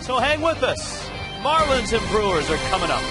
So hang with us. Marlins and Brewers are coming up.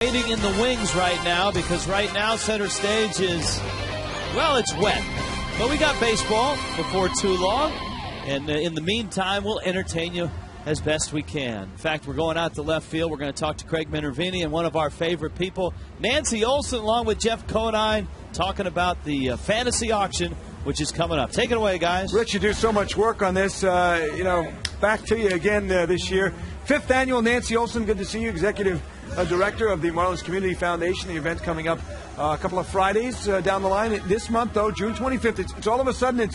Waiting in the wings right now because right now center stage is, well, it's wet. But we got baseball before too long. And in the meantime, we'll entertain you as best we can. In fact, we're going out to left field. We're going to talk to Craig Minervini and one of our favorite people, Nancy Olson, along with Jeff Conine, talking about the fantasy auction, which is coming up. Take it away, guys. Rich, you do so much work on this. Back to you again this year. 5th annual Nancy Olson, good to see you, Executive Director of the Marlins Community Foundation. The event's coming up a couple of Fridays down the line. This month, though, June 25th, it's all of a sudden,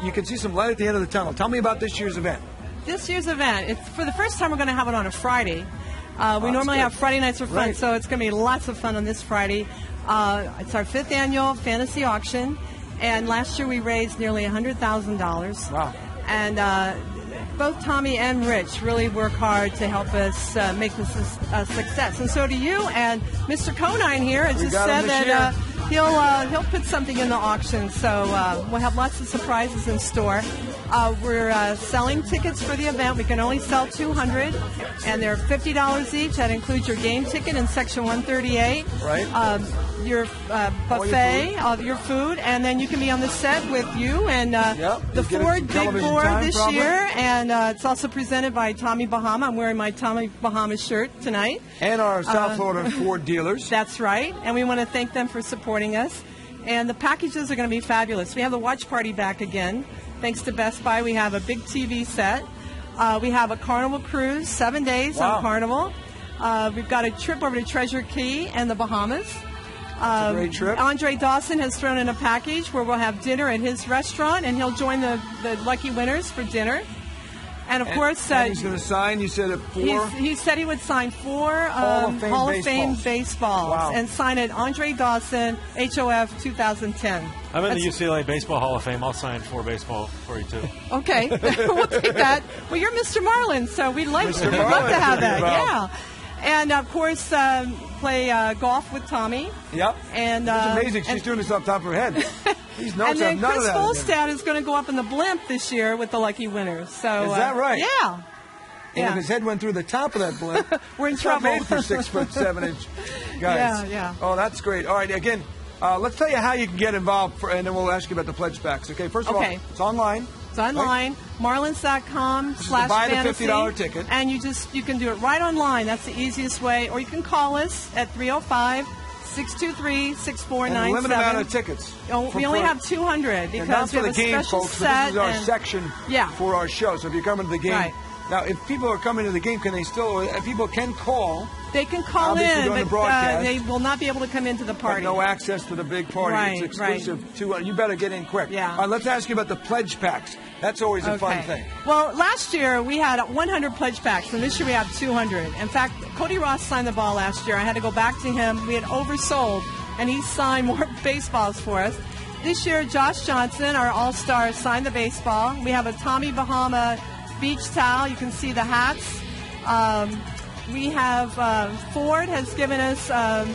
you can see some light at the end of the tunnel. Tell me about this year's event. This year's event, it's for the first time we're going to have it on a Friday. We normally have Friday nights for fun, right. So it's going to be lots of fun on this Friday. It's our 5th annual fantasy auction, and last year we raised nearly $100,000. Wow. And both Tommy and Rich really work hard to help us make this a success. And so do you. And Mr. Conine here has just said that he'll put something in the auction. So we'll have lots of surprises in store. We're selling tickets for the event. We can only sell 200, and they're $50 each. That includes your game ticket in Section 138. Right. Your buffet of your food, and then you can be on the set with you and the Ford Big Board this year, and it's also presented by Tommy Bahama. I'm wearing my Tommy Bahama shirt tonight. And our South Florida Ford dealers. That's right, and we want to thank them for supporting us. And the packages are going to be fabulous. We have the watch party back again. Thanks to Best Buy, we have a big TV set. We have a Carnival cruise, 7 days on Carnival. We've got a trip over to Treasure Key and the Bahamas. It's a great trip. Andre Dawson has thrown in a package where we'll have dinner at his restaurant, and he'll join the lucky winners for dinner. And, of course... and he's going to sign, you said, at 4? He said he would sign 4 Hall of Fame baseballs and sign it Andre Dawson, HOF 2010. I'm in the UCLA Baseball Hall of Fame. I'll sign 4 baseball for you, too. Okay. We'll take that. Well, you're Mr. Marlins, so we'd love to have that. Yeah. And, of course, play golf with Tommy. Yep. And it's amazing. She's doing this off the top of her head. These notes and then have none Chris of that. Volstad is going to go up in the blimp this year with the lucky winners. So is that right? Yeah. And if his head went through the top of that blimp, we're in it's trouble. Not made for 6'7" guys. Yeah. Oh, that's great. All right, again, let's tell you how you can get involved, and then we'll ask you about the pledge packs. Okay, first of all, it's online. It's online, Marlins.com/fantasy. Buy the $50 ticket. And you can do it right online. That's the easiest way. Or you can call us at 305-623-6497. And a limited amount of tickets. We only have 200 because we have the a game, special folks, set. But this is our section for our show. So if you're coming to the game, now if people are coming to the game, can they still? People can call They can call in, but they will not be able to come into the party. But no access to the big party. Right, it's exclusive to. You better get in quick. Yeah. All right, let's ask you about the pledge packs. That's always a fun thing. Well, last year we had 100 pledge packs, and this year we have 200. In fact, Cody Ross signed the ball last year. I had to go back to him. We had oversold, and he signed more baseballs for us. This year, Josh Johnson, our all-star, signed the baseball. We have a Tommy Bahama beach towel. You can see the hats. We have Ford has given us an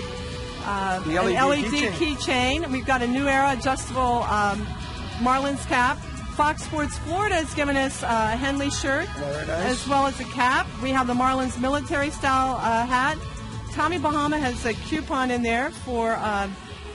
LED keychain. We've got a New Era adjustable Marlins cap. Fox Sports Florida has given us a Henley shirt, as well as a cap. We have the Marlins military style hat. Tommy Bahama has a coupon in there for.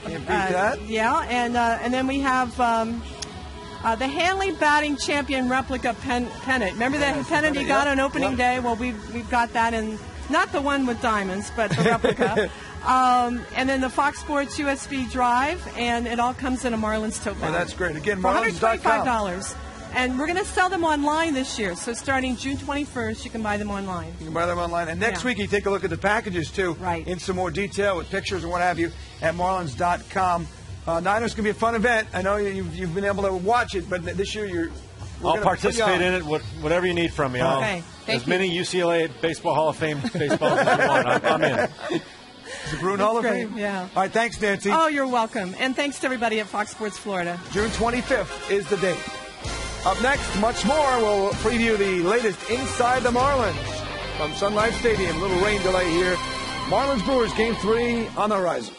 Can't beat that. Yeah, and then we have the Hanley batting champion replica pennant. Remember that pennant he got on opening day? Well, we've got that in. Not the one with diamonds, but the replica. And then the Fox Sports USB drive, and it all comes in a Marlins tote bag. Oh, that's great. Again, Marlins.com. $125. And we're going to sell them online this year. So starting June 21st, you can buy them online. You can buy them online. And next week, you take a look at the packages, too, in some more detail with pictures and what have you at Marlins.com. Niners going to be a fun event. I know you've been able to watch it, but this year I'll participate in it, whatever you need from me. Okay. As many UCLA Baseball Hall of Fame baseballs as you want. I'm in. The Bruin Hall of Fame? Yeah. All right, thanks, Nancy. Oh, you're welcome. And thanks to everybody at Fox Sports Florida. June 25th is the date. Up next, much more. We'll preview the latest Inside the Marlins from Sun Life Stadium. Little rain delay here. Marlins Brewers Game 3 on the horizon.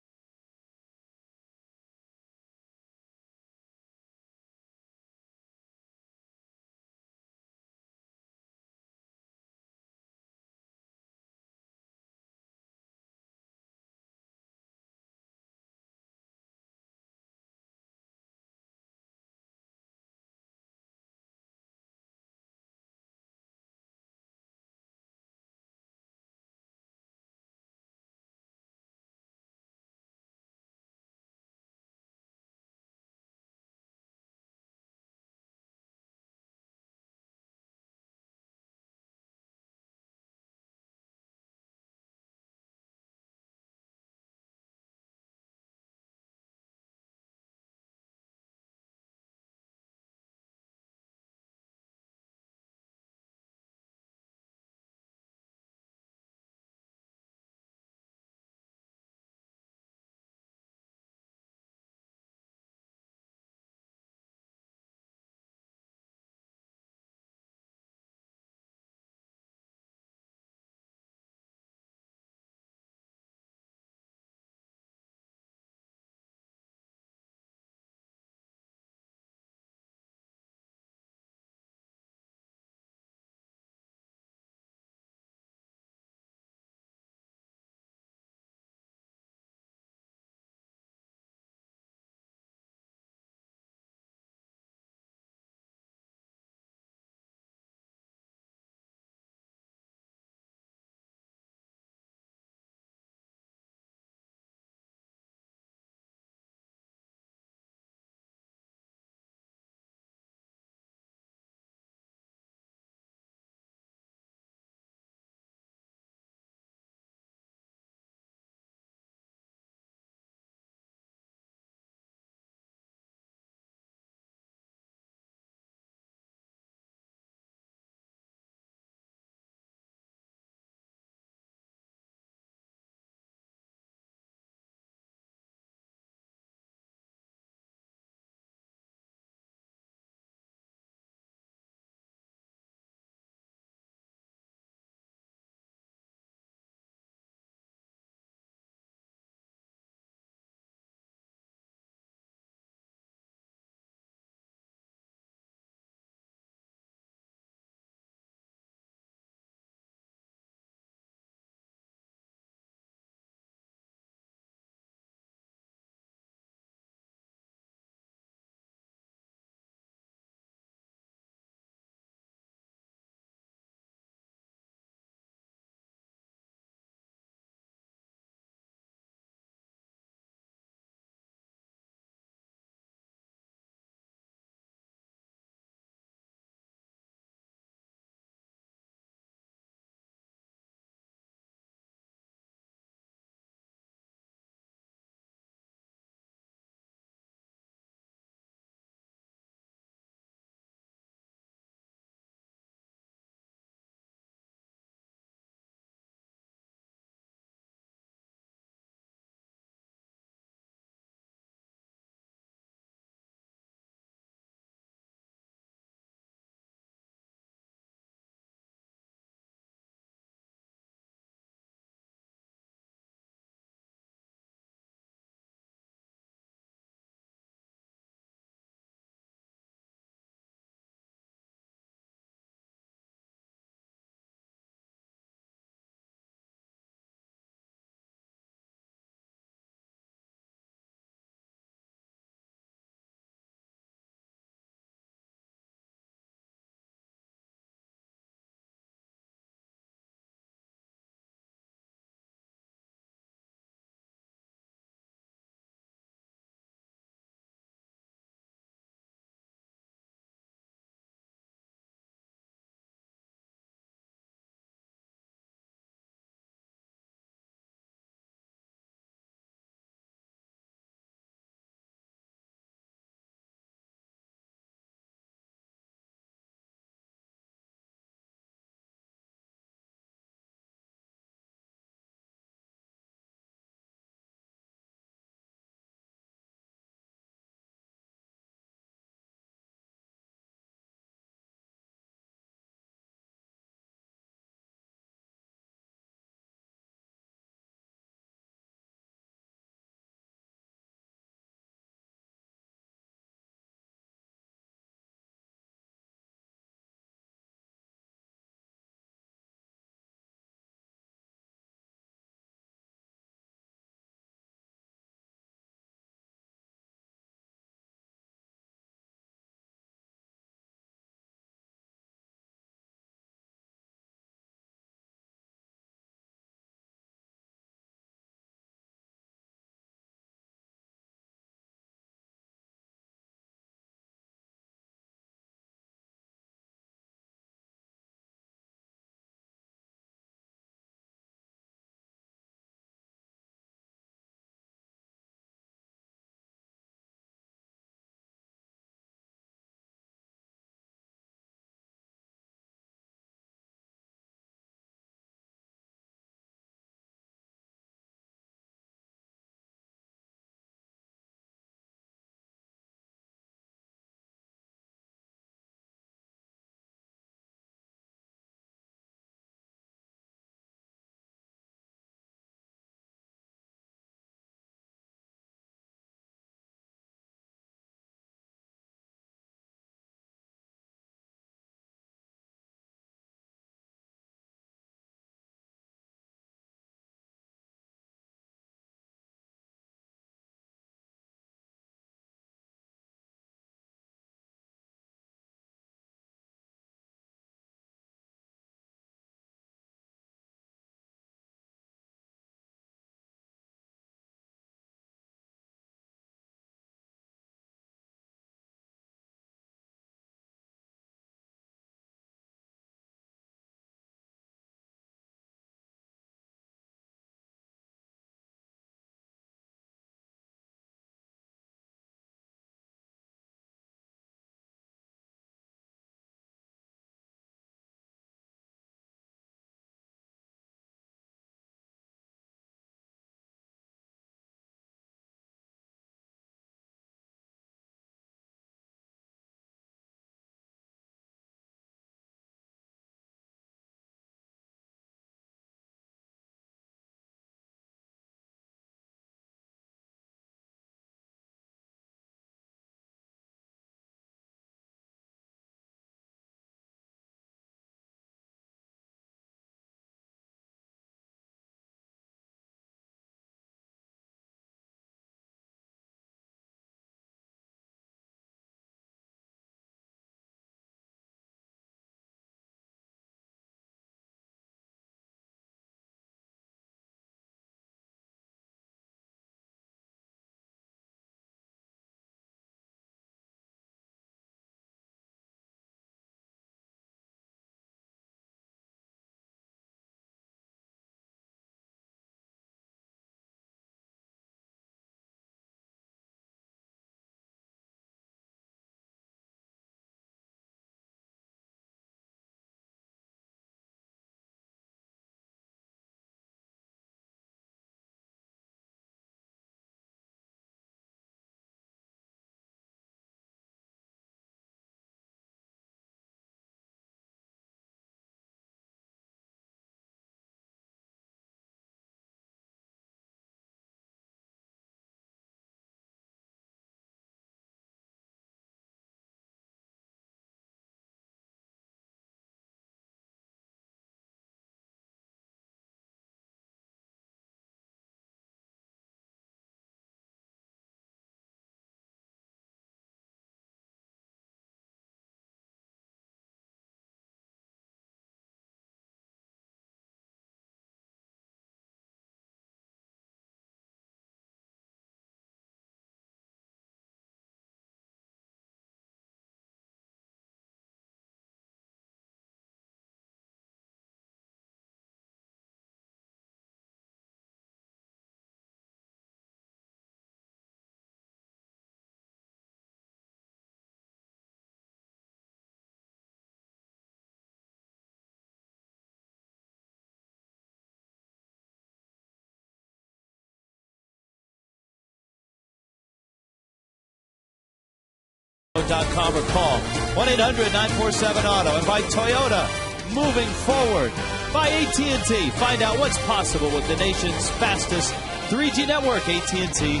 AutoZone.com or call 1-800-947-AUTO. And by Toyota, moving forward. By AT&T, find out what's possible with the nation's fastest 3G network. AT&T,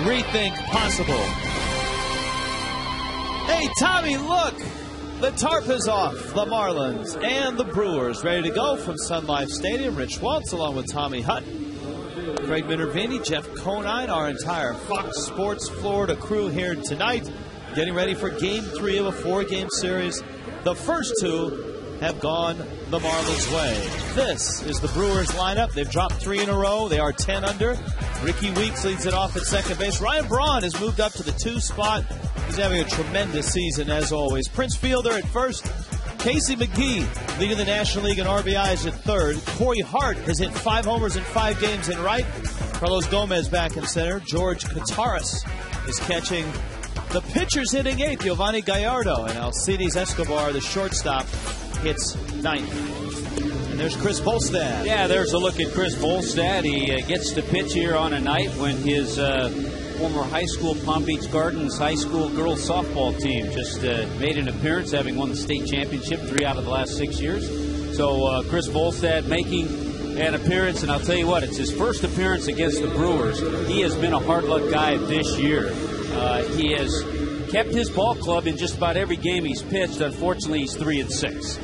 rethink possible. Hey, Tommy, look. The tarp is off. The Marlins and the Brewers ready to go from Sun Life Stadium. Rich Waltz along with Tommy Hutt, Craig Minervini, Jeff Conine, our entire Fox Sports Florida crew here tonight, getting ready for Game 3 of a 4-game series. The first two have gone the Marlins' way. This is the Brewers lineup. They've dropped 3 in a row. They are 10 under. Ricky Weeks leads it off at second base. Ryan Braun has moved up to the 2 spot. He's having a tremendous season, as always. Prince Fielder at first. Casey McGee leading the National League in RBIs at third. Corey Hart has hit 5 homers in 5 games in right. Carlos Gomez back in center. George Kataris is catching. The pitcher's hitting 8th, Giovanni Gallardo. And Alcides Escobar, the shortstop, hits 9th. And there's Chris Volstad. Yeah, there's a look at Chris Volstad. He gets to pitch here on a night when his former high school Palm Beach Gardens high school girls softball team just made an appearance, having won the state championship 3 out of the last 6 years. So Chris Volstad making an appearance, and I'll tell you what, it's his first appearance against the Brewers. He has been a hard luck guy this year. He has kept his ball club in just about every game he's pitched. Unfortunately, he's 3-6.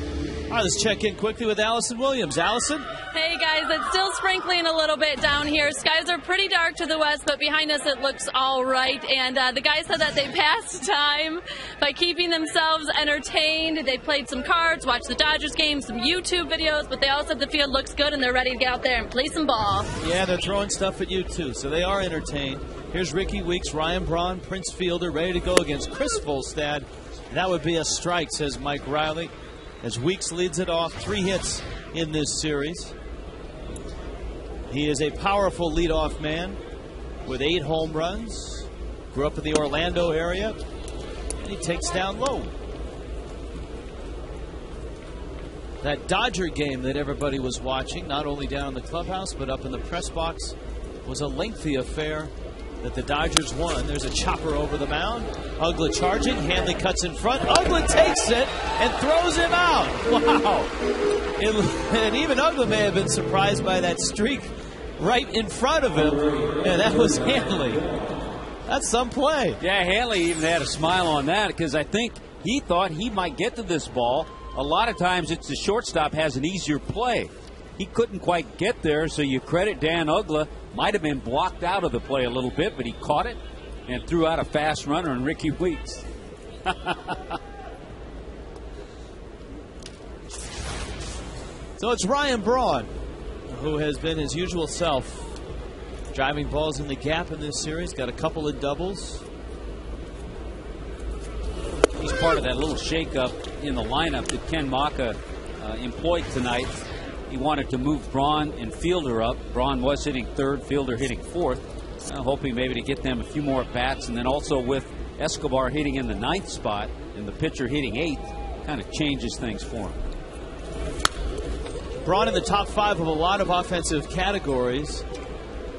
All right, let's check in quickly with Allison Williams. Allison? Hey, guys. It's still sprinkling a little bit down here. Skies are pretty dark to the west, but behind us it looks all right. And the guys said that they passed time by keeping themselves entertained. They played some cards, watched the Dodgers game, some YouTube videos, but they all said the field looks good and they're ready to get out there and play some ball. Yeah, they're throwing stuff at you, too, so they are entertained. Here's Ricky Weeks, Ryan Braun, Prince Fielder, ready to go against Chris Volstad. That would be a strike, says Mike Riley, as Weeks leads it off. 3 hits in this series. He is a powerful leadoff man with 8 home runs. Grew up in the Orlando area, and he takes down low. That Dodger game that everybody was watching, not only down in the clubhouse but up in the press box, was a lengthy affair that the Dodgers won. There's a chopper over the mound. Uggla charging. Hanley cuts in front. Uggla takes it and throws him out. Wow. And even Uggla may have been surprised by that streak right in front of him. Yeah, that was Hanley. That's some play. Yeah, Hanley even had a smile on that because I think he thought he might get to this ball. A lot of times it's the shortstop has an easier play. He couldn't quite get there, so you credit Dan Uggla. Might have been blocked out of the play a little bit, but he caught it and threw out a fast runner on Ricky Weeks. So it's Ryan Braun, who has been his usual self, driving balls in the gap in this series. Got a couple of doubles. He's part of that little shakeup in the lineup that Ken Maka employed tonight. He wanted to move Braun and Fielder up. Braun was hitting 3rd, Fielder hitting 4th. Hoping maybe to get them a few more at-bats. And then also with Escobar hitting in the 9th spot and the pitcher hitting 8th, kind of changes things for him. Braun in the top 5 of a lot of offensive categories.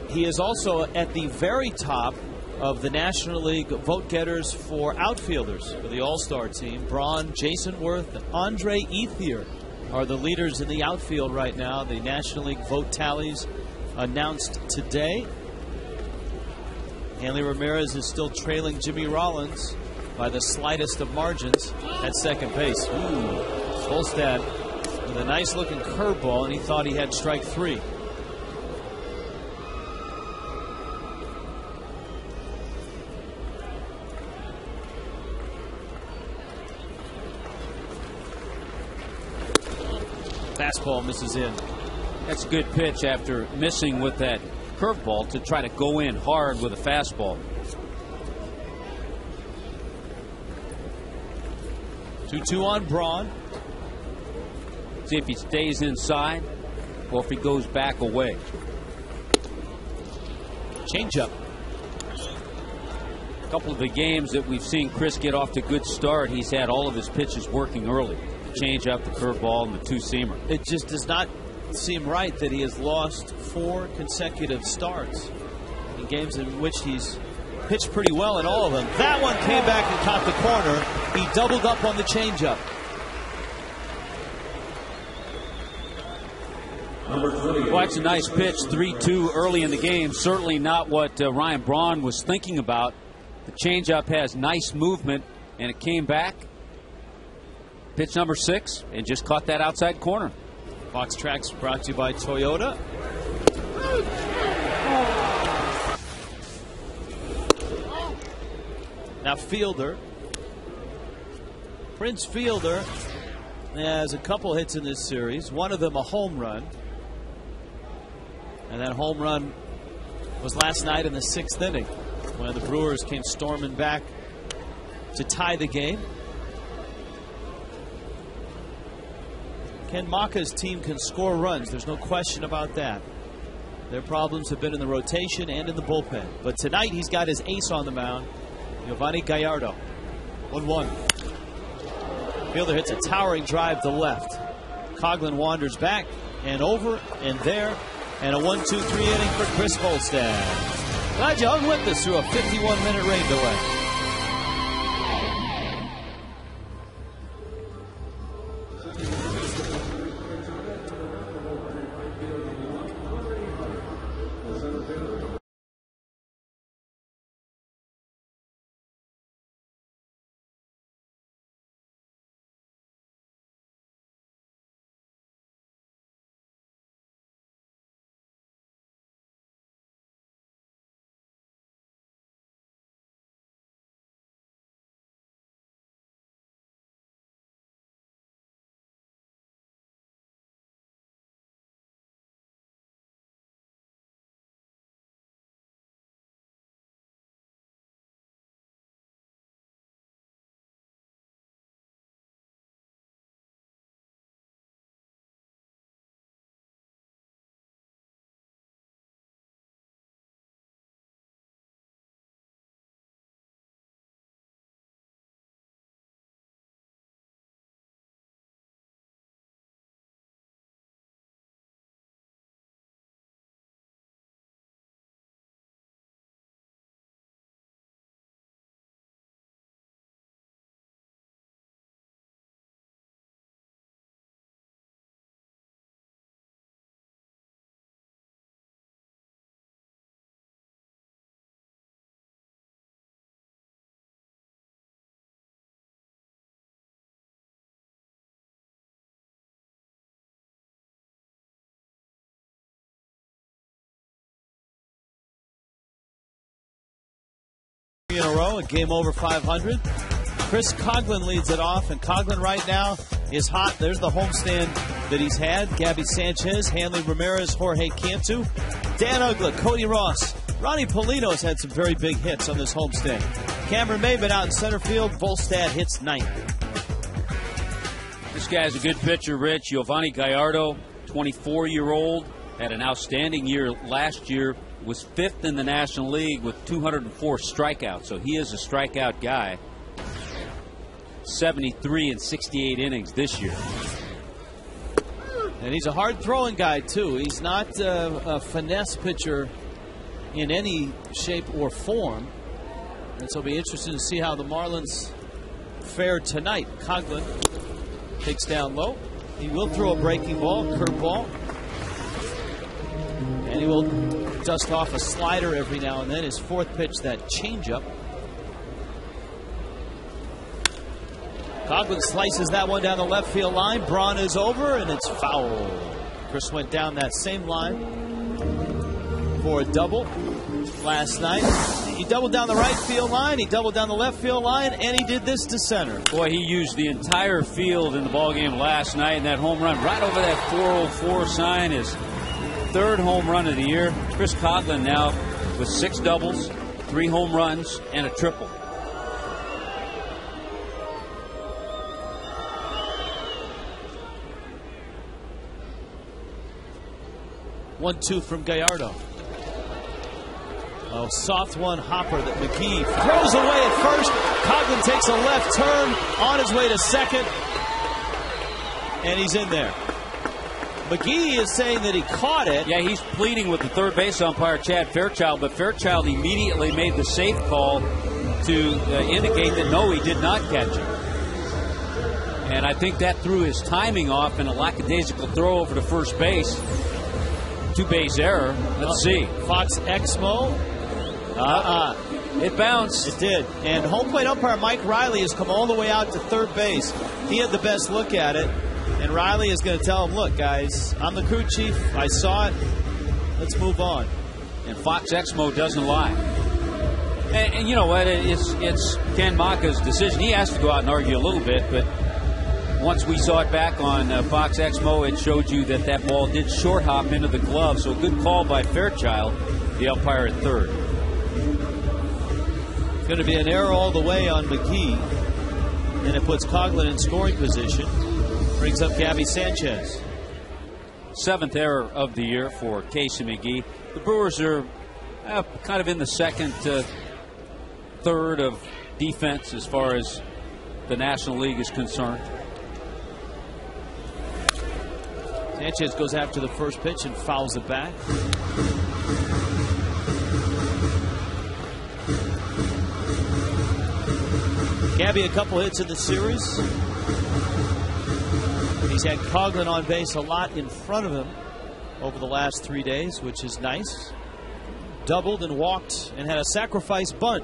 He is also at the very top of the National League vote getters for outfielders for the All-Star team. Braun, Jason Worth, Andre Ethier are the leaders in the outfield right now. The National League vote tallies announced today. Hanley Ramirez is still trailing Jimmy Rollins by the slightest of margins at second base. Volstad with a nice looking curveball, and he thought he had strike 3. Fastball misses in. That's a good pitch after missing with that curveball to try to go in hard with a fastball. 2-2 on Braun. See if he stays inside or if he goes back away. Changeup. A couple of the games that we've seen Chris get off to a good start, he's had all of his pitches working early. The changeup, the curveball, and the 2-seamer. It just does not seem right that he has lost 4 consecutive starts in games in which he's pitched pretty well in all of them. That one came back and caught the corner. He doubled up on the changeup. Well, that's a nice pitch, 3-2 early in the game. Certainly not what Ryan Braun was thinking about. The changeup has nice movement, and it came back. Pitch number 6, and just caught that outside corner. Fox Tracks brought to you by Toyota. Now Fielder. Prince Fielder has a couple hits in this series. One of them a home run. And that home run was last night in the 6th inning when the Brewers came storming back to tie the game. Ken Maka's team can score runs. There's no question about that. Their problems have been in the rotation and in the bullpen. But tonight he's got his ace on the mound, Giovanni Gallardo. 1-1. Fielder hits a towering drive to left. Coghlan wanders back and over and there. And a 1-2-3 inning for Chris Volstad. Glad you hung with us through a 51-minute rain delay. In a row, a game over 500. Chris Coghlan leads it off, and Coghlan right now is hot. There's the homestand that he's had. Gabby Sanchez, Hanley Ramirez, Jorge Cantu, Dan Uggla, Cody Ross. Ronnie Polino's had some very big hits on this homestand. Cameron Maybin out in center field. Volstad hits 9th. This guy's a good pitcher, Rich. Giovanni Gallardo, 24-year-old, had an outstanding year last year. Was 5th in the National League with 204 strikeouts, so he is a strikeout guy. 73 and 68 innings this year. And he's a hard-throwing guy, too. He's not a finesse pitcher in any shape or form. And so it'll be interesting to see how the Marlins fare tonight. Coghlan takes down low. He will throw a breaking ball, curveball. And he will dust off a slider every now and then. His 4th pitch, that changeup. Coghlan slices that one down the left field line. Braun is over, and it's foul. Chris went down that same line for a double last night. He doubled down the right field line, he doubled down the left field line, and he did this to center. Boy, he used the entire field in the ballgame last night, and that home run right over that 404 sign is 3rd home run of the year. Chris Coghlan now with 6 doubles, 3 home runs, and a triple. One-two from Gallardo. Oh, soft one hopper that McGee throws away at first. Coghlan takes a left turn on his way to second, and he's in there. McGee is saying that he caught it. Yeah, he's pleading with the third base umpire, Chad Fairchild, but Fairchild immediately made the safe call to indicate that no, he did not catch it. And I think that threw his timing off in a lackadaisical throw over to first base. Two-base error. Let's see. Fox Exmo. It bounced. It did. And home plate umpire Mike Riley has come all the way out to third base. He had the best look at it. And Riley is going to tell him, look, guys, I'm the crew chief. I saw it. Let's move on. And Fox Exmo doesn't lie. And you know what? It's Ken Maka's decision. He has to go out and argue a little bit, but once we saw it back on Fox Exmo, it showed you that that ball did short hop into the glove. So a good call by Fairchild, the umpire at third. It's going to be an error all the way on McGee. And it puts Coghlan in scoring position. Brings up Gabby Sanchez. 7th error of the year for Casey McGee. The Brewers are kind of in the second, third of defense as far as the National League is concerned. Sanchez goes after the first pitch and fouls it back. Gabby, a couple hits in the series. He's had Coghlan on base a lot in front of him over the last 3 days, which is nice. Doubled and walked and had a sacrifice bunt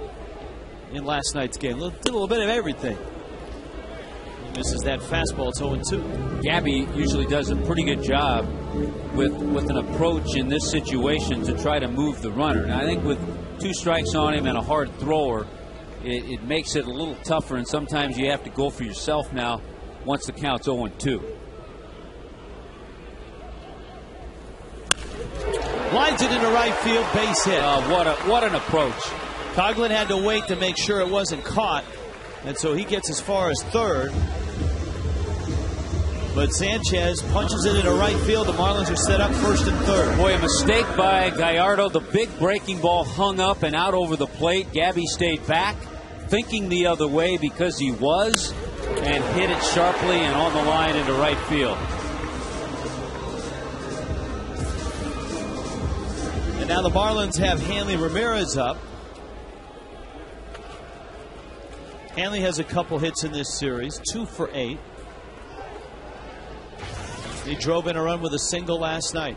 in last night's game. Did a little bit of everything. He misses that fastball. It's 0-2. Gabby usually does a pretty good job with an approach in this situation to try to move the runner. And I think with 2 strikes on him and a hard thrower, it makes it a little tougher, and sometimes you have to go for yourself now once the count's 0-2. Lines it into right field, base hit. What an approach. Coghlan had to wait to make sure it wasn't caught, and so he gets as far as third. But Sanchez punches it into right field. The Marlins are set up first and third. Boy, a mistake by Gallardo. The big breaking ball hung up and out over the plate. Gabby stayed back, thinking the other way because he was, and hit it sharply and on the line into right field. And now the Marlins have Hanley Ramirez up. Hanley has a couple hits in this series, 2 for 8. He drove in a run with a single last night.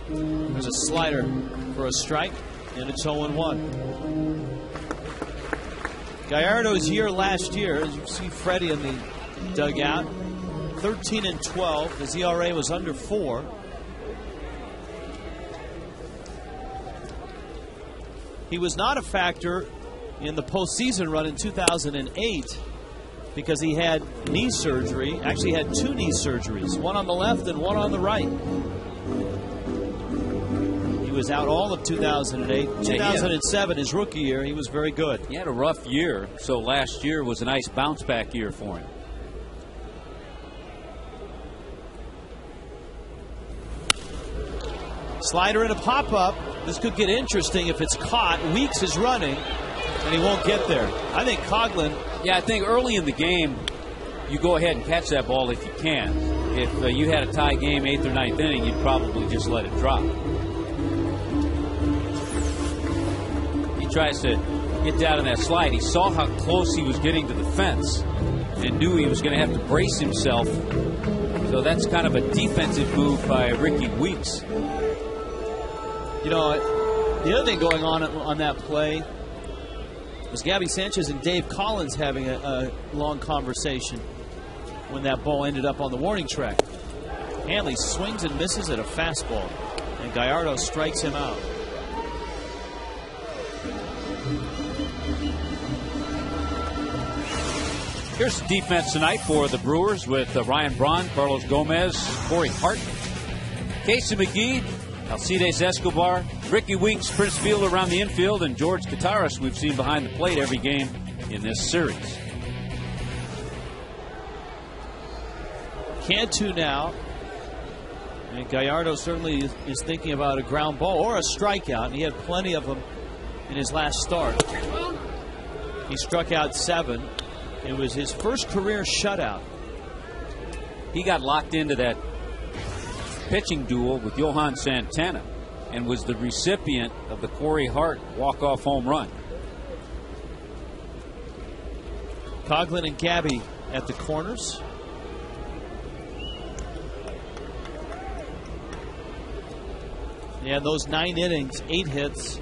There's a slider for a strike, and it's 0-1. Gallardo's year last year, as you see Freddie in the dugout, 13-12. His ERA was under 4. He was not a factor in the postseason run in 2008 because he had knee surgery. Actually, he had 2 knee surgeries, one on the left and one on the right. He was out all of 2008. 2007, his rookie year, he was very good. He had a rough year, so last year was a nice bounce-back year for him. Slider and a pop-up. This could get interesting if it's caught. Weeks is running, and he won't get there. I think Coghlan. Yeah, I think early in the game, you go ahead and catch that ball if you can. If you had a tie game, 8th or 9th inning, you'd probably just let it drop. He tries to get down in that slide. He saw how close he was getting to the fence and knew he was going to have to brace himself. So that's kind of a defensive move by Ricky Weeks. You know, the other thing going on that play was Gabby Sanchez and Dave Collins having a long conversation when that ball ended up on the warning track. Hanley swings and misses at a fastball, and Gallardo strikes him out. Here's the defense tonight for the Brewers with Ryan Braun, Carlos Gomez, Corey Hart, Casey McGee, Alcides Escobar, Ricky Weeks, Prince Fielder around the infield, and George Kataris we've seen behind the plate every game in this series. Cantu now And Gallardo certainly is thinking about a ground ball or a strikeout, and he had plenty of them in his last start. He struck out 7. It was his first career shutout. He got locked into that pitching duel with Johan Santana and was the recipient of the Corey Hart walk-off home run. Coghlan and Gabby at the corners. Yeah, those 9 innings, 8 hits,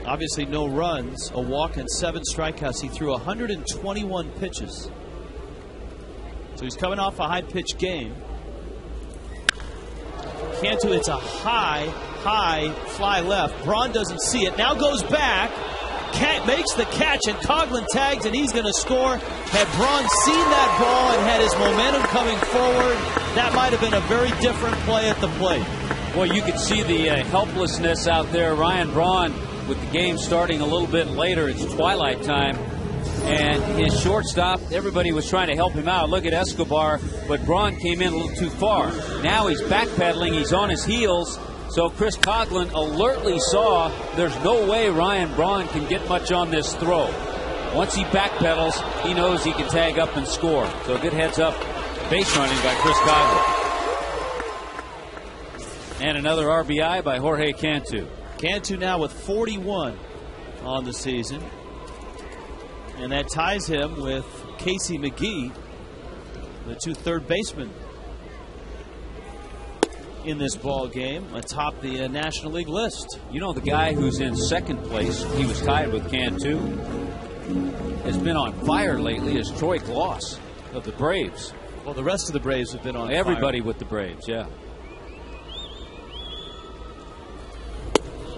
obviously no runs, a walk, and 7 strikeouts. He threw 121 pitches. So he's coming off a high-pitch game. Cantu hits a high fly left. Braun doesn't see it. Now goes back. Makes the catch, and Coghlan tags, and he's going to score. Had Braun seen that ball and had his momentum coming forward, that might have been a very different play at the plate. Well, you could see the helplessness out there. Ryan Braun, with the game starting a little bit later, it's twilight time, and his shortstop, everybody was trying to help him out. Look at Escobar, but Braun came in a little too far. Now he's backpedaling, he's on his heels, so Chris Coghlan alertly saw there's no way Ryan Braun can get much on this throw. Once he backpedals, he knows he can tag up and score. So a good heads-up base running by Chris Coghlan. And another RBI by Jorge Cantu. Cantu now with 41 on the season. And that ties him with Casey McGee, the 2 third basemen in this ball game, atop the National League list. You know, the guy who's in second place, he was tied with Cantu, has been on fire lately, is Troy Glaus of the Braves. Well, the rest of the Braves have been on Everybody fire. with the Braves, yeah.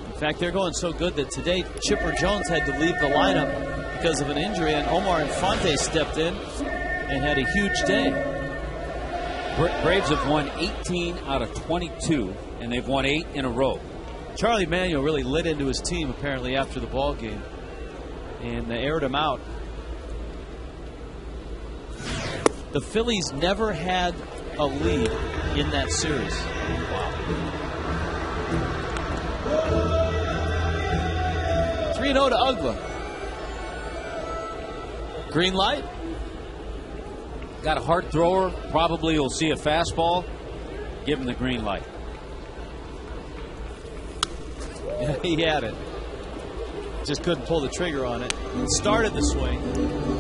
In fact, they're going so good that today Chipper Jones had to leave the lineup because of an injury, and Omar Infante stepped in and had a huge day. Braves have won 18 out of 22, and they've won 8 in a row. Charlie Manuel really lit into his team apparently after the ball game, and they aired him out. The Phillies never had a lead in that series. Wow. 3-0 to Ugla. Green light. Got a hard thrower. Probably you'll see a fastball. Give him the green light. Yeah, he had it. Just couldn't pull the trigger on it. And started the swing.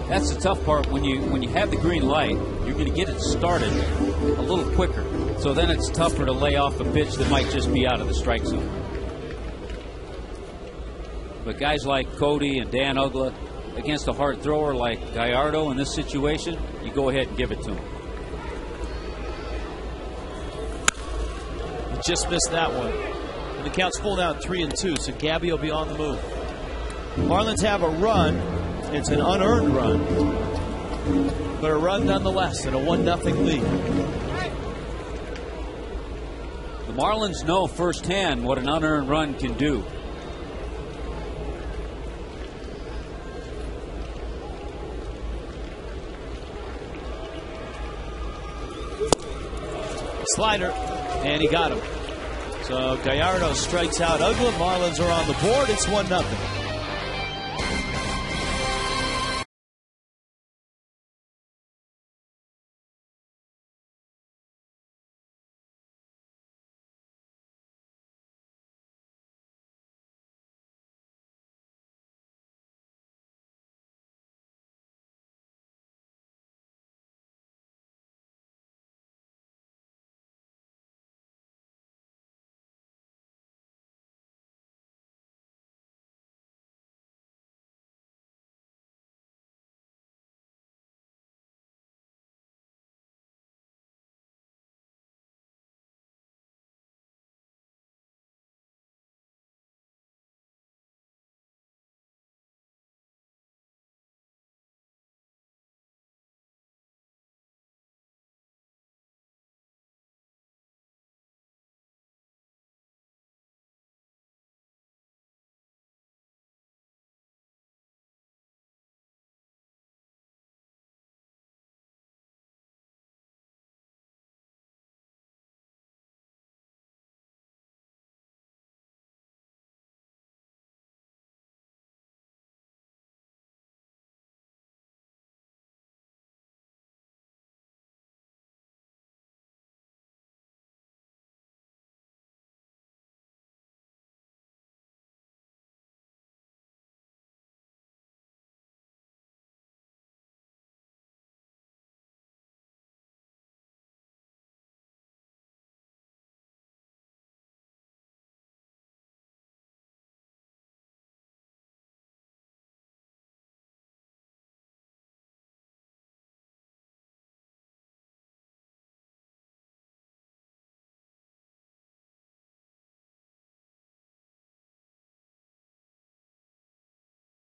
That's the tough part. When you have the green light, you're going to get it started a little quicker. So then it's tougher to lay off a pitch that might just be out of the strike zone. But guys like Cody and Dan Ugla, against a hard thrower like Gallardo in this situation, you go ahead and give it to him. He just missed that one. And the count's full now 3-2, so Gabby will be on the move. Marlins have a run. It's an unearned run, but a run nonetheless, and a 1-0 lead. The Marlins know firsthand what an unearned run can do. Slider, and he got him. So Gallardo strikes out Ugla. Marlins are on the board. It's 1-0.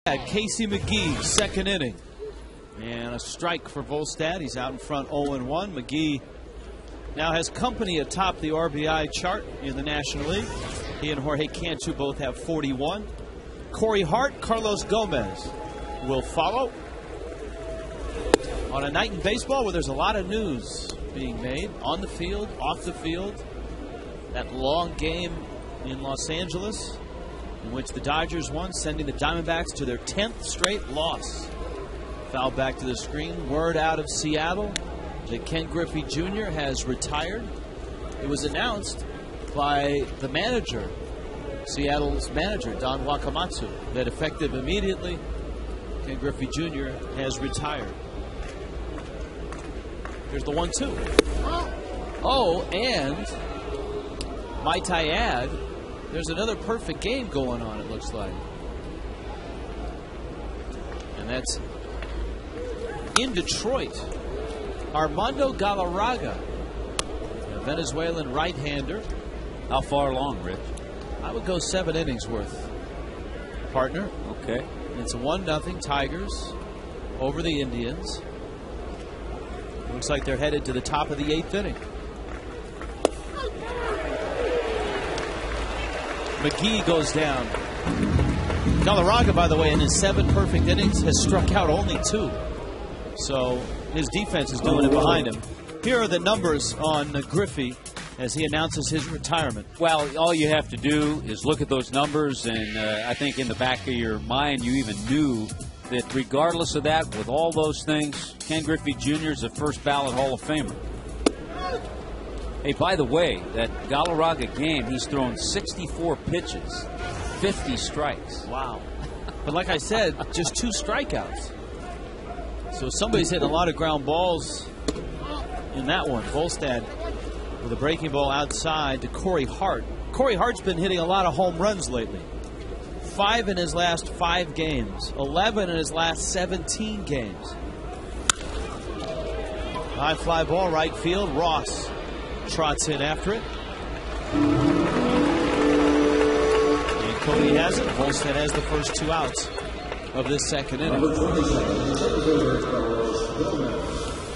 Casey McGee, second inning. And a strike for Volstad. He's out in front 0-1. McGee now has company atop the RBI chart in the National League. He and Jorge Cantu both have 41. Corey Hart, Carlos Gomez will follow. On a night in baseball where there's a lot of news being made on the field, off the field. That long game in Los Angeles in which the Dodgers won, sending the Diamondbacks to their 10th straight loss. Foul back to the screen. Word out of Seattle that Ken Griffey Jr. has retired. It was announced by the manager, Seattle's manager, Don Wakamatsu, that effective immediately, Ken Griffey Jr. has retired. Here's the 1-2. Oh, and might I add, there's another perfect game going on, it looks like. And that's in Detroit. Armando Galarraga, a Venezuelan right-hander. How far along, Rich? I would go 7 innings worth, partner. Okay. It's 1-0 Tigers over the Indians. Looks like they're headed to the top of the 8th inning. McGee goes down. Galarraga, by the way, in his 7 perfect innings, has struck out only 2. So his defense is doing it behind him. Here are the numbers on Griffey as he announces his retirement. Well, all you have to do is look at those numbers, and I think in the back of your mind you even knew that regardless of that, with all those things, Ken Griffey Jr. is a first ballot Hall of Famer. Hey, by the way, that Galarraga game, he's thrown 64 pitches, 50 strikes. Wow. But like I said, just 2 strikeouts. So somebody's hitting a lot of ground balls in that one. Volstad with a breaking ball outside to Corey Hart. Corey Hart's been hitting a lot of home runs lately. 5 in his last 5 games. 11 in his last 17 games. High fly ball, right field. Ross trots in after it. And Cody has it. Volstad has the first 2 outs of this second inning.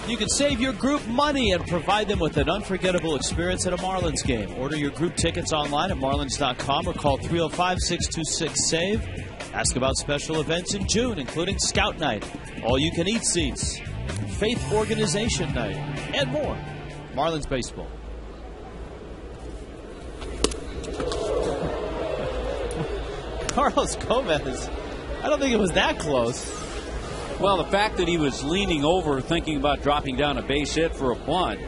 You can save your group money and provide them with an unforgettable experience at a Marlins game. Order your group tickets online at marlins.com or call 305-626-SAVE. Ask about special events in June, including Scout Night, all-you-can-eat seats, Faith Organization Night, and more. Marlins Baseball. Carlos Gomez, I don't think it was that close. Well, the fact that he was leaning over thinking about dropping down a base hit for a bunt.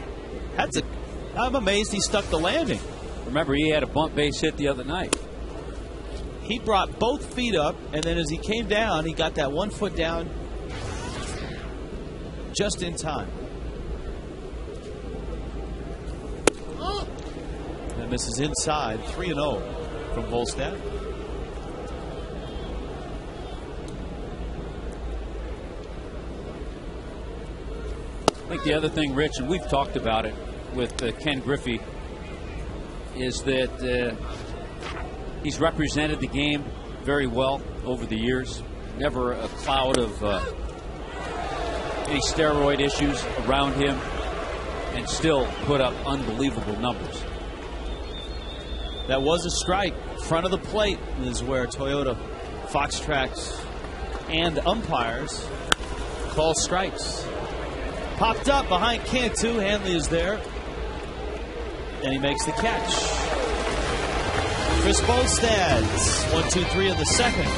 I'm amazed he stuck the landing. Remember, he had a bunt base hit the other night. He brought both feet up, and then as he came down, he got that 1 foot down just in time. And this is inside, 3-0 from Volstad. I think the other thing, Rich, and we've talked about it with Ken Griffey, is that he's represented the game very well over the years. Never a cloud of any steroid issues around him, and still put up unbelievable numbers. That was a strike. Front of the plate is where Toyota, Fox Tracks, and umpires call strikes. Popped up behind Cantu. Hanley is there. And he makes the catch. Chris Volstad, 1-2-3 in the second.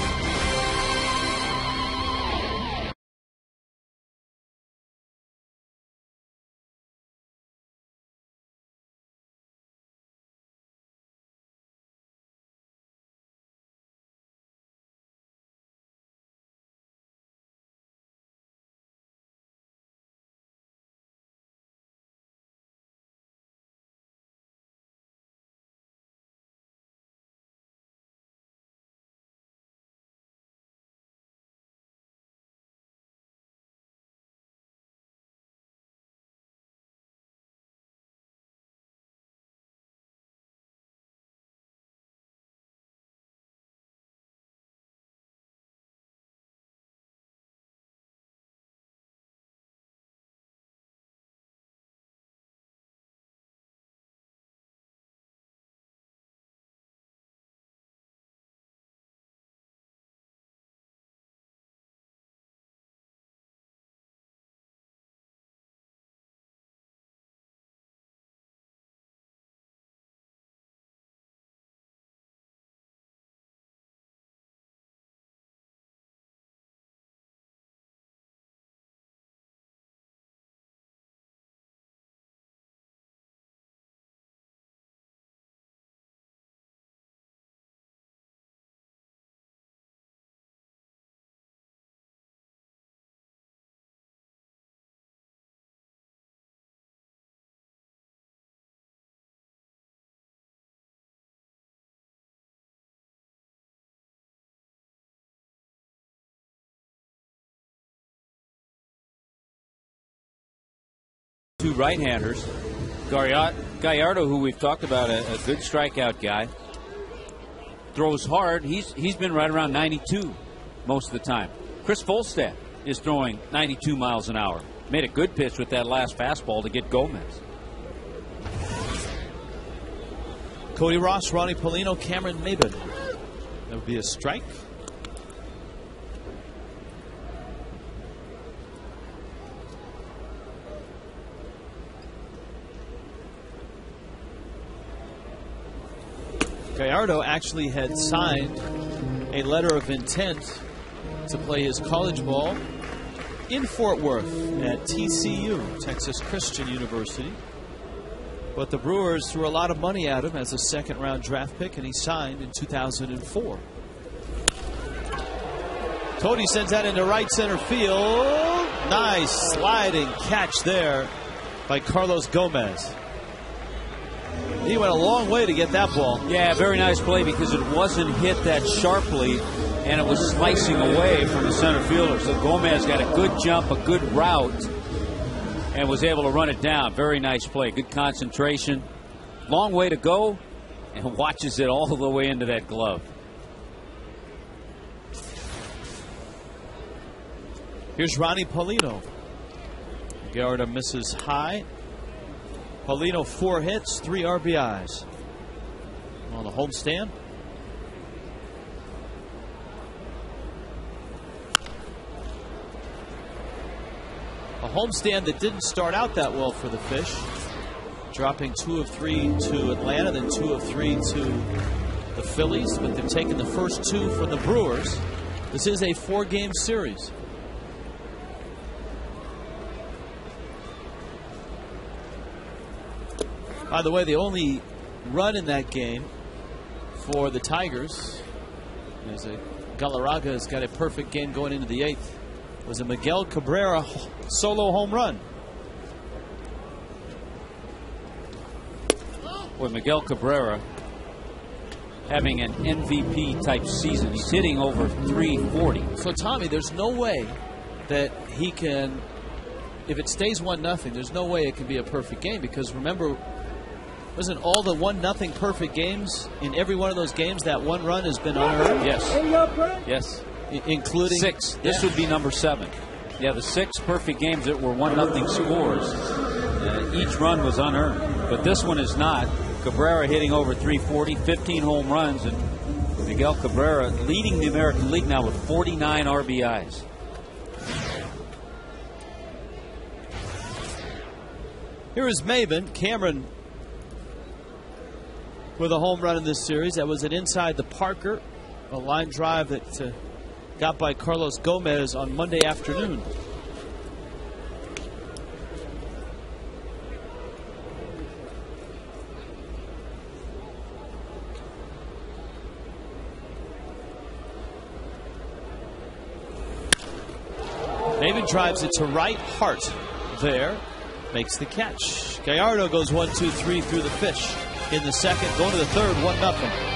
two right-handers. Gallardo, who we've talked about, a good strikeout guy, throws hard. He's been right around 92 most of the time. Chris Volstad is throwing 92 miles an hour. Made a good pitch with that last fastball to get Gomez. Cody Ross, Ronnie Paulino, Cameron Maybin. That would be a strike. Gallardo actually had signed a letter of intent to play his college ball in Fort Worth at TCU, Texas Christian University. But the Brewers threw a lot of money at him as a second-round draft pick, and he signed in 2004. Cody sends that into right center field. Nice sliding catch there by Carlos Gomez. He went a long way to get that ball. Yeah, very nice play because it wasn't hit that sharply, and it was slicing away from the center fielder. So Gomez got a good jump, a good route, and was able to run it down. Very nice play. Good concentration. Long way to go, and watches it all the way into that glove. Here's Ronnie Paulino. Gallardo misses high. Paulino 4 hits, 3 RBIs on the homestand. A homestand that didn't start out that well for the Fish, dropping 2 of 3 to Atlanta, then 2 of 3 to the Phillies, but they've taken the first 2 from the Brewers. This is a 4-game series. By the way, the only run in that game for the Tigers is Galarraga has got a perfect game going into the 8th. It was a Miguel Cabrera solo home run. Boy, Miguel Cabrera having an MVP type season. He's hitting over 340. So Tommy, there's no way that he can, if it stays 1-0, there's no way it can be a perfect game, because remember, wasn't all the 1-0 perfect games, in every one of those games that one run has been unearned? Yes. Yes. Including 6. This would be number 7. Yeah, the 6 perfect games that were 1-0 scores. Each run was unearned, but this one is not. Cabrera hitting over 340, 15 home runs, and Miguel Cabrera leading the American League now with 49 RBIs. Here is Maybin. Cameron with a home run in this series. That was an inside the Parker, a line drive that got by Carlos Gomez on Monday afternoon. Maybin drives it to right, Hart there makes the catch. Gallardo goes 1-2-3 through the Fish in the second, going to the third, 1-0.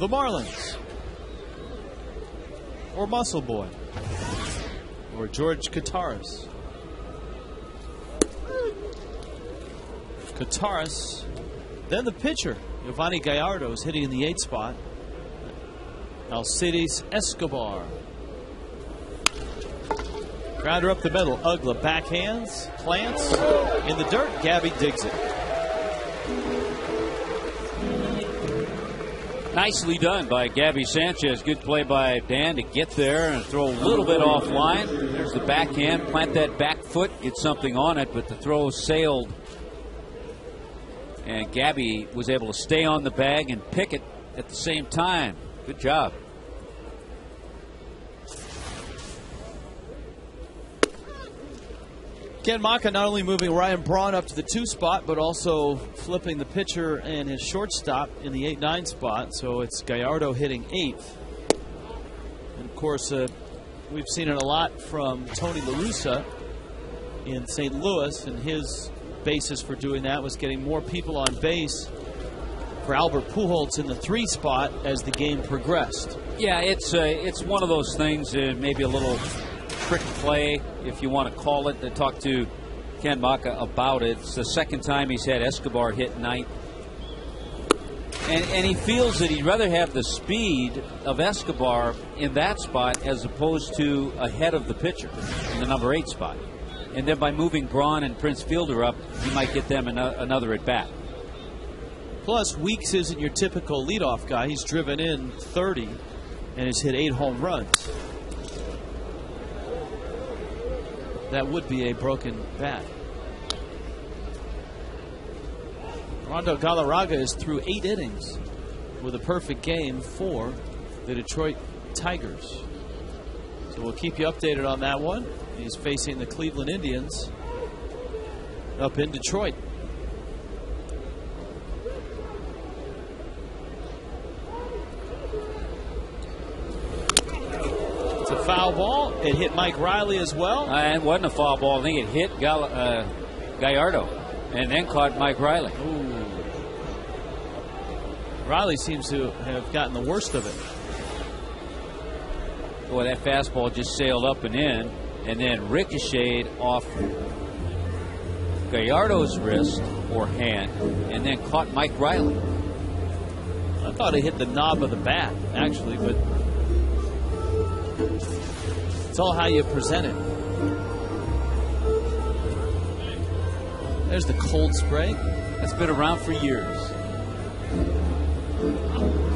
the Marlins, or Muscle Boy, or George Kataris. Kataris, then the pitcher, Giovanni Gallardo, is hitting in the 8th spot. Alcides Escobar. Grounder up the middle. Ugla backhands, plants in the dirt. Gabby digs it. Nicely done by Gabby Sanchez. Good play by Dan to get there and throw a little bit offline. There's the backhand. Plant that back foot. Get something on it, but the throw sailed. And Gabby was able to stay on the bag and pick it at the same time. Good job. Ken Maka not only moving Ryan Braun up to the 2 spot, but also flipping the pitcher and his shortstop in the 8-9 spot. So it's Gallardo hitting 8th. And of course, we've seen it a lot from Tony La Russa in St. Louis, and his basis for doing that was getting more people on base for Albert Pujols in the 3 spot as the game progressed. Yeah, it's one of those things, maybe a little trick play, if you want to call it. They talked to Ken Maka about it. It's the second time he's had Escobar hit 9th. And he feels that he'd rather have the speed of Escobar in that spot as opposed to ahead of the pitcher in the number 8 spot. And then by moving Braun and Prince Fielder up, he might get them another at bat. Plus, Weeks isn't your typical leadoff guy. He's driven in 30 and has hit 8 home runs. That would be a broken bat. Rondo Galarraga is through 8 innings with a perfect game for the Detroit Tigers. So we'll keep you updated on that one. He's facing the Cleveland Indians up in Detroit. It's a foul ball. It hit Mike Riley as well. It wasn't a foul ball. I think it hit Gallardo and then caught Mike Riley. Ooh. Riley seems to have gotten the worst of it. Boy, that fastball just sailed up and in, and then ricocheted off Gallardo's wrist or hand, and then caught Mike Riley. I thought it hit the knob of the bat, actually, but it's all how you present it. There's the cold spray. That's been around for years.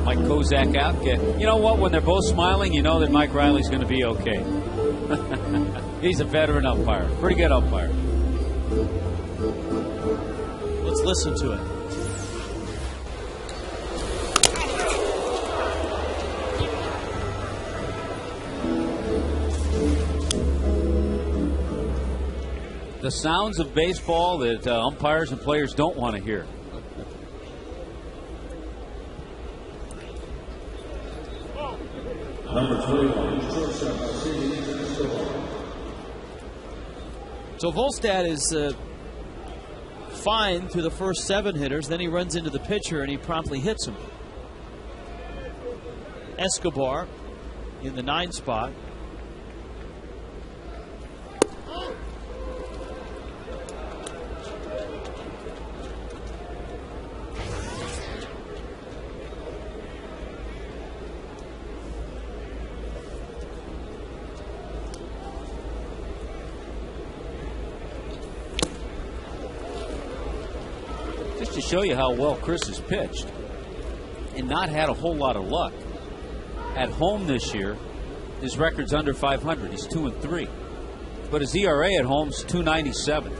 Mike Kozak out. You know what? When they're both smiling, you know that Mike Riley's going to be okay. He's a veteran umpire. Pretty good umpire. Let's listen to it. The sounds of baseball that umpires and players don't want to hear. So Volstad is fine through the first 7 hitters. Then he runs into the pitcher and he promptly hits him. Escobar in the 9 spot. To show you how well Chris has pitched and not had a whole lot of luck. At home this year, his record's under 500. He's 2-3. But his ERA at home's 2.97.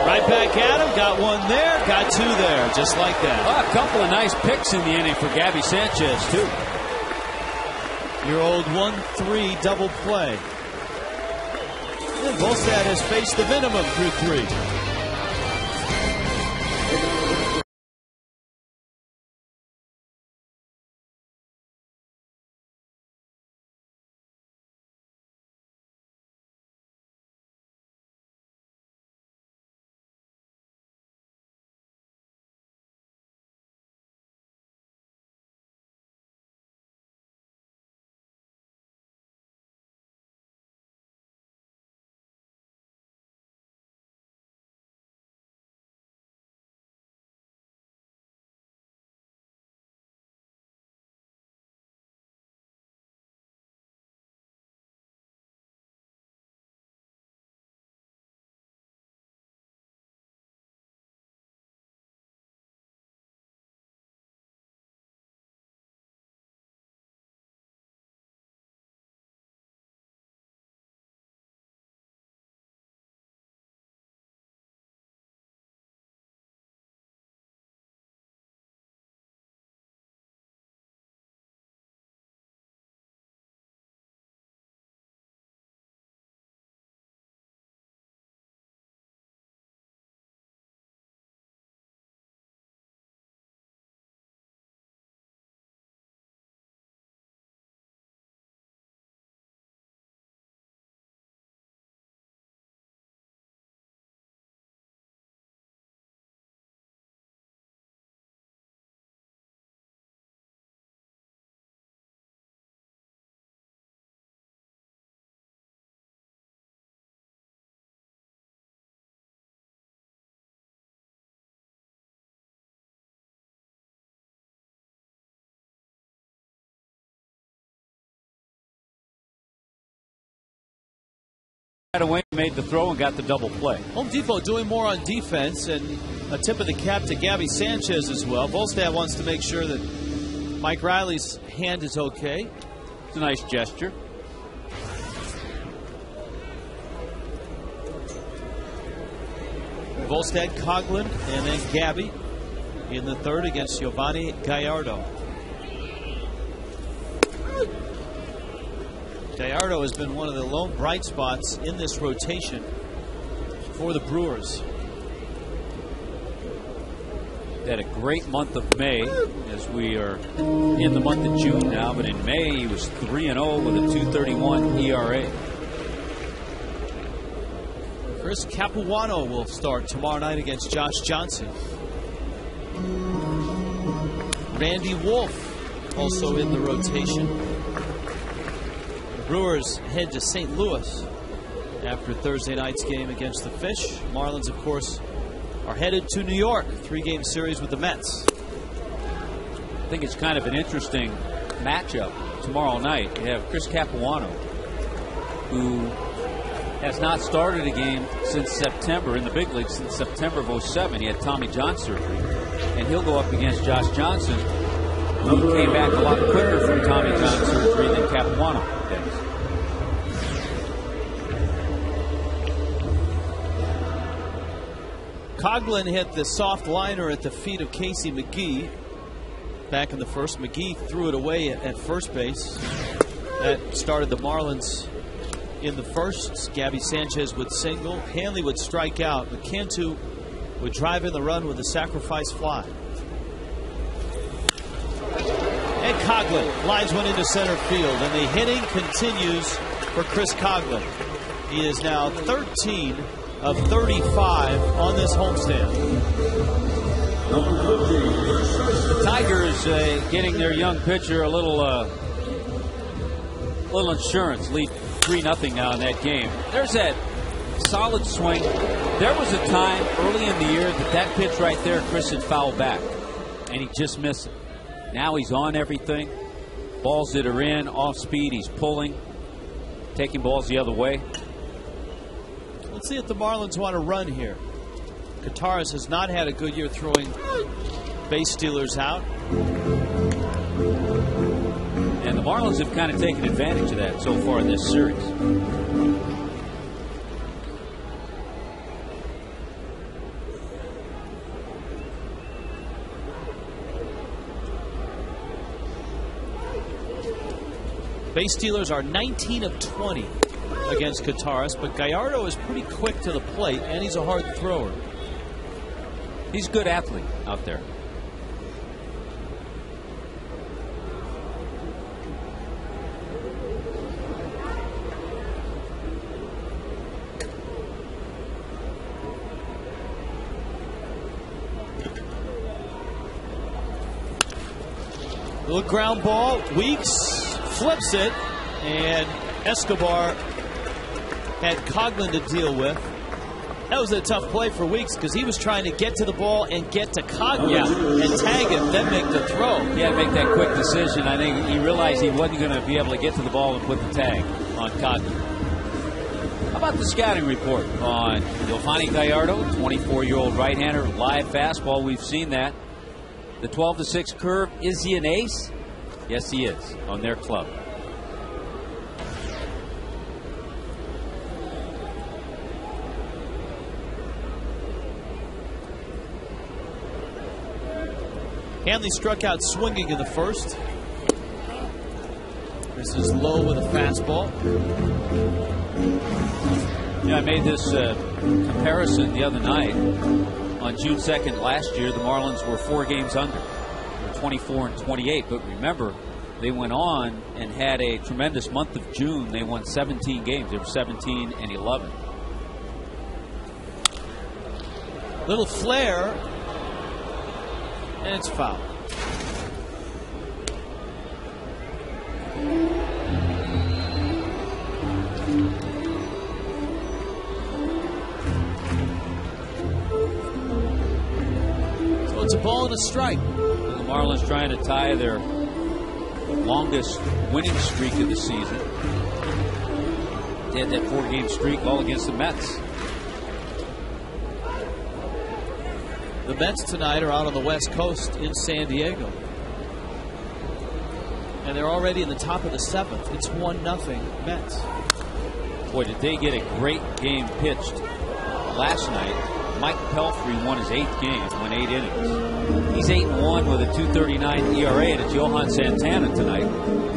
Right back at him. Got one there. Got 2 there. Just like that. A couple of nice picks in the inning for Gabby Sanchez, too. Your old 1-3 double play. And Volstad has faced the minimum through 3. Right away, made the throw and got the double play. Home Depot doing more on defense, and a tip of the cap to Gabby Sanchez as well. Volstad wants to make sure that Mike Riley's hand is okay. It's a nice gesture. Volstad, Coughlin, and then Gabby in the third against Giovanni Gallardo. Gallardo has been one of the lone bright spots in this rotation for the Brewers. Had a great month of May, as we are in the month of June now, but in May he was 3-0 with a 2.31 ERA. Chris Capuano will start tomorrow night against Josh Johnson. Randy Wolf also in the rotation. The Brewers head to St. Louis after Thursday night's game against the Fish. Marlins, of course, are headed to New York. 3-game series with the Mets. I think it's kind of an interesting matchup tomorrow night. You have Chris Capuano, who has not started a game since September in the big leagues since September of 07. He had Tommy John surgery, and he'll go up against Josh Johnson, who came back a lot quicker from Tommy John surgery than Capuano does. Coughlin hit the soft liner at the feet of Casey McGee back in the first. McGee threw it away at first base. That started the Marlins in the first. Gabby Sanchez would single. Hanley would strike out. McCantu would drive in the run with a sacrifice fly. And Coughlin lines one into center field. And the hitting continues for Chris Coughlin. He is now 13 of 35 on this homestand. The Tigers getting their young pitcher a little insurance. Lead 3-0 now in that game. There's that solid swing. There was a time early in the year that pitch right there, Chris had fouled back, and he just missed it. Now he's on everything. Balls that are in, off speed, he's pulling, taking balls the other way. Let's see if the Marlins want to run here. Kataris has not had a good year throwing base stealers out. And the Marlins have kind of taken advantage of that so far in this series. Base stealers are 19 of 20 against Kataris, but Gallardo is pretty quick to the plate, and he's a hard thrower. He's a good athlete out there. Little ground ball. Weeks flips it, and Escobar had Coughlin to deal with. That was a tough play for Weeks because he was trying to get to the ball and get to Coughlin and tag him, then make the throw. He had to make that quick decision. I think he realized he wasn't going to be able to get to the ball and put the tag on Coughlin. How about the scouting report on Giovanni Gallardo, 24-year-old right-hander, live fastball? We've seen that. The 12-6 curve, is he an ace? Yes, he is on their club. Hanley struck out swinging in the first. This is low with a fastball. Yeah, I made this comparison the other night. On June 2nd last year, the Marlins were 4 games under. They were 24 and 28. But remember, they went on and had a tremendous month of June. They won 17 games. They were 17 and 11. Little flare. And it's foul. So it's a ball and a strike. And the Marlins trying to tie their longest winning streak of the season. They had that 4-game streak all against the Mets. The Mets tonight are out on the West Coast in San Diego. And they're already in the top of the 7th. It's 1-0 Mets. Boy, did they get a great game pitched last night. Mike Pelfrey won his 8th game, went 8 innings. He's 8-1 with a 2.39 ERA, and it's Johan Santana tonight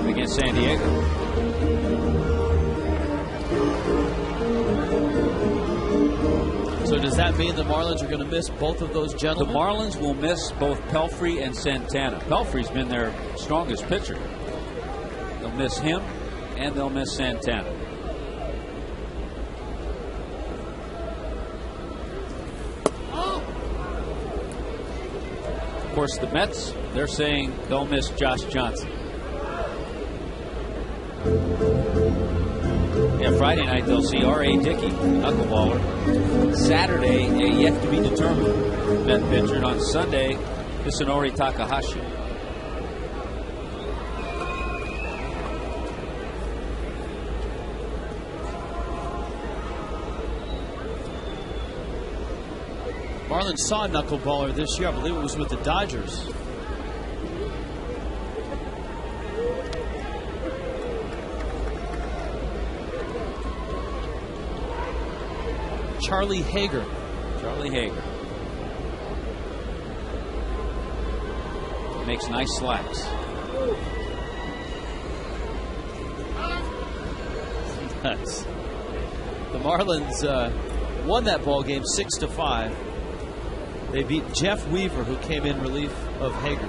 against San Diego. So does that mean the Marlins are going to miss both of those gentlemen? The Marlins will miss both Pelfrey and Santana. Pelfrey's been their strongest pitcher. They'll miss him, and they'll miss Santana. Of course, the Mets, they're saying they'll miss Josh Johnson. Yeah, Friday night they'll see R.A. Dickey, knuckleballer. Saturday, a yet-to-be-determined Met pitcher. And on Sunday, Hisanori Takahashi. Marlins saw a knuckleballer this year. I believe it was with the Dodgers. Charlie Hager. Charlie Hager. Makes nice slacks. Nice. The Marlins won that ball game 6-5. They beat Jeff Weaver, who came in relief of Hager.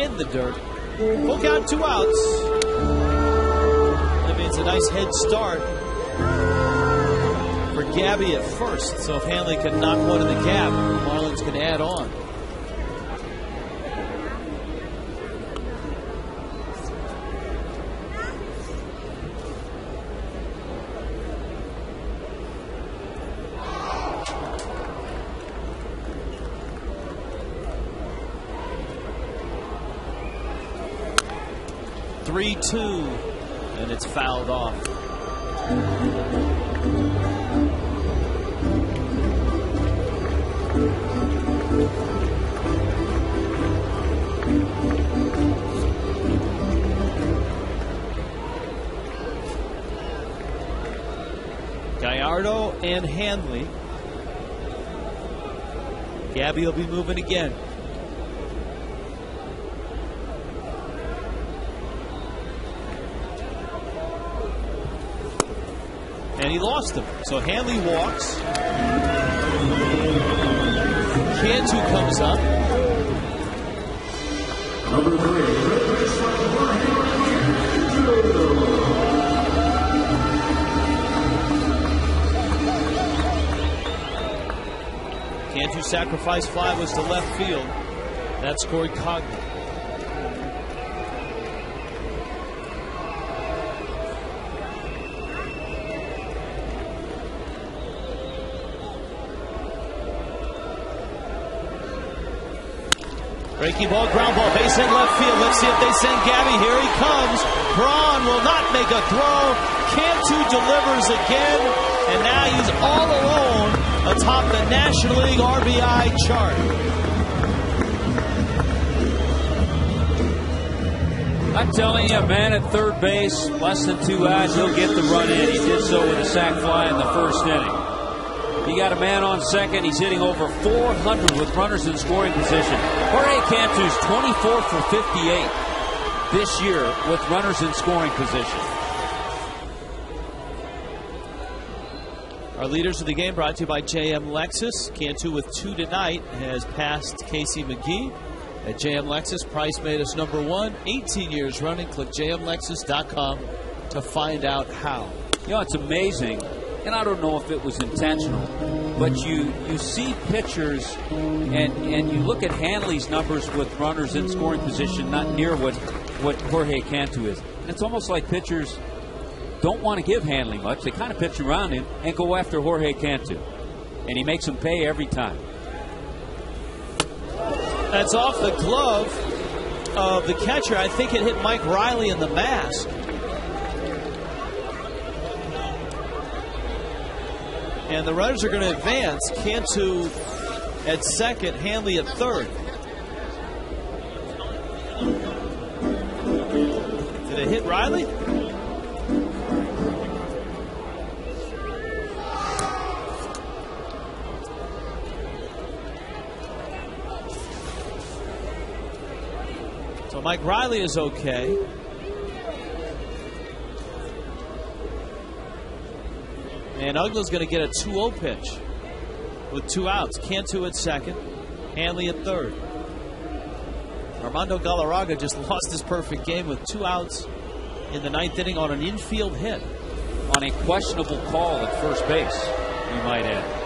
In the dirt. Full count, 2 outs. That means a nice head start for Gabby at first. So if Hanley can knock one in the gap, the Marlins can add on. And it's fouled off. Gallardo and Hanley. Gabby will be moving again. And he lost him. So Hanley walks. Cantu comes up. Number 3. Cantu sacrifice fly was to left field. That scored Cogman. Breaking ball, ground ball, base hit left field. Let's see if they send Gabby. Here he comes. Braun will not make a throw. Cantu delivers again. And now he's all alone atop the National League RBI chart. I'm telling you, a man at third base, less than 2 outs, he'll get the run in. He did so with a sac fly in the first inning. You got a man on second. He's hitting over 400 with runners in scoring position. Jorge Cantu's 24 for 58 this year with runners in scoring position. Our leaders of the game brought to you by JM Lexus. Cantu with 2 tonight has passed Casey McGee. At JM Lexus, price made us #1, 18 years running. Click jmlexus.com to find out how. You know, it's amazing. And I don't know if it was intentional, but you see pitchers and you look at Hanley's numbers with runners in scoring position not near what Jorge Cantu is. And it's almost like pitchers don't want to give Hanley much. They kind of pitch around him and go after Jorge Cantu. And he makes them pay every time. That's off the glove of the catcher. I think it hit Mike Riley in the mask. And the runners are going to advance. Cantu at second, Hanley at third. Did it hit Riley? So Mike Riley is okay. And Uggla's going to get a 2-0 pitch with 2 outs. Cantu at second, Hanley at third. Armando Galarraga just lost his perfect game with 2 outs in the 9th inning on an infield hit. On a questionable call at first base, we might add.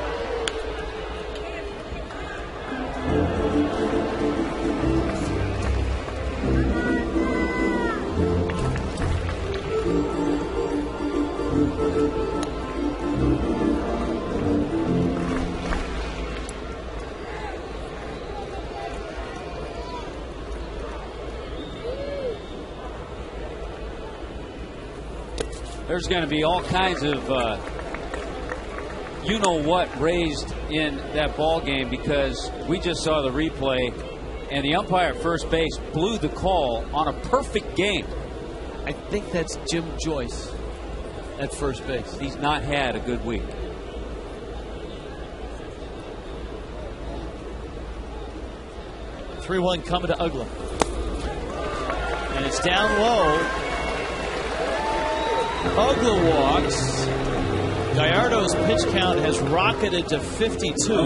There's going to be all kinds of you-know-what raised in that ball game because we just saw the replay, and the umpire at first base blew the call on a perfect game. I think that's Jim Joyce at first base. He's not had a good week. Three-one coming to Uggla. And it's down low. Uggla walks. Gallardo's pitch count has rocketed to 52. All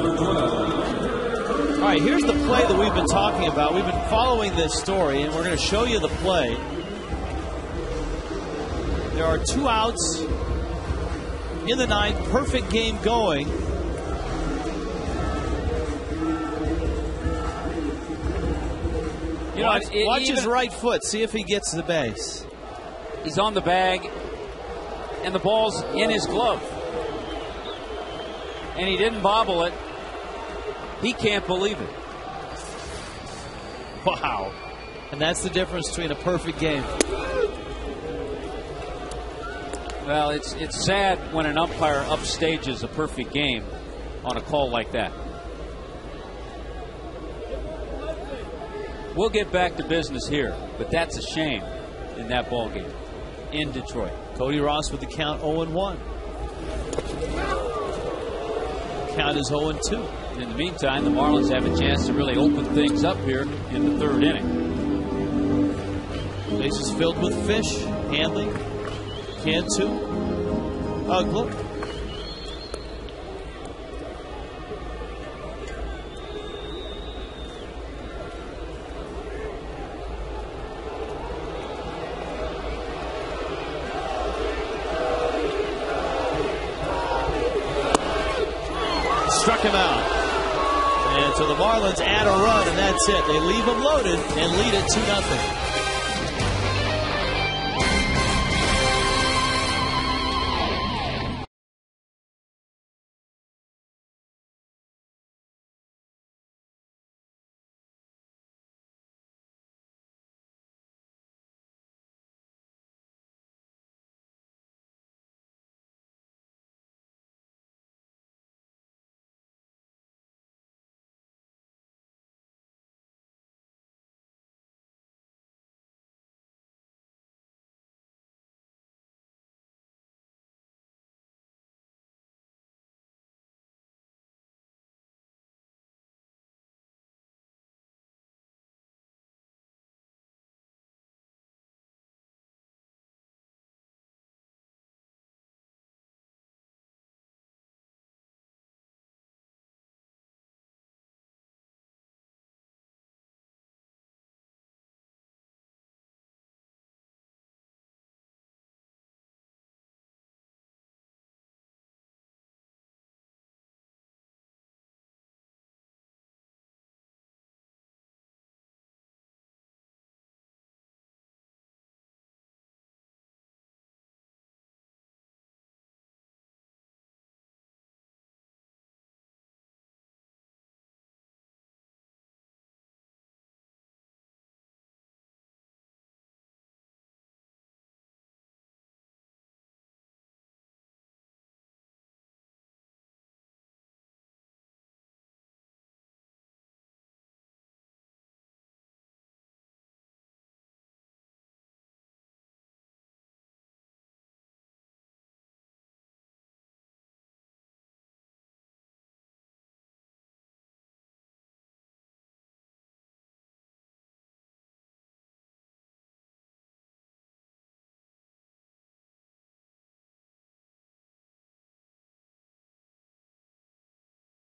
right, here's the play that we've been talking about. We've been following this story, and we're going to show you the play. There are 2 outs in the 9th. Perfect game going. You know, watch his right foot. See if he gets to the base. He's on the bag, and the ball's in his glove. And he didn't bobble it. He can't believe it. Wow. And that's the difference between a perfect game. Well, it's sad when an umpire upstages a perfect game on a call like that. We'll get back to business here, but that's a shame in that ball game in Detroit. Cody Ross with the count 0-1. Count is 0-2. In the meantime, the Marlins have a chance to really open things up here in the 3rd inning. Bases filled with Fish, Hanley, Cantu, Uggla. Struck him out. And so the Marlins add a run, and that's it. They leave them loaded and lead it 2-0.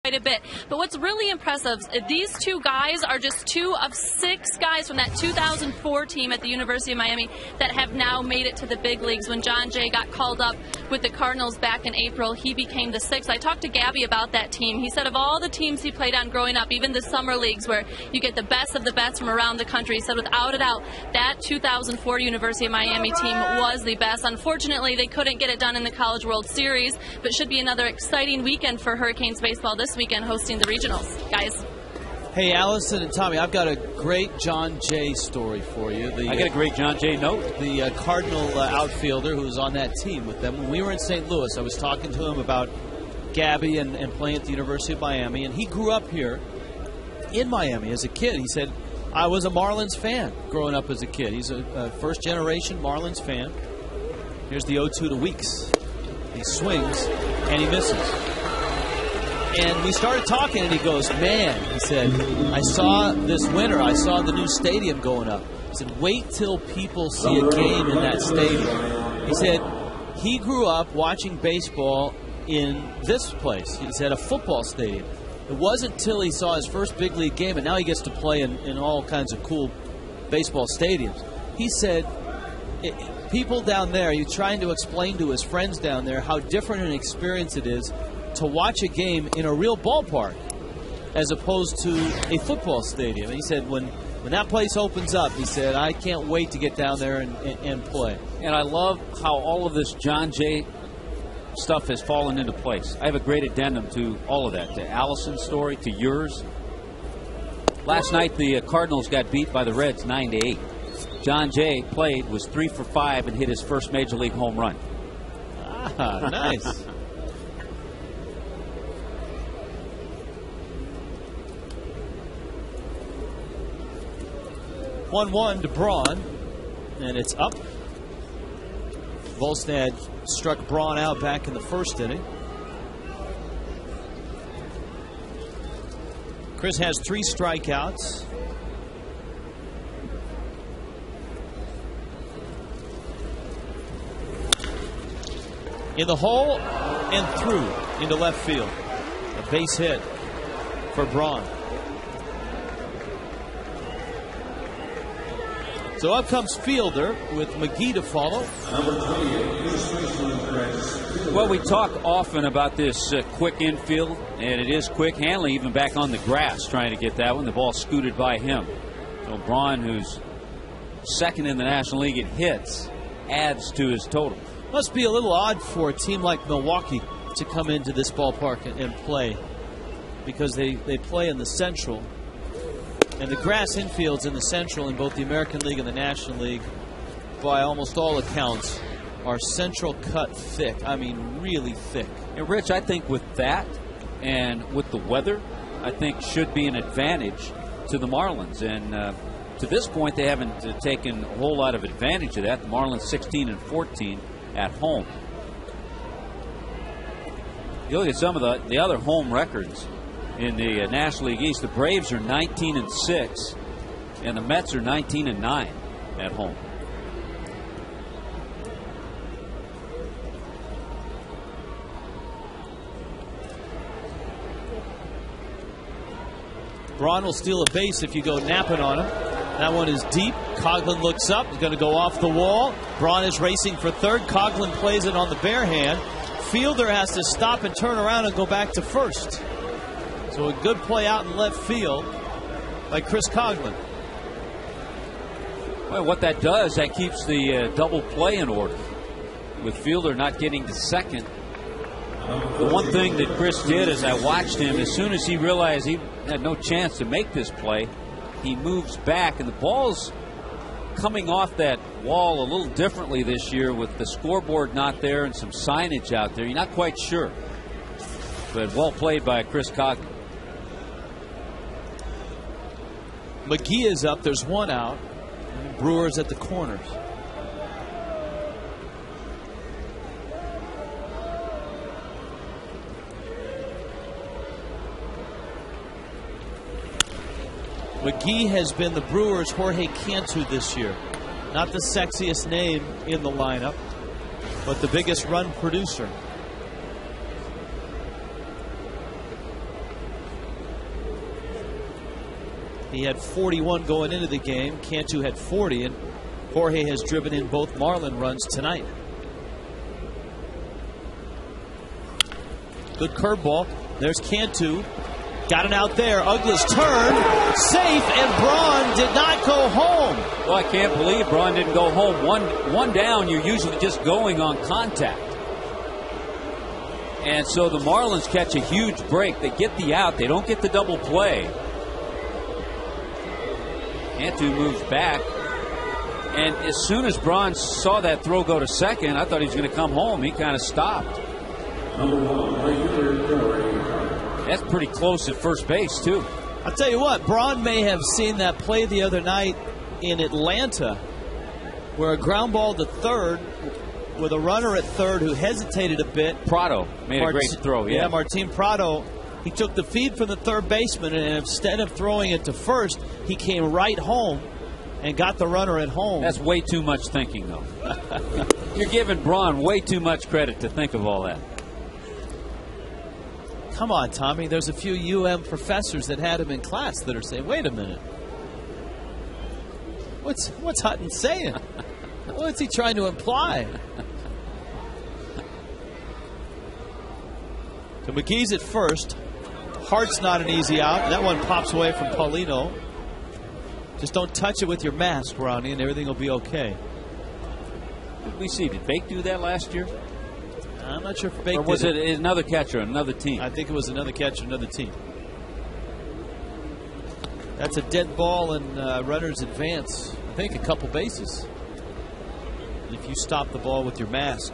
quite a bit. But what's really impressive, these two guys are just 2 of 6 guys from that 2004 team at the University of Miami that have now made it to the big leagues. When John Jay got called up with the Cardinals back in April, he became the 6th. I talked to Gabby about that team. He said of all the teams he played on growing up, even the summer leagues where you get the best of the best from around the country, he said without a doubt that 2004 University of Miami team was the best. Unfortunately, they couldn't get it done in the College World Series, but should be another exciting weekend for Hurricanes baseball this weekend, hosting the regionals. Guys. Hey, Allison and Tommy, I've got a great John Jay story for you. I got a great John Jay note. The Cardinal outfielder who was on that team with them. When we were in St. Louis, I was talking to him about Gabby and playing at the University of Miami, and he grew up here in Miami as a kid. He said, I was a Marlins fan growing up as a kid. He's a first-generation Marlins fan. Here's the 0-2 to Weeks. He swings, and he misses. And we started talking, and he goes, man, he said, I saw this winter, I saw the new stadium going up. He said, wait till people see a game in that stadium. He said, he grew up watching baseball in this place. He said, a football stadium. It wasn't until he saw his first big league game, and now he gets to play in all kinds of cool baseball stadiums. He said, people down there, he's trying to explain to his friends down there how different an experience it is to watch a game in a real ballpark as opposed to a football stadium. And he said when that place opens up, he said, I can't wait to get down there and play. And I love how all of this John Jay stuff has fallen into place. I have a great addendum to all of that, to Allison's story, to yours. Last night, the Cardinals got beat by the Reds 9-8. John Jay played, was 3 for 5, and hit his first Major League home run. Ah, nice. (1-1) to Braun, and it's up. Volstad struck Braun out back in the first inning. Chris has 3 strikeouts. In the hole and through into left field. A base hit for Braun. So up comes Fielder with McGee to follow. Well, we talk often about this quick infield, and it is quick. Hanley even back on the grass trying to get that one. The ball scooted by him. So Braun, who's second in the National League in hits, adds to his total. Must be a little odd for a team like Milwaukee to come into this ballpark and play, because they play in the Central. And the grass infields in the Central in both the American League and the National League, by almost all accounts, are central cut thick. I mean, really thick. And Rich, I think with that and with the weather, I think should be an advantage to the Marlins. And to this point, they haven't taken a whole lot of advantage of that. The Marlins 16-14 at home. You look at some of the other home records in the National League East. The Braves are 19-6, and the Mets are 19-9 at home. Braun will steal a base if you go napping on him. That one is deep. Coghlan looks up. He's going to go off the wall. Braun is racing for third. Coghlan plays it on the bare hand. Fielder has to stop and turn around and go back to first. So a good play out in left field by Chris Coghlan. Well, what that does, that keeps the double play in order. With Fielder not getting to second. The one thing that Chris did is I watched him, as soon as he realized he had no chance to make this play, he moves back, and the ball's coming off that wall a little differently this year with the scoreboard not there and some signage out there. You're not quite sure. But well played by Chris Coghlan. McGee is up. There's one out. Brewers at the corners. McGee has been the Brewers' Jorge Cantu this year. Not the sexiest name in the lineup, but the biggest run producer. He had 41 going into the game. Cantu had 40, and Jorge has driven in both Marlin runs tonight. Good curveball. There's Cantu. Got it out there. Uggla's turn. Safe, and Braun did not go home. Well, I can't believe Braun didn't go home. One down, you're usually just going on contact. And so the Marlins catch a huge break. They get the out. They don't get the double play. Cantu moves back. And as soon as Braun saw that throw go to second, I thought he was going to come home. He kind of stopped. That's pretty close at first base, too. I'll tell you what, Braun may have seen that play the other night in Atlanta where a ground ball to third with a runner at third who hesitated a bit. Prado made a great throw, yeah. Martin Prado. He took the feed from the third baseman, and instead of throwing it to first, he came right home and got the runner at home. That's way too much thinking, though. You're giving Braun way too much credit to think of all that. Come on, Tommy. There's a few professors that had him in class that are saying, wait a minute. What's Hutton saying? What's he trying to imply? So McGee's at first. Hart's not an easy out. That one pops away from Paulino. Just don't touch it with your mask, Ronnie, and everything will be okay. Did we see? Did Bake do that last year? I'm not sure if Bake did. Or was it another catcher, another team? I think it was another catcher, another team. That's a dead ball, and runners advance, I think, a couple bases. If you stop the ball with your mask.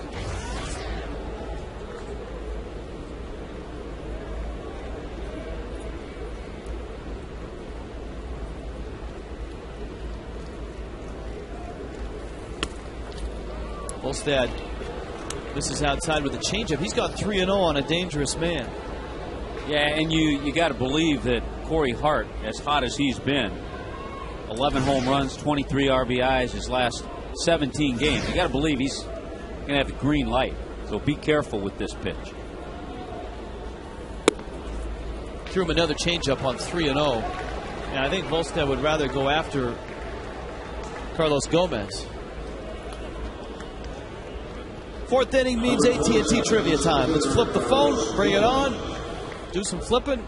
Volstad, this is outside with a changeup. He's got 3-0 on a dangerous man. Yeah, and you got to believe that Corey Hart, as hot as he's been, 11 home runs, 23 RBIs his last 17 games. You got to believe he's going to have the green light. So be careful with this pitch. Threw him another changeup on 3-0. And I think Volstad would rather go after Carlos Gomez. Fourth inning means AT&T trivia time. Let's flip the phone, bring it on, do some flipping.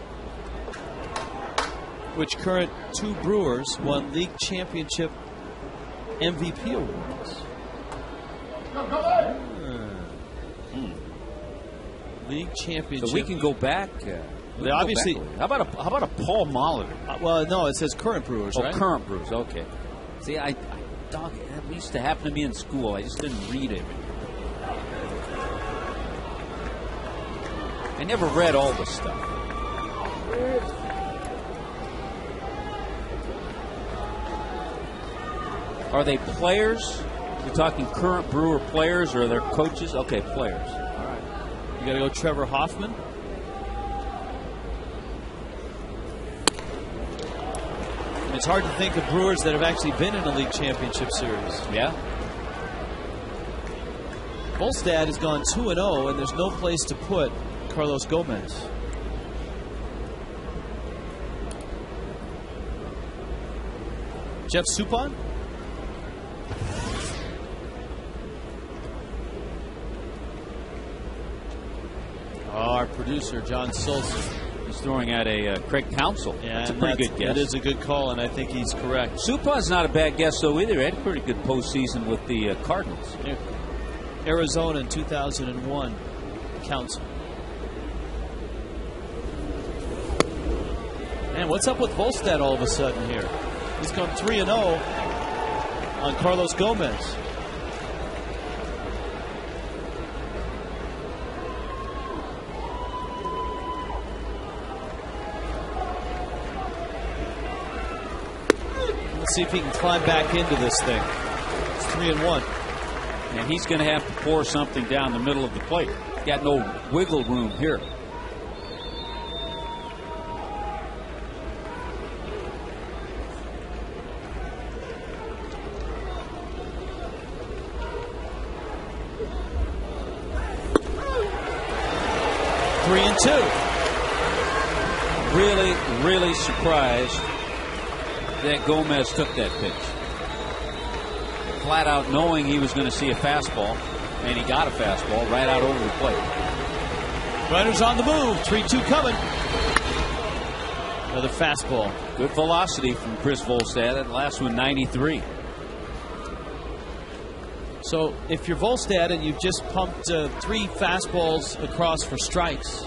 Which current two Brewers won league championship MVP awards? League championship. So we can go back. Obviously. How about a Paul Molitor? Well, no, it says current Brewers, right? Oh, current Brewers. Okay. See, that used to happen to me in school. I just didn't read it. I never read all the stuff. Are they players? You're talking current Brewer players, or are they coaches? Okay, players. All right. You got to go Trevor Hoffman. It's hard to think of Brewers that have actually been in a league championship series. Yeah. Volstad has gone 2-0, and there's no place to put Carlos Gomez. Jeff Suppan? Our producer, John Solson. He's throwing at a Craig Counsell. Yeah, that's a pretty good guess. That is a good call, and I think he's correct. Suppan's not a bad guess, though, either. He had a pretty good postseason with the Cardinals. Yeah. Arizona in 2001. Counsell. Man, what's up with Volstad all of a sudden here? He's gone 3-0 on Carlos Gomez. Let's see if he can climb back into this thing. It's 3-1. And he's going to have to pour something down the middle of the plate. Got no wiggle room here. Really surprised that Gomez took that pitch. Flat out knowing he was going to see a fastball, and he got a fastball right out over the plate. Runners on the move. 3-2 coming. Another fastball. Good velocity from Chris Volstad. That last one, 93. So if you're Volstad and you've just pumped 3 fastballs across for strikes,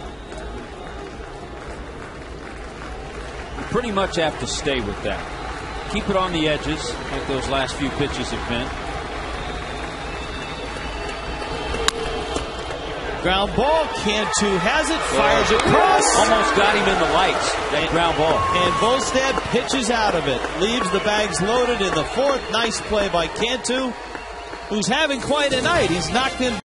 you pretty much have to stay with that. Keep it on the edges like those last few pitches have been. ground ball. Cantu has it, fires across. Almost got him in the lights, that ground ball. And Volstad pitches out of it. Leaves the bags loaded in the 4th. Nice play by Cantu, who's having quite a night. He's knocked in.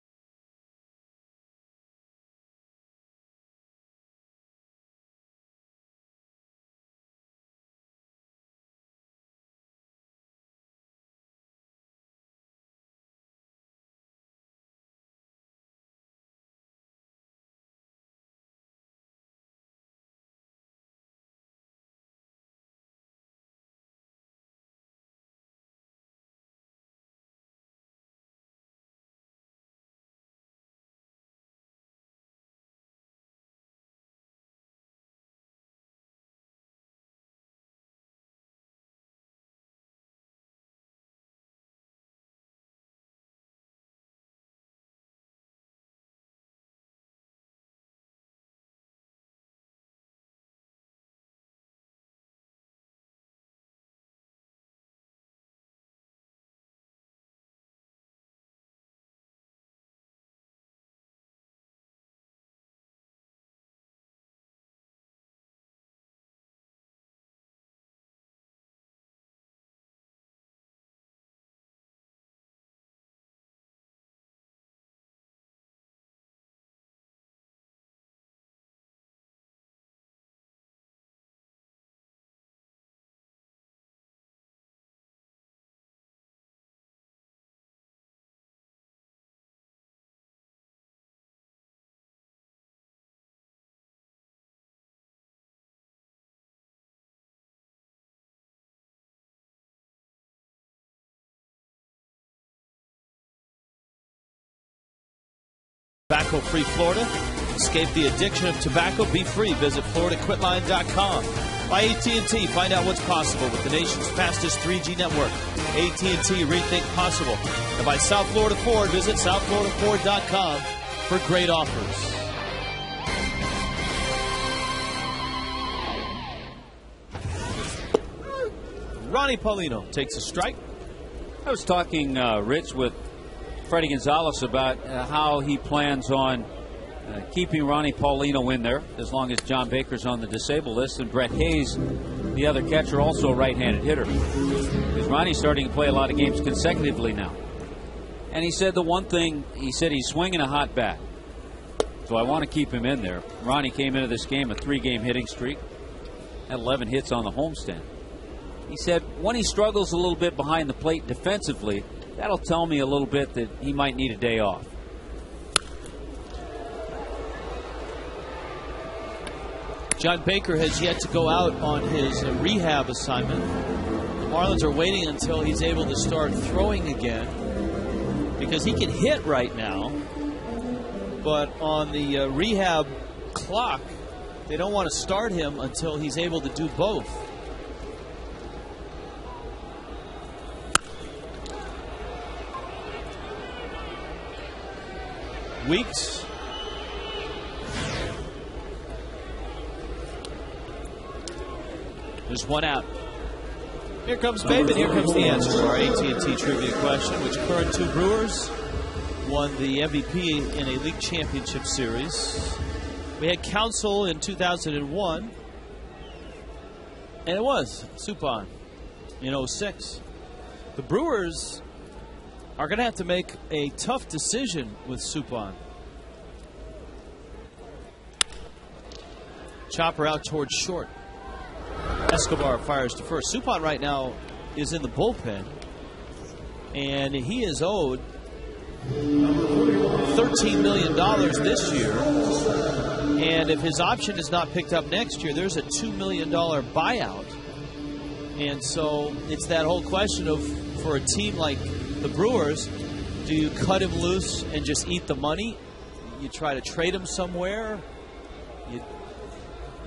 Tobacco-free Florida. Escape the addiction of tobacco. Be free. Visit FloridaQuitline.com. By AT&T. Find out what's possible with the nation's fastest 3G network. AT&T. Rethink possible. And by South Florida Ford. Visit SouthFloridaFord.com for great offers. Ronnie Paulino takes a strike. I was talking, Rich, with Freddie Gonzalez about how he plans on keeping Ronnie Paulino in there as long as John Baker's on the disabled list, and Brett Hayes, the other catcher, also a right-handed hitter. Because Ronnie's starting to play a lot of games consecutively now. And he said the one thing, he said he's swinging a hot bat. So I want to keep him in there. Ronnie came into this game a 3-game hitting streak, had 11 hits on the homestand. He said when he struggles a little bit behind the plate defensively, that'll tell me a little bit that he might need a day off. John Baker has yet to go out on his rehab assignment. The Marlins are waiting until he's able to start throwing again, because he can hit right now, but on the rehab clock, they don't want to start him until he's able to do both. Weeks. There's one out. Here comes Babe, and here comes the answer to our AT&T trivia question. Which current 2 Brewers won the MVP in a league championship series? We had Council in 2001, and it was Suppan in 06. The Brewers are going to have to make a tough decision with Suppan. Chopper out towards short. Escobar fires to first. Suppan right now is in the bullpen, and he is owed $13 million this year. And if his option is not picked up next year, there's a $2 million buyout And so it's that whole question of, for a team like the Brewers, do you cut him loose and just eat the money? You try to trade him somewhere?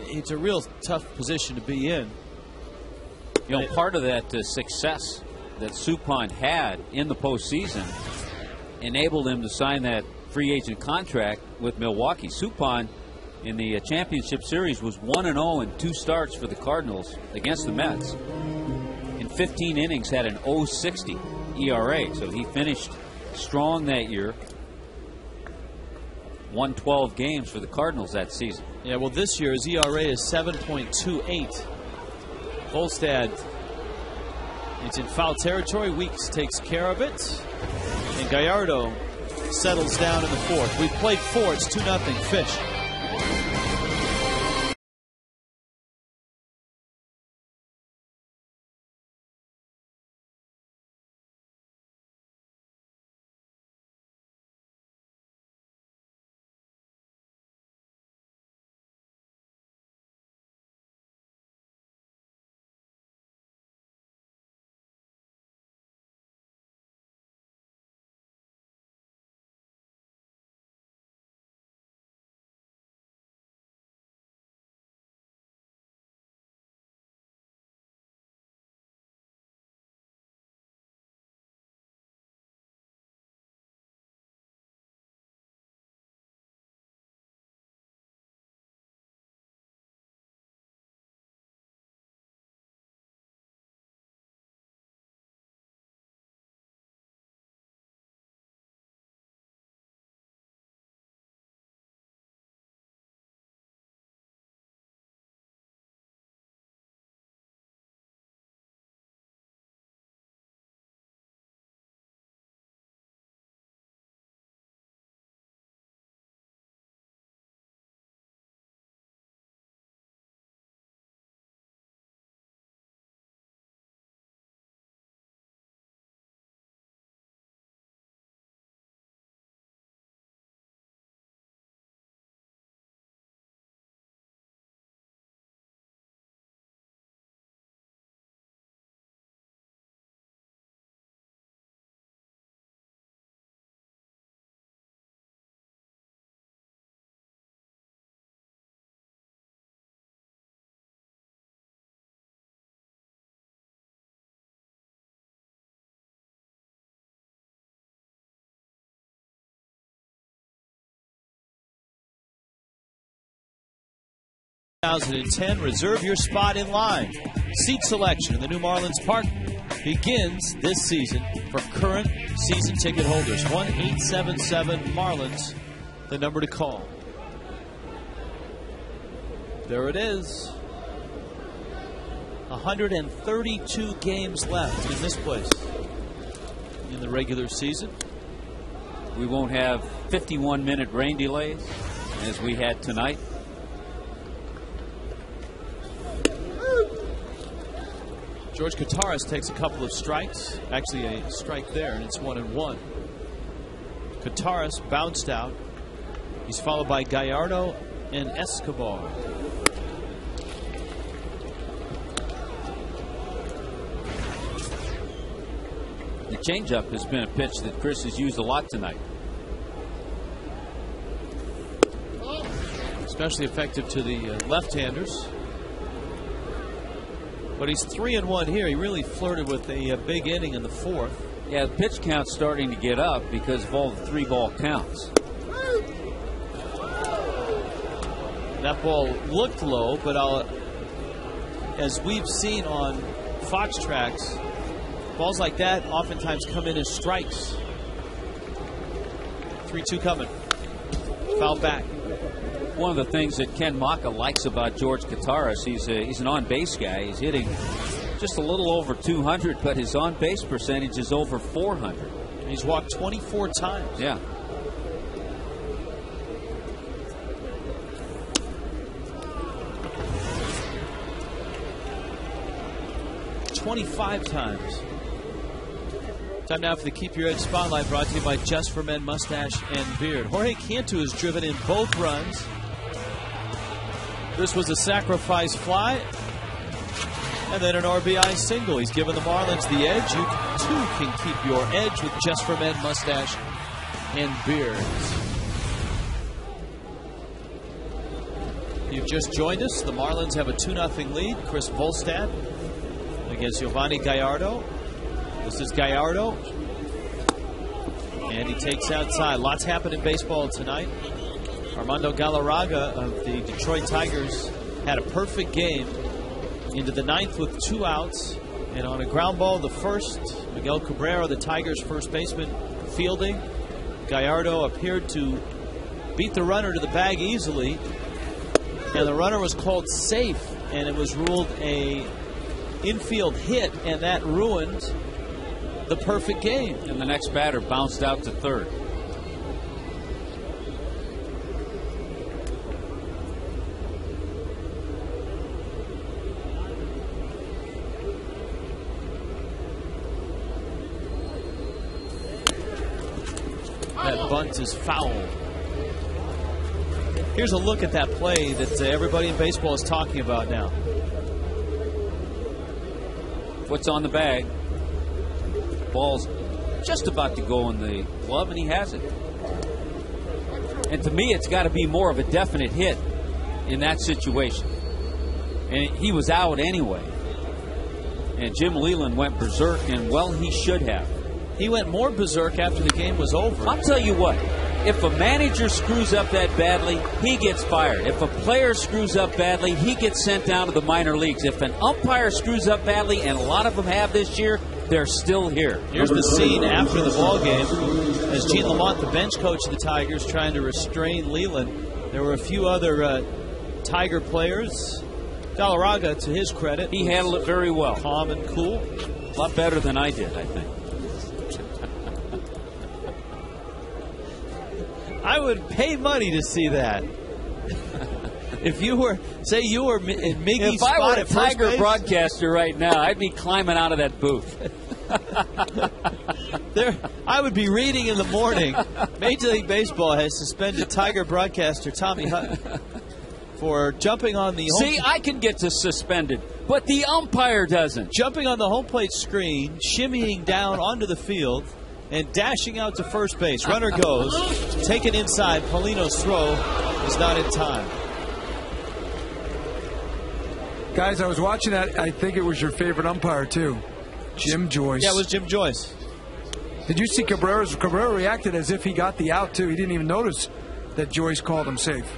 It's a real tough position to be in. You know, part of that success that Suppan had in the postseason enabled him to sign that free agent contract with Milwaukee. Suppan in the championship series was 1-0 in 2 starts for the Cardinals against the Mets. In 15 innings had an .060 ERA, so he finished strong that year. Won 12 games for the Cardinals that season. Yeah, well, this year his ERA is 7.28. Volstad, it's in foul territory. Weeks takes care of it. And Gallardo settles down in the 4th. We've played 4. It's 2-0 Fish. Reserve your spot in line. Seat selection in the new Marlins Park begins this season for current season ticket holders. 1-877 Marlins, the number to call. There it is. 132 games left in this place in the regular season. We won't have 51-minute rain delays as we had tonight. George Kataris takes a couple of strikes. Actually, a strike there, and it's 1-1. Kataris bounced out. He's followed by Gallardo and Escobar. The changeup has been a pitch that Chris has used a lot tonight. Especially effective to the left-handers. But he's 3-1 here. He really flirted with a big inning in the 4th. Yeah, the pitch count's starting to get up because of all the 3-ball counts. That ball looked low, but as we've seen on Fox tracks, balls like that oftentimes come in as strikes. 3-2 coming. Foul back. One of the things that Ken Maka likes about George Kataris, he's an on-base guy. He's hitting just a little over 200, but his on-base percentage is over 400. He's walked 24 times. Yeah. Times. Time now for the Keep Your Edge Spotlight, brought to you by Just for Men Mustache and Beard. Jorge Cantu has driven in both runs. This was a sacrifice fly. And then an RBI single. He's given the Marlins the edge. You too can keep your edge with Just for Men mustache and beards. You've just joined us. The Marlins have a 2-0 lead. Chris Volstad against Giovanni Gallardo. This is Gallardo. And he takes outside. Lots happened in baseball tonight. Armando Galarraga of the Detroit Tigers had a perfect game into the 9th with 2 outs. And on a ground ball, the first, Miguel Cabrera, the Tigers' first baseman, fielding. Gallardo appeared to beat the runner to the bag easily. And the runner was called safe. And it was ruled a infield hit. And that ruined the perfect game. And the next batter bounced out to third. That bunt is foul. Here's a look at that play that everybody in baseball is talking about now. What's on the bag? Ball's just about to go in the glove, and he has it. And to me, it's got to be more of a definite hit in that situation. And he was out anyway. And Jim Leyland went berserk, and well, he should have. He went more berserk after the game was over. I'll tell you what. If a manager screws up that badly, he gets fired. If a player screws up badly, he gets sent down to the minor leagues. If an umpire screws up badly, and a lot of them have this year, they're still here. Here's the scene after the ball game as Gene Lamont, the bench coach of the Tigers, trying to restrain Leyland. There were a few other Tiger players. Galarraga, to his credit, he handled it very well. Calm and cool. A lot better than I did, I think. I would pay money to see that. If you were, say you were in Miggy's spot spot I were at a Tiger first base, broadcaster right now, I'd be climbing out of that booth. I would be reading in the morning, Major League Baseball has suspended Tiger broadcaster Tommy Hutton for jumping on the home. See, I can get to suspended, but the umpire doesn't. Jumping on the home plate screen, shimmying down onto the field, and dashing out to first base. Runner goes, taken inside. Paulino's throw is not in time. Guys, I was watching that. I think it was your favorite umpire, too. Jim Joyce. Yeah, it was Jim Joyce. Did you see Cabrera? Cabrera reacted as if he got the out, too. He didn't even notice that Joyce called him safe.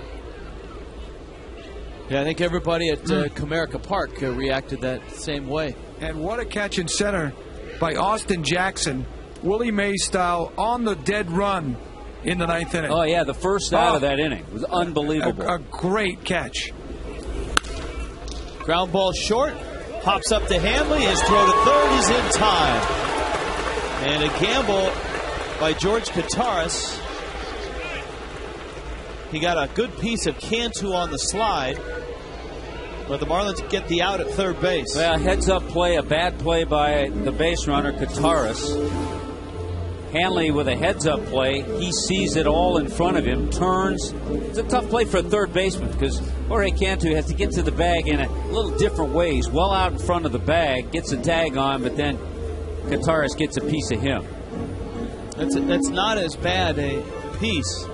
Yeah, I think everybody at Comerica Park reacted that same way. And what a catch in center by Austin Jackson. Willie Mays style on the dead run in the 9th inning. Oh, yeah, the first out of that inning was unbelievable. A great catch. Ground ball short, hops up to Hanley. His throw to third is in time. And a gamble by George Kataris. He got a good piece of Cantu on the slide, but the Marlins get the out at third base. Well, heads-up play, a bad play by the base runner, Kataris. Hanley with a heads-up play. He sees it all in front of him, turns. It's a tough play for a third baseman because Jorge Cantu has to get to the bag in a little different ways. Well out in front of the bag, gets a tag on, but then Kataris gets a piece of him. That's not as bad a piece.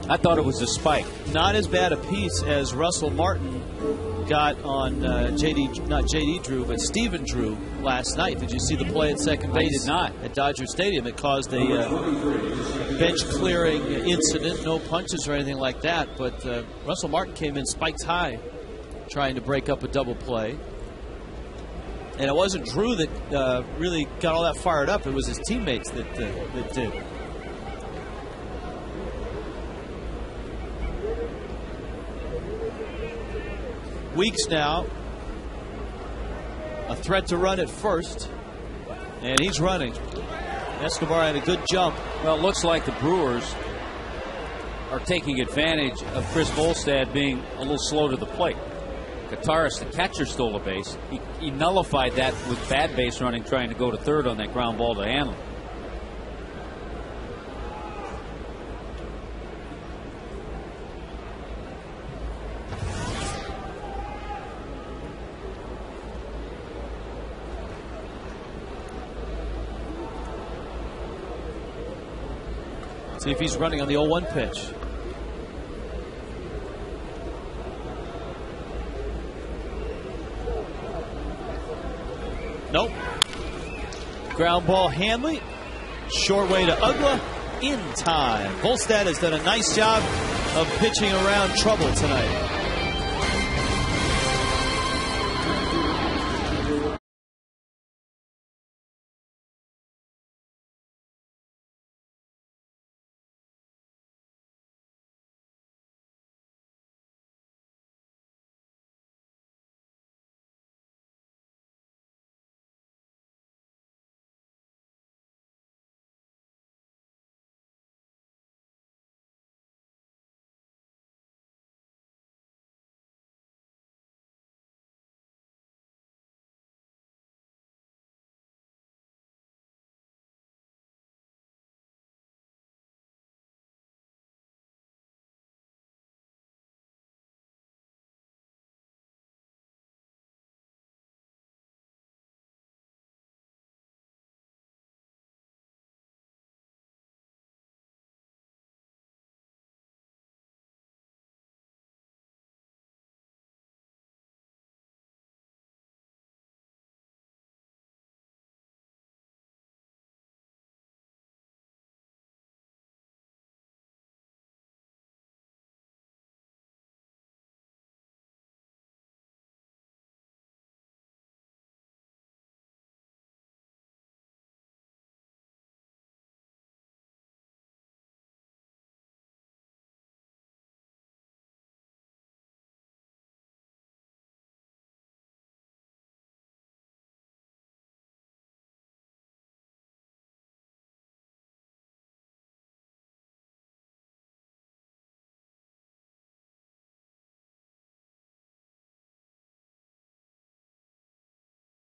I thought it was a spike. Not as bad a piece as Russell Martin got on not J.D. Drew, but Stephen Drew last night. Did you see the play at second base? I did not. At Dodger Stadium. It caused a bench-clearing incident. No punches or anything like that, but Russell Martin came in spiked high trying to break up a double play. And it wasn't Drew that really got all that fired up. It was his teammates that did. Weeks now, a threat to run at first, and he's running. Escobar had a good jump. Well, it looks like the Brewers are taking advantage of Chris Volstad being a little slow to the plate. Kataris, the catcher, stole a base. He nullified that with bad base running, trying to go to third on that ground ball to Hanley. See if he's running on the 0-1 pitch. Nope. Ground ball, Hanley. Short way to Ugla. In time. Volstad has done a nice job of pitching around trouble tonight.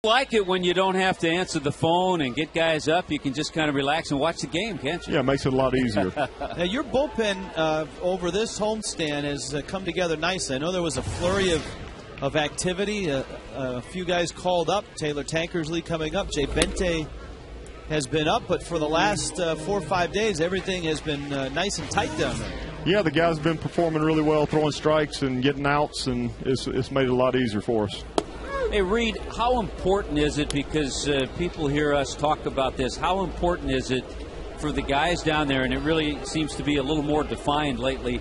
Like it when you don't have to answer the phone and get guys up. You can just kind of relax and watch the game, can't you? Yeah, it makes it a lot easier. Now, your bullpen over this homestand has come together nicely. I know there was a flurry of activity. A few guys called up. Taylor Tankersley coming up. Jay Bente has been up, but for the last 4 or 5 days, everything has been nice and tight down there. Yeah, the guys have been performing really well, throwing strikes and getting outs, and it's made it a lot easier for us. Hey, Reed, how important is it, because people hear us talk about this, how important is it for the guys down there, and it really seems to be a little more defined lately,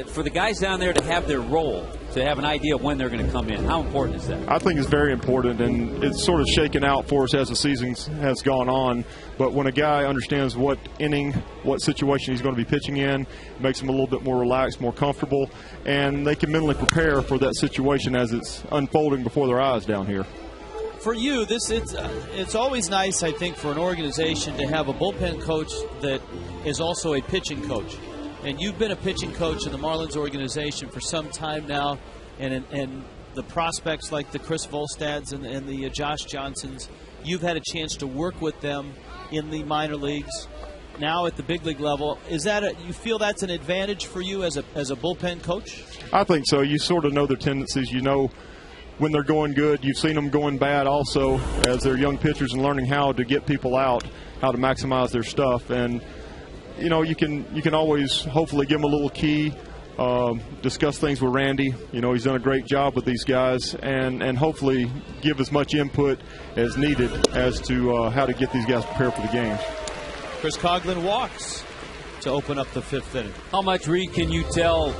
for the guys down there to have their role, to have an idea of when they're going to come in? How important is that? I think it's very important, and it's sort of shaken out for us as the season has gone on. But when a guy understands what inning, what situation he's going to be pitching in, it makes him a little bit more relaxed, more comfortable, and they can mentally prepare for that situation as it's unfolding before their eyes down here. For you, it's always nice, I think, for an organization to have a bullpen coach that is also a pitching coach. And you've been a pitching coach in the Marlins organization for some time now, and the prospects like the Chris Volstads and the Josh Johnsons, you've had a chance to work with them in the minor leagues. Now at the big league level, you feel that's an advantage for you as a bullpen coach? I think so. You sort of know their tendencies. You know when they're going good. You've seen them going bad also as they're young pitchers and learning how to get people out, how to maximize their stuff. And you know, you can always hopefully give them a little key, discuss things with Randy. You know, he's done a great job with these guys, and hopefully give as much input as needed as to how to get these guys prepared for the games. Chris Coughlin walks to open up the 5th inning. How much, Reed, can you tell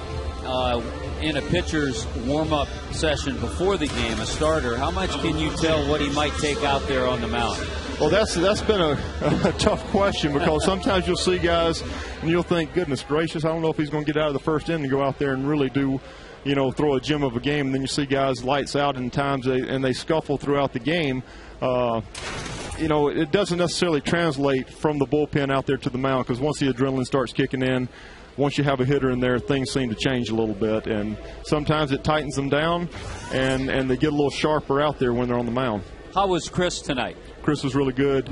in a pitcher's warm-up session before the game, a starter, how much can you tell what he might take out there on the mound? Well, that's been a tough question, because sometimes you'll see guys and you'll think, goodness gracious, I don't know if he's going to get out of the first inning and go out there and really do, you know, throw a gem of a game. And then you see guys lights out, and times they scuffle throughout the game. You know, it doesn't necessarily translate from the bullpen out there to the mound, because once the adrenaline starts kicking in, once you have a hitter in there, things seem to change a little bit. And sometimes it tightens them down, and they get a little sharper out there when they're on the mound. How was Chris tonight? Chris was really good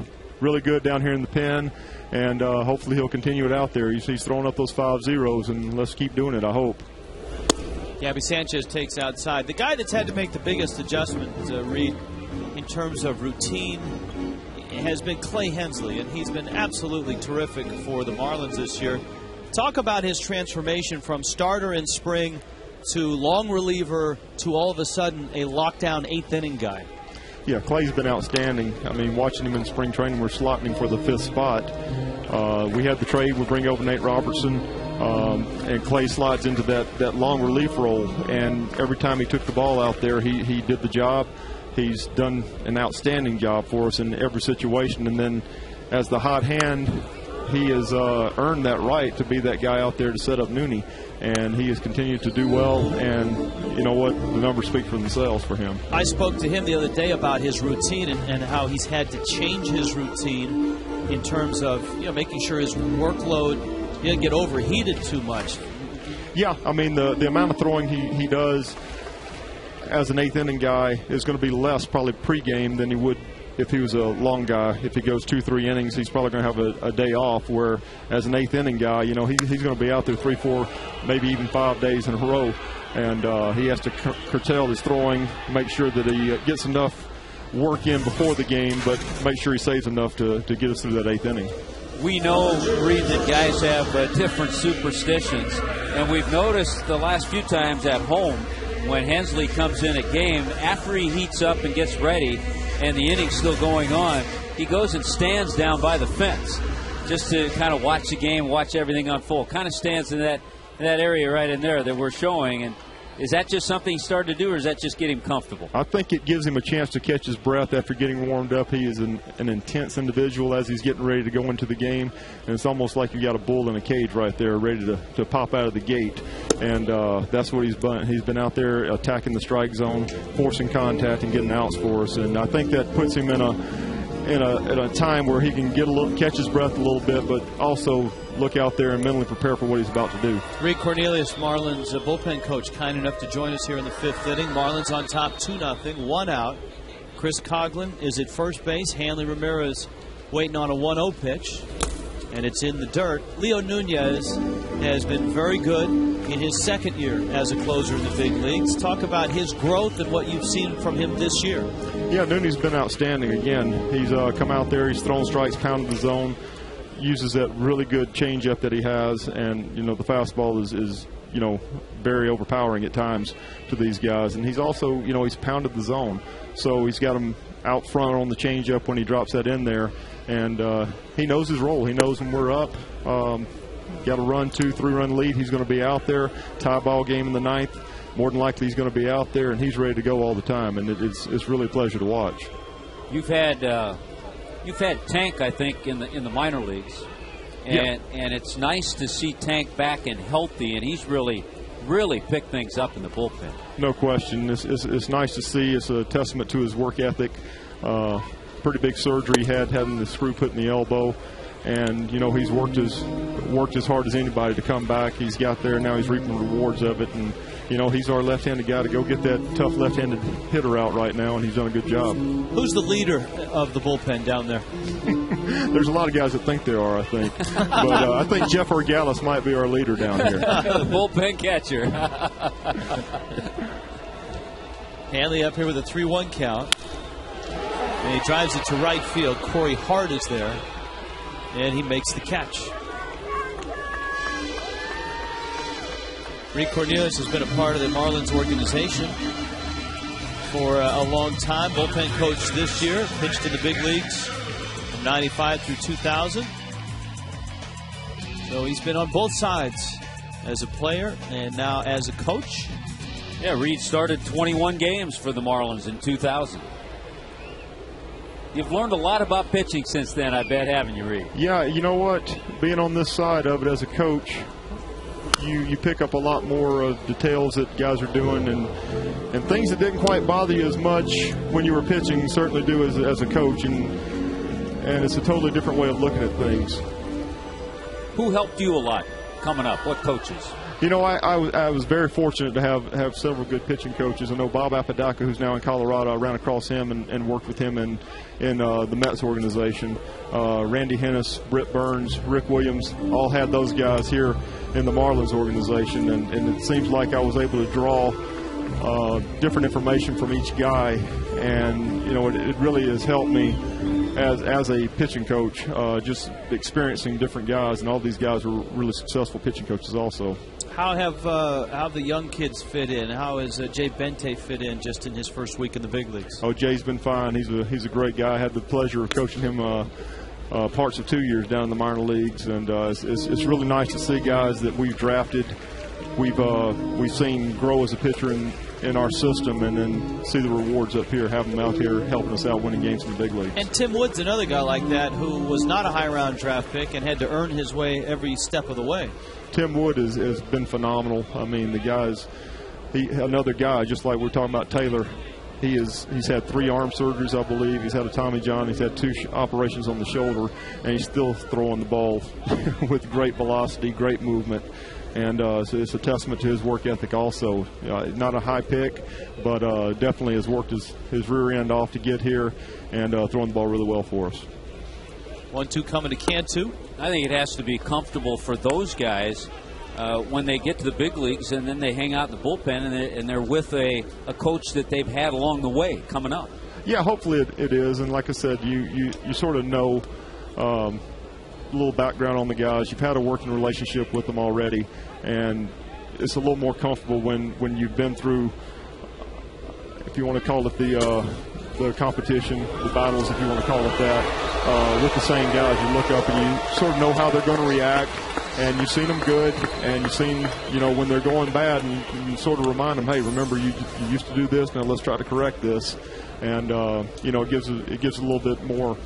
down here in the pen, and hopefully he'll continue it out there. He's throwing up those 5 zeros, and let's keep doing it, I hope. Gabby Sanchez takes outside. The guy that's had to make the biggest adjustment, Reed, in terms of routine, has been Clay Hensley, and he's been absolutely terrific for the Marlins this year. Talk about his transformation from starter in spring to long reliever to all of a sudden a lockdown eighth-inning guy. Yeah, Clay's been outstanding. I mean, watching him in spring training, we're slotting him for the 5th spot. We had the trade. We bring over Nate Robertson, and Clay slides into that long relief role. And every time he took the ball out there, he did the job. He's done an outstanding job for us in every situation. And then as the hot hand, he has earned that right to be that guy out there to set up Nooney. And he has continued to do well, and you know what? The numbers speak for themselves for him. I spoke to him the other day about his routine and how he's had to change his routine in terms of making sure his workload didn't get overheated too much. Yeah, I mean, the amount of throwing he does as an eighth-inning guy is going to be less probably pregame than he would if he was a long guy. If he goes 2-3 innings, he's probably going to have a day off, where as an eighth-inning guy, he's going to be out there 3, 4, maybe even 5 days in a row. And he has to curtail his throwing, make sure that he gets enough work in before the game, but make sure he saves enough to get us through that 8th inning. We know, Reed, that guys have different superstitions, and we've noticed the last few times at home when Hensley comes in a game, after he heats up and gets ready and the inning's still going on, he goes and stands down by the fence just to kind of watch the game, watch everything unfold. Kind of stands in that area right in there that we're showing. And is that just something he started to do, or is that just get him comfortable? I think it gives him a chance to catch his breath after getting warmed up. He is an intense individual as he's getting ready to go into the game, and it's almost like you got a bull in a cage right there ready to pop out of the gate. And that's what he's been. He's been out there attacking the strike zone, forcing contact and getting outs for us. And I think that puts him in a time where he can catch his breath a little bit, but also look out there and mentally prepare for what he's about to do. Reed Cornelius, Marlins bullpen coach, kind enough to join us here in the 5th inning. Marlins on top 2-0, 1 out. Chris Coughlin is at first base. Hanley Ramirez waiting on a 1-0 pitch, and it's in the dirt. Leo Nunez has been very good in his second year as a closer in the big leagues. Talk about his growth and what you've seen from him this year. Yeah, Nooney's been outstanding again. He's come out there, he's thrown strikes, pounded the zone, uses that really good changeup that he has, and the fastball is very overpowering at times to these guys. And he's also he's pounded the zone, so he's got him out front on the changeup when he drops that in there, and he knows his role. He knows when we're up, got a run, 2-3 run lead, he's going to be out there. Tie ball game in the 9th, more than likely he's going to be out there, and he's ready to go all the time, and it's really a pleasure to watch. You've had Tank, I think, in the minor leagues, and it's nice to see Tank back and healthy, and he's really picked things up in the bullpen. No question. It's nice to see. It's a testament to his work ethic. Pretty big surgery he had, having the screw put in the elbow, and he's worked as hard as anybody to come back. He's got there, now he's reaping the rewards of it, and he's our left-handed guy to go get that tough left-handed hitter out right now, and he's done a good job. Who's the leader of the bullpen down there? There's a lot of guys that think they are, I think. But I think Jeff Orgalis might be our leader down here. The bullpen catcher. Hanley up here with a 3-1 count. And he drives it to right field. Corey Hart is there. And he makes the catch. Reed Cornelius has been a part of the Marlins organization for a long time. Bullpen coach this year. Pitched in the big leagues from 95 through 2000. So he's been on both sides as a player and now as a coach. Yeah, Reed started 21 games for the Marlins in 2000. You've learned a lot about pitching since then, I bet, haven't you, Reed? Yeah, you know what? Being on this side of it as a coach, you pick up a lot more of details that guys are doing, and things that didn't quite bother you as much when you were pitching certainly do as a coach, and it's a totally different way of looking at things. Who helped you a lot coming up? What coaches? I was very fortunate to have several good pitching coaches. I know Bob Apodaca, who's now in Colorado. I ran across him and worked with him in the Mets organization. Randy Hennis, Britt Burns, Rick Williams, all had those guys here in the Marlins organization. And it seems like I was able to draw different information from each guy. And, it really has helped me as a pitching coach, just experiencing different guys, and all these guys are really successful pitching coaches also. How have the young kids fit in? How has Jay Bente fit in just in his first week in the big leagues? Oh, Jay's been fine. He's a great guy. I had the pleasure of coaching him parts of 2 years down in the minor leagues, and it's really nice to see guys that we've drafted, we've seen grow as a pitcher in our system, and then see the rewards up here, have them out here helping us out winning games in the big leagues. And Tim Wood's another guy like that who was not a high-round draft pick and had to earn his way every step of the way. Tim Wood has been phenomenal. I mean, the guy's another guy, just like we're talking about Taylor. He's had 3 arm surgeries, I believe. He's had a Tommy John. He's had 2 operations on the shoulder, and he's still throwing the ball with great velocity, great movement. And so it's a testament to his work ethic also. Not a high pick, but definitely has worked his rear end off to get here, and throwing the ball really well for us. 1-2 coming to Cantu. I think it has to be comfortable for those guys when they get to the big leagues, and then they hang out in the bullpen, and they're with a coach that they've had along the way coming up. Yeah, hopefully it is. And like I said, you sort of know a little background on the guys. You've had a working relationship with them already, and it's a little more comfortable when you've been through, if you want to call it the competition, the battles, if you want to call it that, with the same guys. You look up and you sort of know how they're going to react, and you've seen them good, and you've seen, when they're going bad, and you sort of remind them, hey, remember you used to do this, now let's try to correct this. And it gives a little bit more,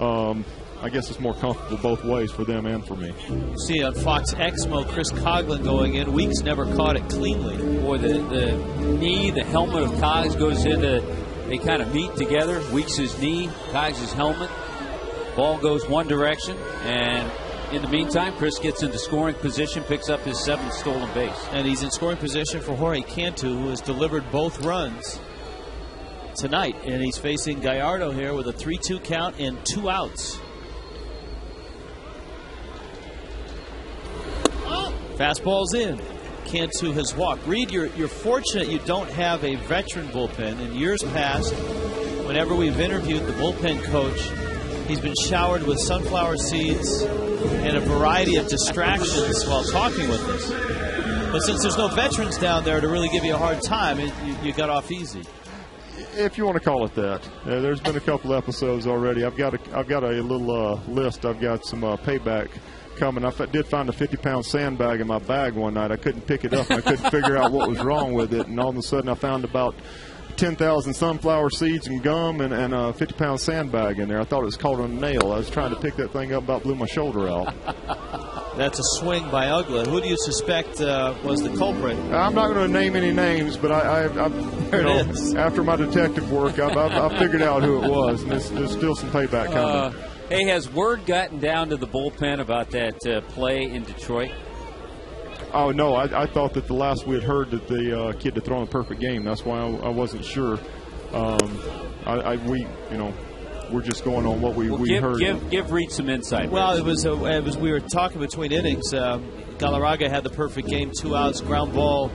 I guess it's more comfortable both ways for them and for me. See on Fox Exmo, Chris Coughlin going in. Weeks never caught it cleanly. Boy, the knee, the helmet of Cogs goes into, they kind of meet together. Weeks' knee, Cogs' helmet. Ball goes one direction, and in the meantime, Chris gets into scoring position, picks up his 7th stolen base. And he's in scoring position for Jorge Cantu, who has delivered both runs tonight. And he's facing Gallardo here with a 3-2 count and 2 outs. Fastball's in. Cantu has walked. Reed, you're fortunate you don't have a veteran bullpen. In years past, whenever we've interviewed the bullpen coach, he's been showered with sunflower seeds and a variety of distractions while talking with us. But since there's no veterans down there to really give you a hard time, you got off easy. If you want to call it that. There's been a couple episodes already. I've got a little list. I've got some payback coming. I did find a 50-pound sandbag in my bag one night. I couldn't pick it up, and I couldn't figure out what was wrong with it. And all of a sudden, I found about 10,000 sunflower seeds and gum and a 50-pound sandbag in there. I thought it was caught on a nail. I was trying to pick that thing up, about blew my shoulder out. That's a swing by Ugla. Who do you suspect was the culprit? I'm not going to name any names, but after my detective work, I figured out who it was, and there's still some payback coming. Hey, has word gotten down to the bullpen about that play in Detroit? Oh, no, I thought that the last we had heard that the kid had thrown a perfect game. That's why I wasn't sure. We're just going on what we heard. Give Reed some insight. Well, it was we were talking between innings. Galarraga had the perfect game, 2 outs, ground ball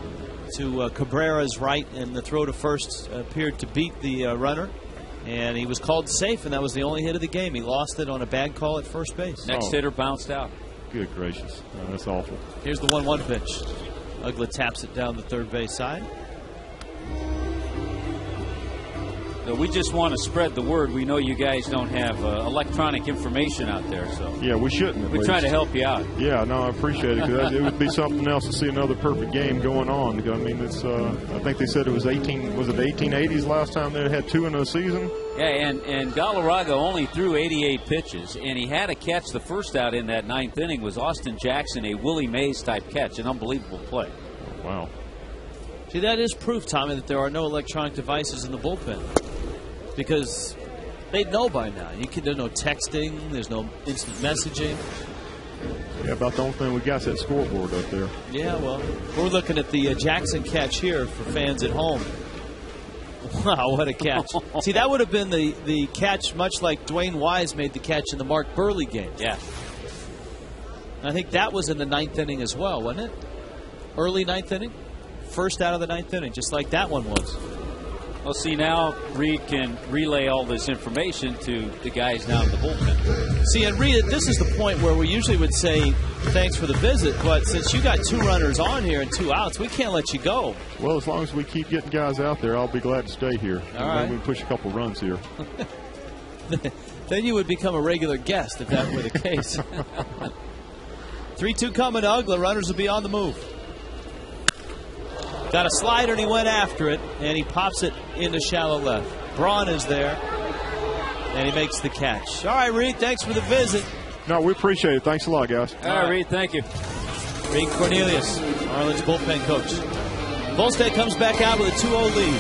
to Cabrera's right, and the throw to first appeared to beat the runner. And he was called safe, and that was the only hit of the game. He lost it on a bad call at first base. Next hitter bounced out. Good gracious. That's awful. Here's the 1-1 pitch. Ugla taps it down the third base side. So we just want to spread the word. We know you guys don't have electronic information out there, so yeah, we shouldn't. We're trying to help you out. Yeah, no, I appreciate it. Cause it would be something else to see another perfect game going on. I mean, it's. I think they said it was 18. Was it the 1880s last time they had 2 in a season? Yeah, and Galarraga only threw 88 pitches, and he had a catch. The first out in that 9th inning was Austin Jackson, a Willie Mays type catch, an unbelievable play. Wow. See, that is proof, Tommy, that there are no electronic devices in the bullpen. Because they'd know by now. There's no texting. There's no instant messaging. Yeah, about the only thing we got is that scoreboard up there. Yeah, well, we're looking at the Jackson catch here for fans at home. Wow, what a catch. See, that would have been the catch much like Dwayne Wise made the catch in the Mark Burley game. Yeah. I think that was in the 9th inning as well, wasn't it? Early 9th inning? First out of the 9th inning, just like that one was. Well, see, now Reed can relay all this information to the guys down in the bullpen. See, and Reed, this is the point where we usually would say thanks for the visit, but since you got 2 runners on here and 2 outs, we can't let you go. Well, as long as we keep getting guys out there, I'll be glad to stay here. All right. Maybe we can push a couple runs here. Then you would become a regular guest if that were the case. 3-2 coming to Ugla. Runners will be on the move. Got a slider, and he went after it, and he pops it into shallow left. Braun is there, and he makes the catch. All right, Reed, thanks for the visit. No, we appreciate it. Thanks a lot, guys. All right, Reed, thank you. Reed Cornelius, Marlins bullpen coach. Volstad comes back out with a 2-0 lead.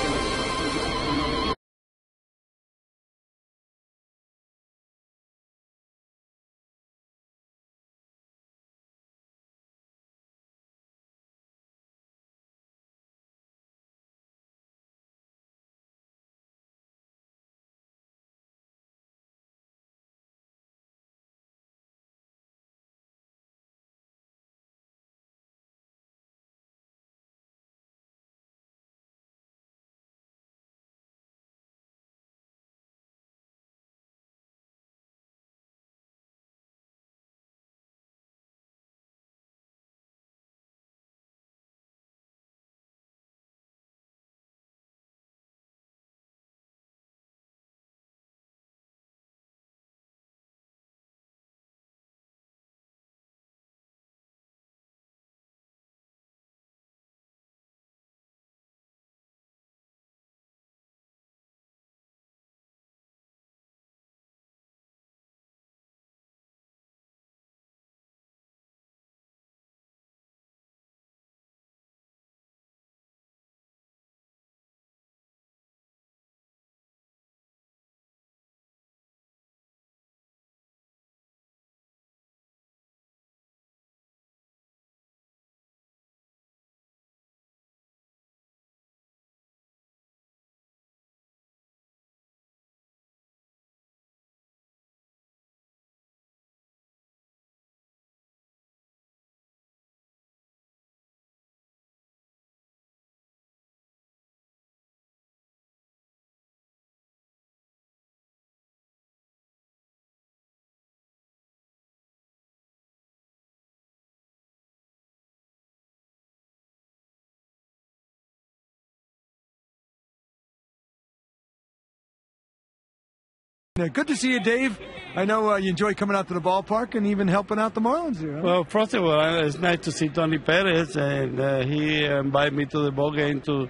Good to see you, Dave. I know you enjoy coming out to the ballpark and even helping out the Marlins here. Huh? Well, first of all, it's nice to see Tony Perez, and he invited me to the ball game to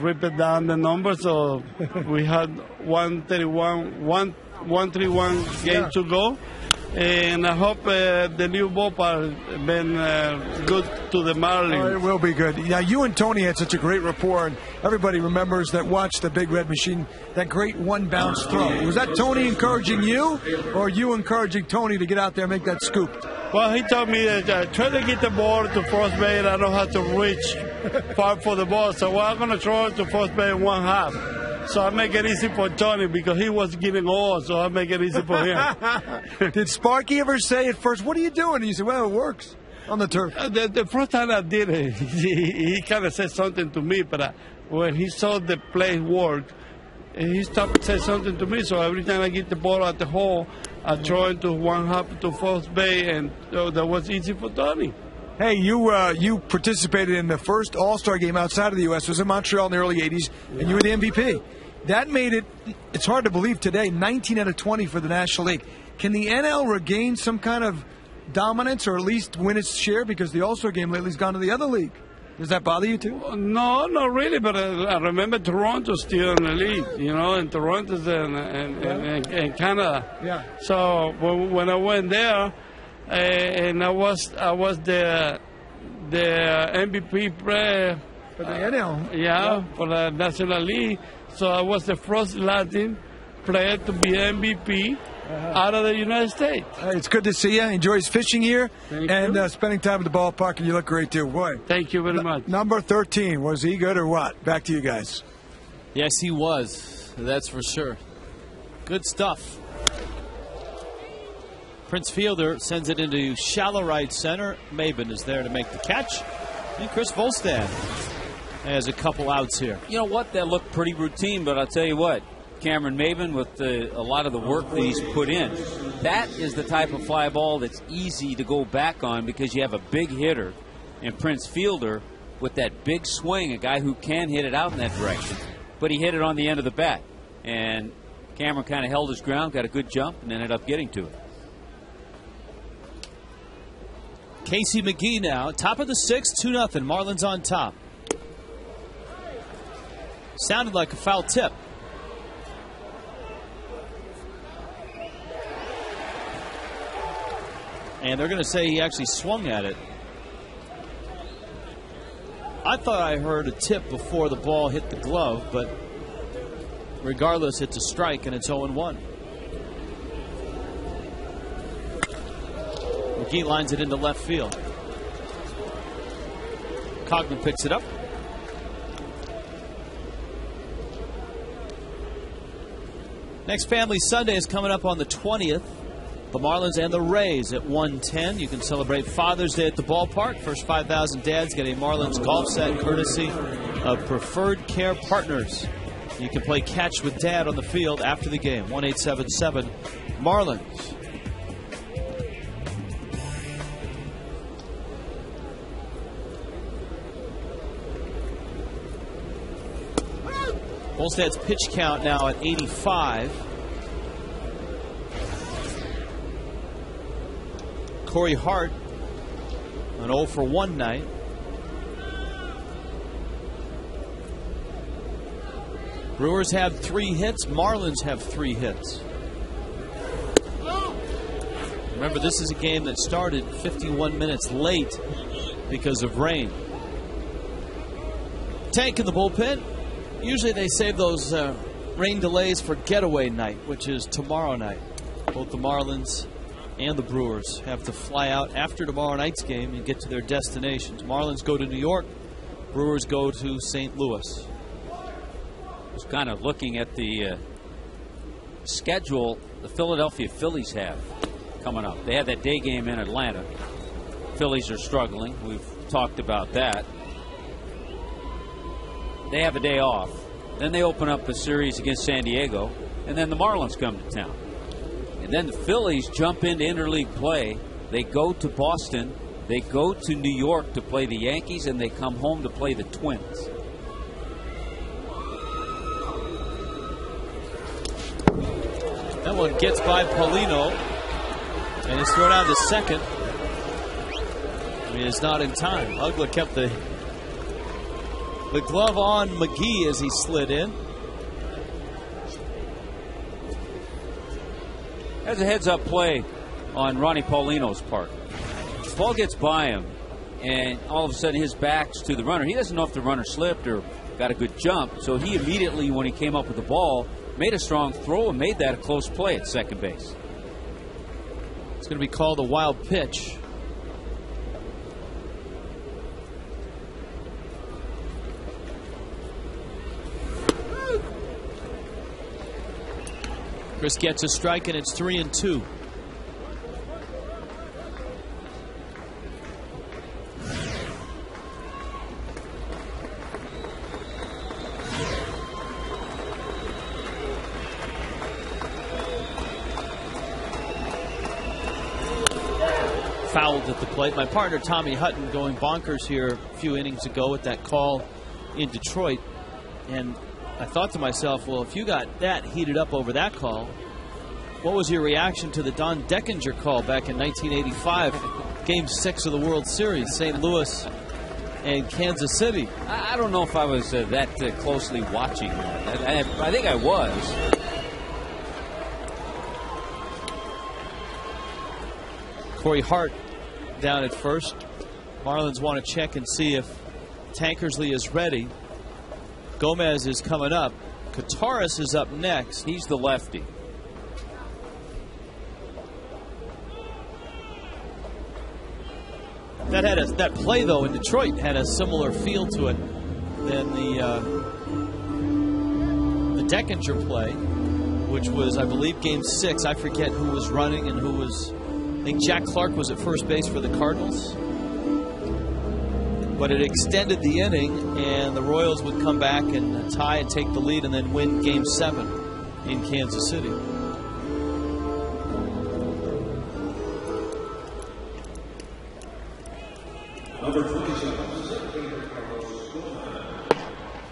rip it down the numbers. So we had 131 game to go, and I hope the new ballpark been good to the Marlins. Oh, it will be good. Now, you and Tony had such a great rapport, and everybody remembers that watched the Big Red Machine, that great one-bounce throw. Was that Tony encouraging you, or you encouraging Tony to get out there and make that scoop? Well, he told me that try to get the ball to first base. I don't have to reach far for the ball, so I'm going to throw it to first base 1/2. So I make it easy for Tony because he was getting old, so I make it easy for him. Did Sparky ever say at first, "What are you doing?" And you said, "Well, it works on the turf." The first time I did it, he kind of said something to me, but when he saw the play work, he stopped and said something to me. So every time I get the ball at the hole, I throw it to 1/2 to first base, and that was easy for Tony. Hey, you participated in the first All-Star game outside of the U.S. It was in Montreal in the early 80s, and you were the MVP. That made it's hard to believe today, 19 out of 20 for the National League. Can the NL regain some kind of dominance or at least win its share? Because the All-Star game lately has gone to the other league. Does that bother you too? No, not really, but I remember Toronto still in the league, and Toronto's in Canada. Yeah. So when I went there, and I was the MVP player for the NL. Yeah, for the National League. So I was the first Latin player to be MVP out of the United States. It's good to see you. Enjoys fishing here and spending time at the ballpark, and you look great too. Boy. Thank you very much. Number 13, was he good or what? Back to you guys. Yes, he was. That's for sure. Good stuff. Prince Fielder sends it into shallow right center. Maben is there to make the catch. And Chris Volstad has a couple outs here. You know what? That looked pretty routine, but I'll tell you what. Cameron Maven, with a lot of the work that he's put in, that is the type of fly ball that's easy to go back on because you have a big hitter in Prince Fielder with that big swing, a guy who can hit it out in that direction. But he hit it on the end of the bat. And Cameron kind of held his ground, got a good jump, and ended up getting to it. Casey McGee now, top of the 6th, 2-0. Marlins on top. Sounded like a foul tip. And they're going to say he actually swung at it. I thought I heard a tip before the ball hit the glove, but regardless, it's a strike and it's 0-1. McGee lines it into left field. Cogman picks it up. Next Family Sunday is coming up on the 20th. The Marlins and the Rays at 1:10. You can celebrate Father's Day at the ballpark. First 5,000 dads get a Marlins golf set courtesy of Preferred Care Partners. You can play catch with Dad on the field after the game. 1-877 Marlins. Volstad's pitch count now at 85. Corey Hart, an 0-for-1 night. Brewers have 3 hits. Marlins have 3 hits. Remember, this is a game that started 51 minutes late because of rain. Tank in the bullpen. Usually they save those rain delays for getaway night, which is tomorrow night. Both the Marlins and the Brewers have to fly out after tomorrow night's game and get to their destinations. Marlins go to New York. Brewers go to St. Louis. I was kind of looking at the schedule the Philadelphia Phillies have coming up. They have that day game in Atlanta. Phillies are struggling. We've talked about that. They have a day off. Then they open up a series against San Diego, and then the Marlins come to town. And then the Phillies jump into interleague play. They go to Boston. They go to New York to play the Yankees, and they come home to play the Twins. That one gets by Paulino, and is thrown out to second. He is not in time. Ugla kept the glove on McGee as he slid in. There's a heads-up play on Ronnie Paulino's part. The ball gets by him, and all of a sudden his back's to the runner. He doesn't know if the runner slipped or got a good jump, so he immediately, when he came up with the ball, made a strong throw and made that a close play at second base. It's going to be called a wild pitch. Chris gets a strike, and it's 3-2. Fouled at the plate. My partner Tommy Hutton going bonkers here a few innings ago with that call in Detroit, and I thought to myself, well, if you got that heated up over that call, what was your reaction to the Don Deckinger call back in 1985, Game 6 of the World Series, St. Louis and Kansas City? I don't know if I was that closely watching that. I think I was. Corey Hart down at first. Marlins want to check and see if Tankersley is ready. Gomez is coming up. Kataris is up next. He's the lefty. That play though in Detroit had a similar feel to it than the Deckinger play, which was, I believe, Game 6. I forget who was running and who was. I think Jack Clark was at first base for the Cardinals. but it extended the inning, and the Royals would come back and tie and take the lead and then win Game 7 in Kansas City.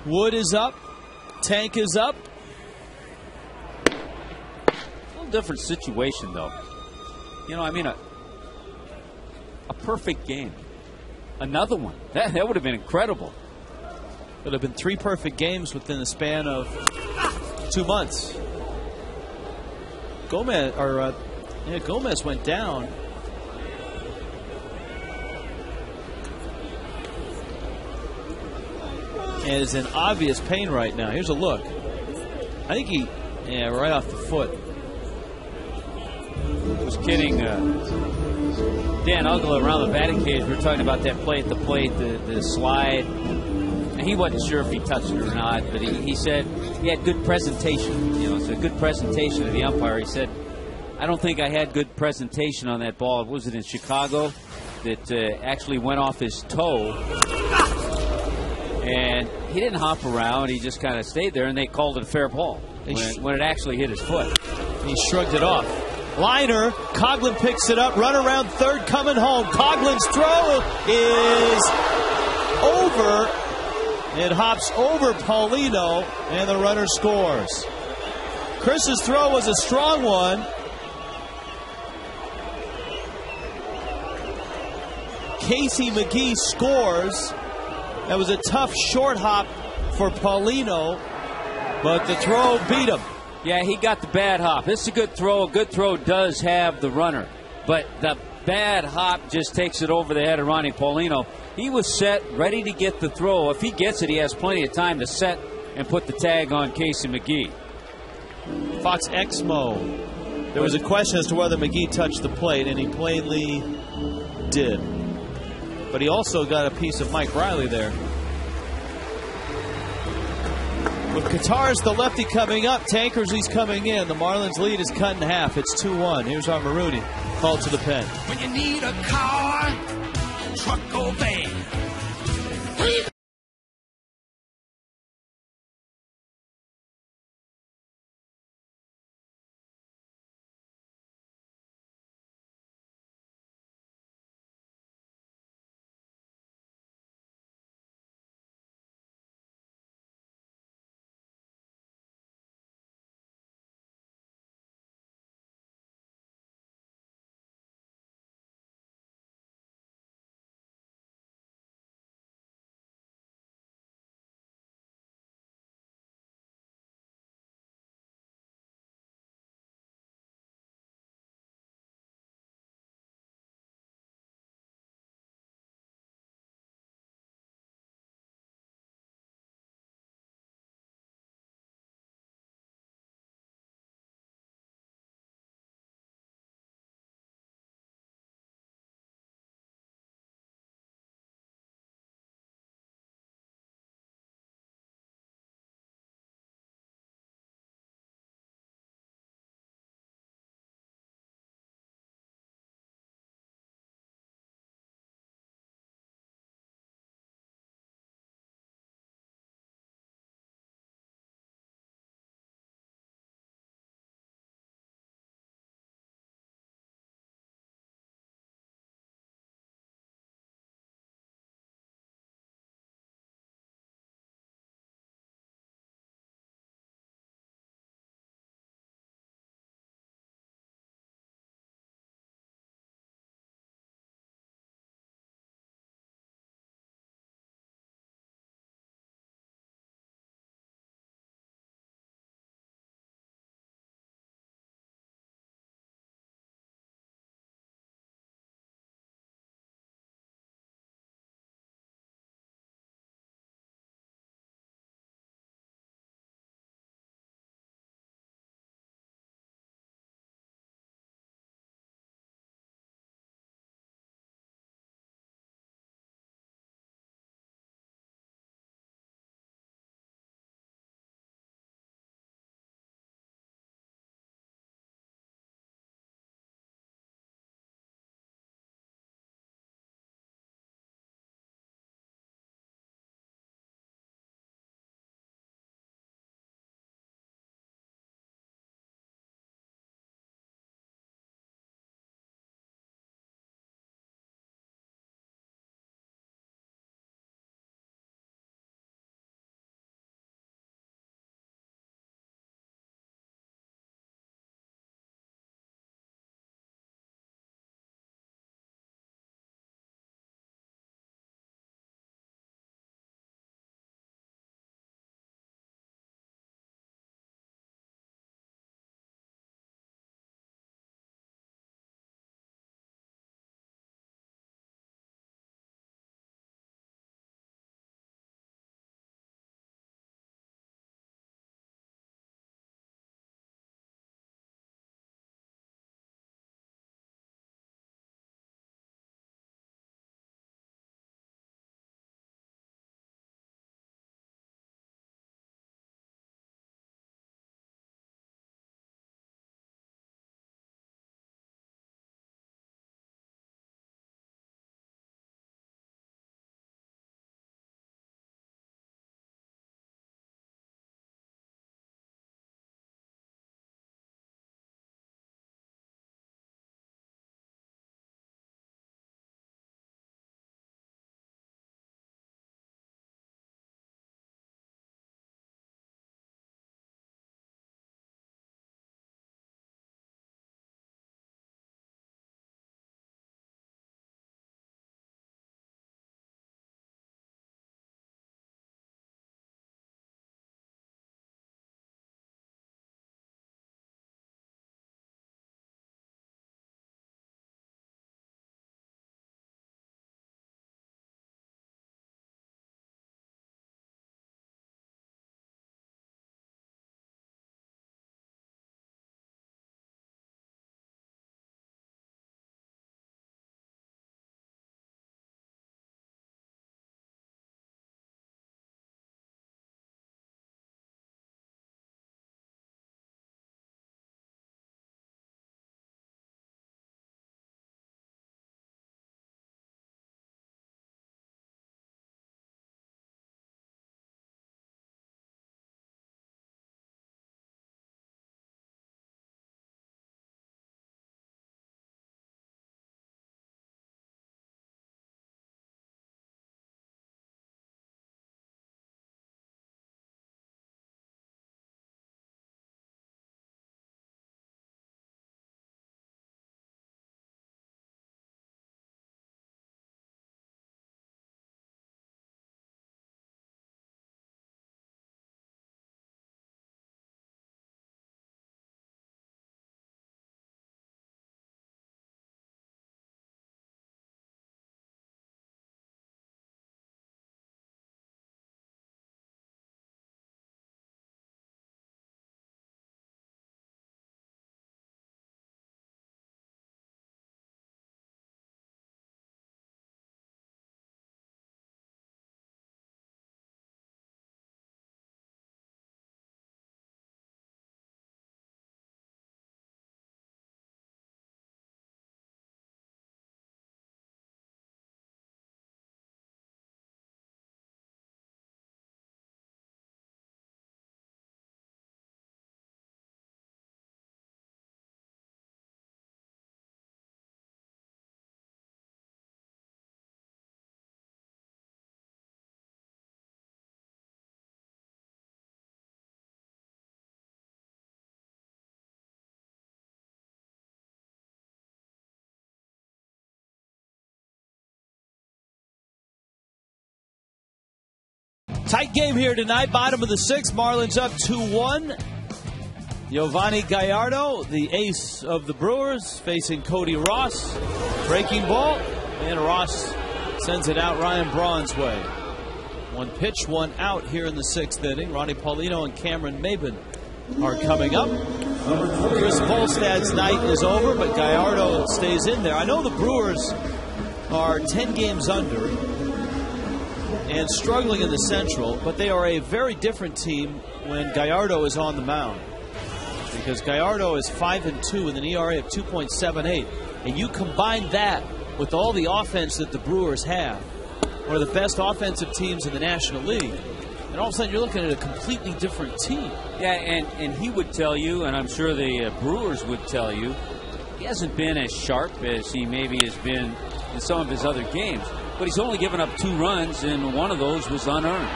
Wood is up. Tank is up. A little different situation, though. You know, I mean, a perfect game. Another one. That would have been incredible. It would have been 3 perfect games within the span of 2 months. Gomez went down. And is in obvious pain right now. Here's a look. I think right off the foot. I was kidding Dan Uggla around the batting cage. We were talking about that play at the plate, the slide. And he wasn't sure if he touched it or not, but he said he had good presentation. You know, it's a good presentation of the umpire. He said, I don't think I had good presentation on that ball. Was it in Chicago that actually went off his toe? And he didn't hop around. He just kind of stayed there, and they called it a fair ball when it actually hit his foot. He shrugged it off. Liner, Coghlan picks it up, run around third, coming home. Coghlan's throw is over. It hops over Paulino, and the runner scores. Chris's throw was a strong one. Casey McGee scores. That was a tough short hop for Paulino, but the throw beat him. Yeah, he got the bad hop. This is a good throw. A good throw does have the runner, but the bad hop just takes it over the head of Ronnie Paulino. He was set, ready to get the throw. If he gets it, he has plenty of time to set and put the tag on Casey McGee. Fox Exmo. There was a question as to whether McGee touched the plate, and he plainly did. But he also got a piece of Mike Riley there. With Qatar's the lefty coming up, Tankersley's coming in. The Marlins lead is cut in half. It's 2-1. Here's our Marooney called to the pen. When you need a car, truck, or van, Tight game here tonight. Bottom of the 6th. Marlins up 2-1. Giovanni Gallardo, the ace of the Brewers, facing Cody Ross. Breaking ball, and Ross sends it out Ryan Braun's way. 1 pitch, 1 out here in the 6th inning. Ronnie Paulino and Cameron Maben are coming up. Chris Volstad's night is over, but Gallardo stays in there. I know the Brewers are 10 games under and struggling in the Central, but they are a very different team when Gallardo is on the mound. Because Gallardo is 5-2 with an ERA of 2.78. And you combine that with all the offense that the Brewers have, one of the best offensive teams in the National League, and all of a sudden you're looking at a completely different team. Yeah, and he would tell you, and I'm sure the Brewers would tell you, he hasn't been as sharp as he maybe has been in some of his other games. But he's only given up 2 runs, and one of those was unearned.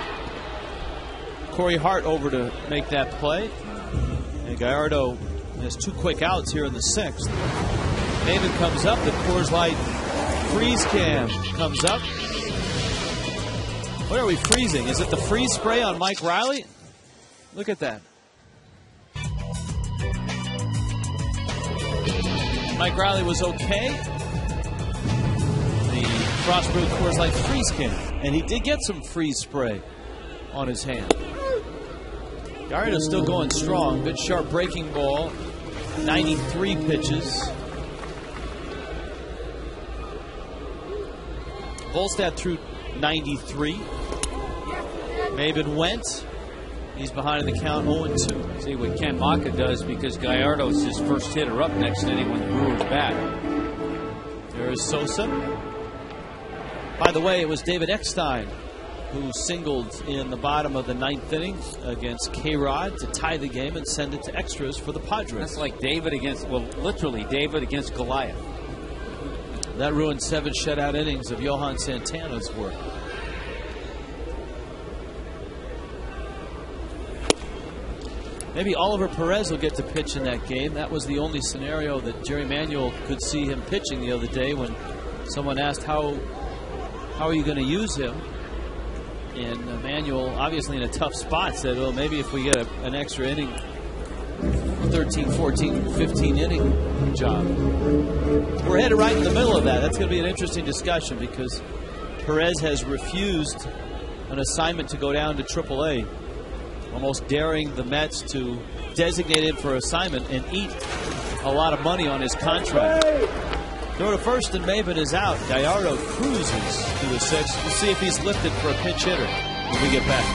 Corey Hart over to make that play. And Gallardo has 2 quick outs here in the 6th. Maven comes up. The Coors Light freeze cam comes up. What are we freezing? Is it the freeze spray on Mike Riley? Look at that. Mike Riley was okay. The Frostbrewed Coors Light freeze cam. And he did get some freeze spray on his hand. Gallardo's still going strong. Good sharp breaking ball. 93 pitches. Volstad threw 93. Maben went. He's behind in the count 0-2. See what Ken Maka does, because Gallardo's his first hitter up next inning when the Brewers bat. There is Sosa. By the way, it was David Eckstein who singled in the bottom of the 9th inning against K-Rod to tie the game and send it to extras for the Padres. That's like David against, well, literally David against Goliath. That ruined 7 shutout innings of Johan Santana's work. Maybe Oliver Perez will get to pitch in that game. That was the only scenario that Jerry Manuel could see him pitching the other day when someone asked how are you going to use him? And Manuel, obviously in a tough spot, said, well, maybe if we get an extra inning, 13, 14, 15 inning job. We're headed right in the middle of that. That's going to be an interesting discussion because Perez has refused an assignment to go down to AAA, almost daring the Mets to designate him for assignment and eat a lot of money on his contract. Throw to first and Maben is out. Gallardo cruises to the 6th. We'll see if he's lifted for a pinch hitter when we get back.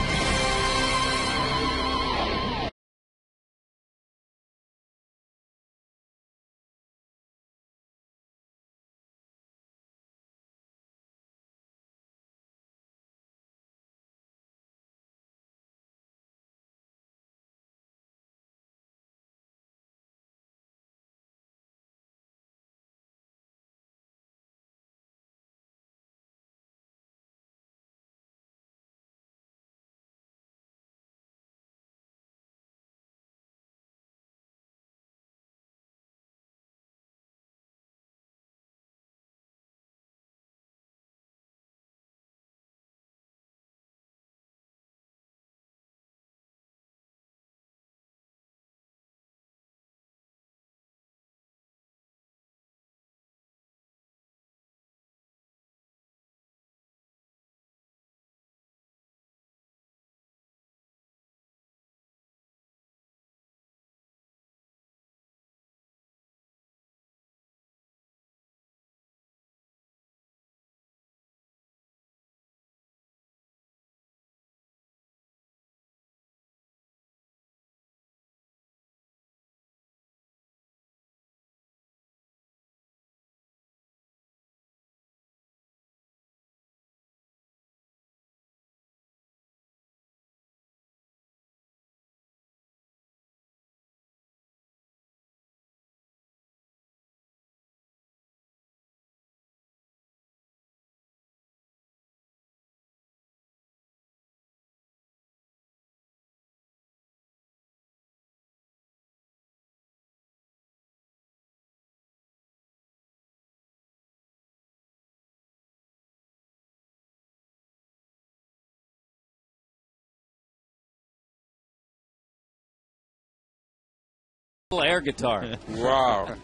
Air guitar. Wow.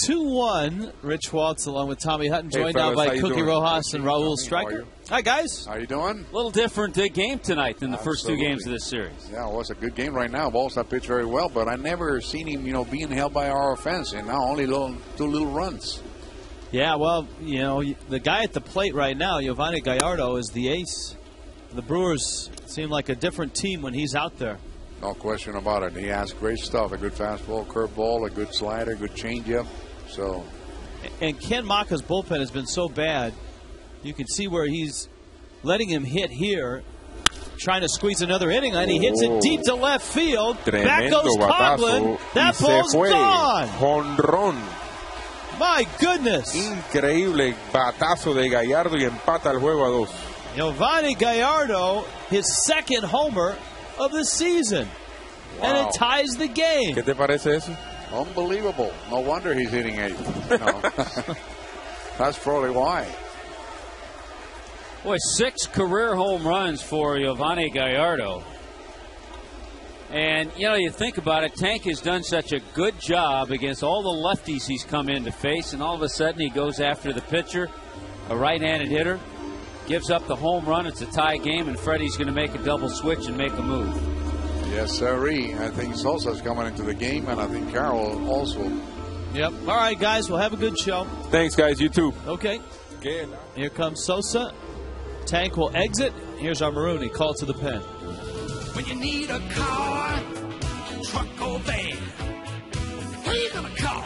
2-1. Rich Waltz along with Tommy Hutton, Hey, joined fellas, now how by you Cookie doing? Rojas and Raul How are Stryker. you? Hi, guys. How you doing? A little different game tonight than the first two Absolutely. games of this series. Yeah, well, it's a good game right now. Balls have pitched very well, but I never seen him, being held by our offense, and now only two little runs. Yeah, well, the guy at the plate right now, Giovanni Gallardo, is the ace. The Brewers seem like a different team when he's out there. No question about it. He has great stuff, a good fastball, curveball, a good slider, good changeup. So, and Ken Maka's bullpen has been so bad, you can see where he's letting him hit here, trying to squeeze another inning, and he hits it deep to left field. Back goes Coughlin. That ball's gone. Jonrón. My goodness. Increíble batazo de Gallardo y empata el juego a 2. Giovanni Gallardo, his second homer of the season. Wow. And it ties the game. ¿Qué te parece eso? Unbelievable. No wonder he's hitting 8. That's probably why. Boy, 6 career home runs for Giovanni Gallardo. And, you think about it, Tank has done such a good job against all the lefties he's come in to face, and all of a sudden he goes after the pitcher, a right-handed hitter, gives up the home run. It's a tie game, and Freddie's going to make a double switch and make a move. Yes, sirree. I think Sosa's coming into the game, and I think Carroll also. Yep. All right, guys, we'll have a good show. Thanks, guys. You too. Okay. Here comes Sosa. Tank will exit. Here's our Maroon. Call to the pen. When you need a car, truck, or van, who you gonna call?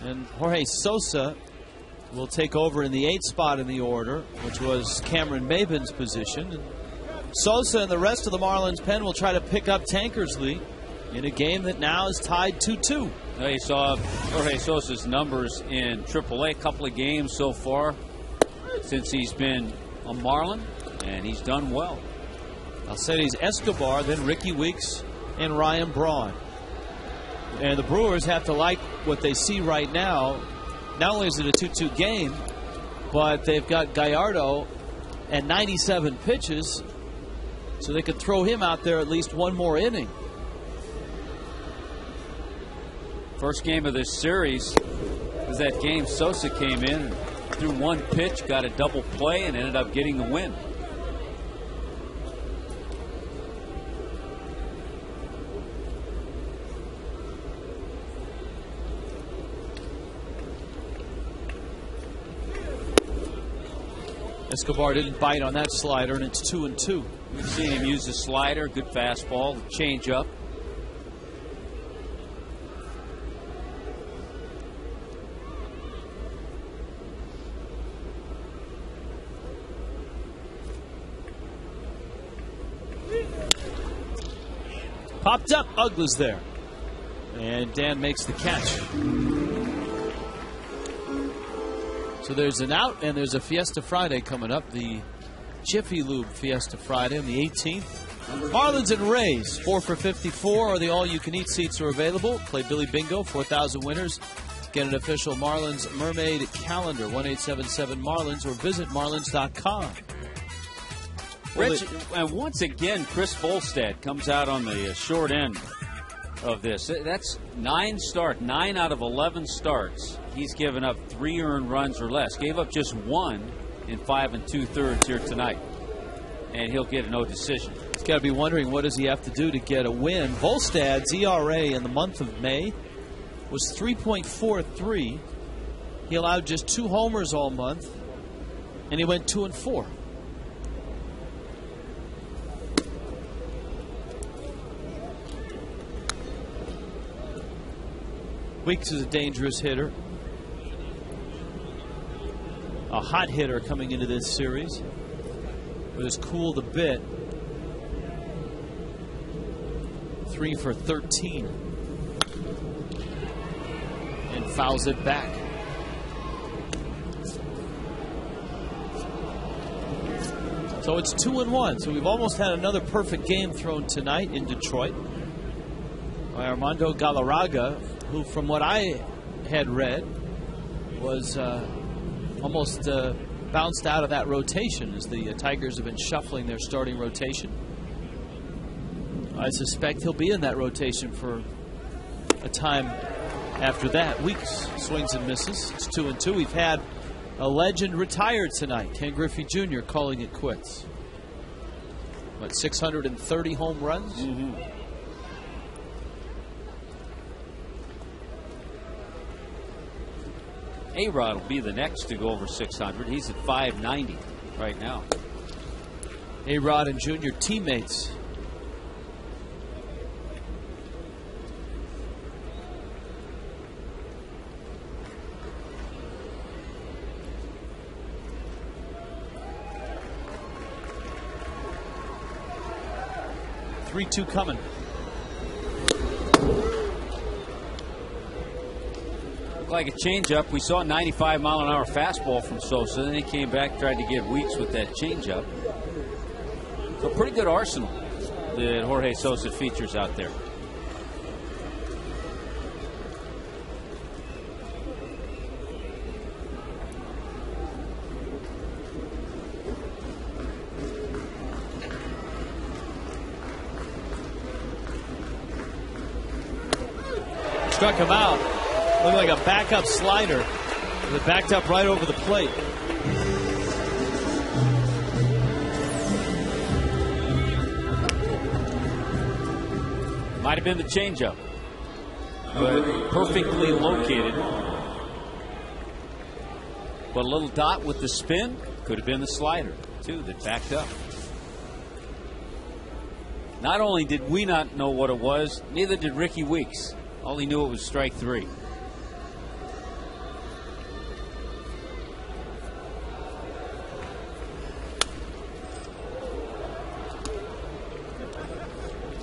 And Jorge Sosa will take over in the 8th spot in the order, which was Cameron Maben's position. And Sosa and the rest of the Marlins pen will try to pick up Tankersley in a game that now is tied 2-2. Now you saw Jorge Sosa's numbers in AAA, a couple of games so far since he's been a Marlin, and he's done well. Alcides Escobar, then Ricky Weeks and Ryan Braun. And the Brewers have to like what they see right now. Not only is it a 2-2 game, but they've got Gallardo at 97 pitches, so they could throw him out there at least one more inning. First game of this series was that game Sosa came in, threw one pitch, got a double play, and ended up getting the win. Escobar didn't bite on that slider, and it's 2-2. We've seen him use the slider, good fastball, change up. Popped up. Uggla's there. And Dan makes the catch. So there's an out, and there's a Fiesta Friday coming up. The Jiffy Lube Fiesta Friday on the 18th. Marlins and Rays, 4 for 54, or the all-you-can-eat seats are available. Play Billy Bingo, 4,000 winners. Get an official Marlins Mermaid calendar, 1-877-MARLINS, or visit marlins.com. Rich, and once again, Chris Volstad comes out on the short end of this. That's 9 out of 11 starts. He's given up 3 earned runs or less. Gave up just 1 in 5 2/3 here tonight. And he'll get a no decision. He's got to be wondering, what does he have to do to get a win? Volstad's ERA in the month of May was 3.43. He allowed just 2 homers all month, and he went 2-4. Weeks is a dangerous hitter. A hot hitter coming into this series. It has cooled a bit. 3 for 13. And fouls it back. So it's 2-1. So we've almost had another perfect game thrown tonight in Detroit by Armando Galarraga, who, from what I had read, was almost bounced out of that rotation as the Tigers have been shuffling their starting rotation. I suspect he'll be in that rotation for a time after that. Weeks swings and misses. It's 2-2. We've had a legend retired tonight. Ken Griffey Jr. calling it quits. What, 630 home runs? Mm-hmm. A-Rod will be the next to go over 600. He's at 590 right now. A-Rod and Junior teammates. Three-two coming. Like a changeup. We saw a 95-mile-an-hour fastball from Sosa. Then he came back, tried to get Weeks with that changeup. So pretty good arsenal that Jorge Sosa features out there. Struck him out. Looked like a backup slider that backed up right over the plate. Might have been the changeup, but perfectly located. But a little dot with the spin could have been the slider, too, that backed up. Not only did we not know what it was, neither did Ricky Weeks. All he knew it was strike 3.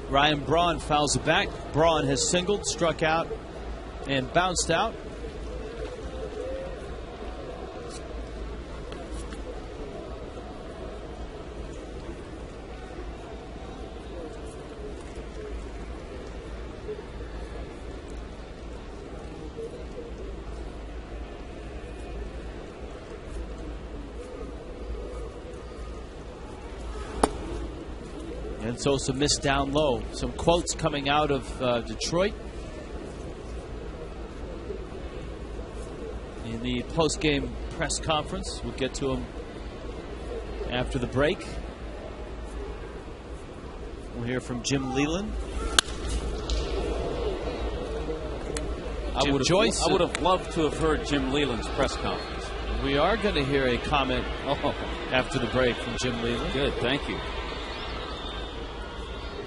Ryan Braun fouls it back. Braun has singled, struck out, and bounced out. And Sosa missed down low. Some quotes coming out of Detroit in the post-game press conference. We'll get to them after the break. We'll hear from Jim Leland. I would have loved to have heard Jim Leland's press conference. We are going to hear a comment after the break from Jim Leland. Good, thank you.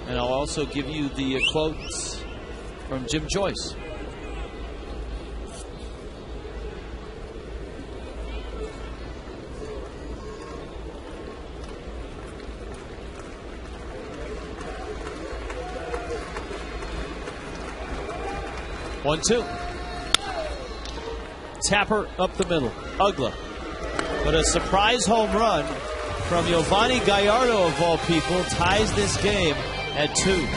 And I'll also give you the quotes from Jim Joyce. 1-2. Tapper up the middle. Ugla. But a surprise home run from Giovanni Gallardo, of all people, ties this game at 2.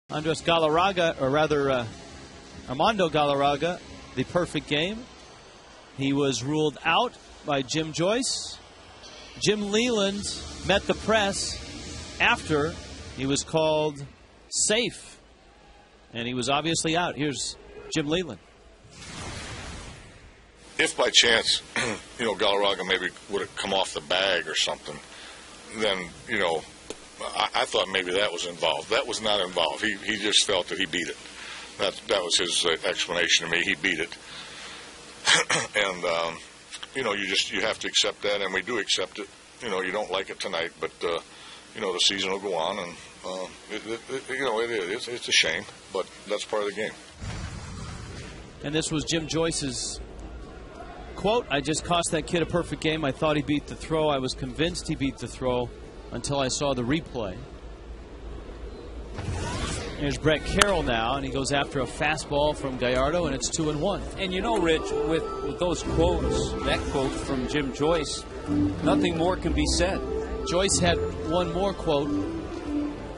Andres Galarraga, or rather Armando Galarraga, the perfect game. He was ruled out by Jim Joyce. Jim Leland met the press after he was called safe, and he was obviously out. Here's Jim Leland. If by chance, Galarraga maybe would have come off the bag or something, then, I thought maybe that was involved. That was not involved. He just felt that he beat it. That was his explanation to me. He beat it. And, you have to accept that, and we do accept it. You don't like it tonight, but, the season will go on, and, it's a shame, but that's part of the game. And this was Jim Joyce's quote: "I just cost that kid a perfect game. I thought he beat the throw. I was convinced he beat the throw until I saw the replay." There's Brett Carroll now, and he goes after a fastball from Gallardo, and it's 2-1. And Rich, with those quotes, that quote from Jim Joyce, nothing more can be said. Joyce had one more quote: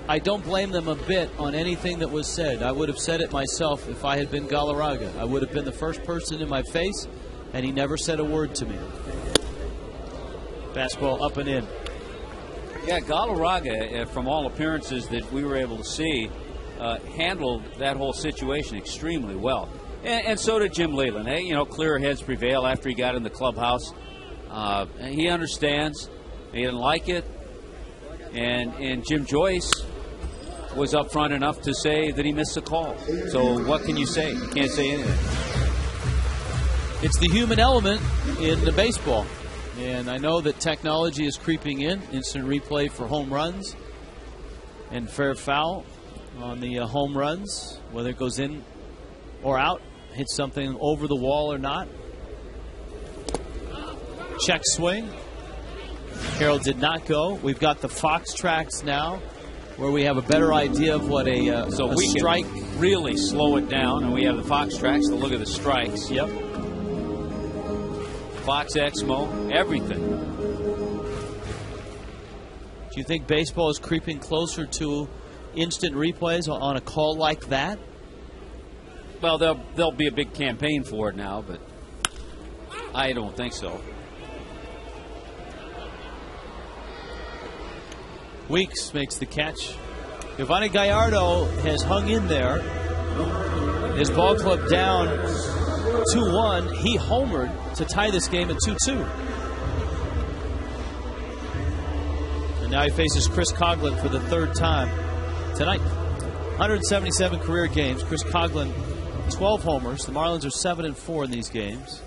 "I don't blame them a bit on anything that was said. I would have said it myself if I had been Galarraga. I would have been the first person in my face, and he never said a word to me." Fastball up and in. Yeah, Galarraga, from all appearances that we were able to see, handled that whole situation extremely well. And so did Jim Leland. Hey, clearer heads prevail after he got in the clubhouse. He understands. He didn't like it. And Jim Joyce was upfront enough to say that he missed the call. So what can you say? You can't say anything. It's the human element in the baseball. And I know that technology is creeping in. Instant replay for home runs and fair foul on the home runs, whether it goes in or out, hits something over the wall or not. Check swing. Carroll did not go. We've got the Fox tracks now, where we have a better idea of what a strike. Can really slow it down, and we have the Fox tracks to look at the strikes. Yep. Fox Exmo, everything. Do you think baseball is creeping closer to instant replays on a call like that? Well, there'll be a big campaign for it now, but I don't think so. Weeks makes the catch. Giovanni Gallardo has hung in there. His ball club down 2-1. He homered to tie this game at 2-2. And now he faces Chris Coughlin for the third time tonight. 177 career games. Chris Coughlin 12 homers. The Marlins are 7-4 in these games.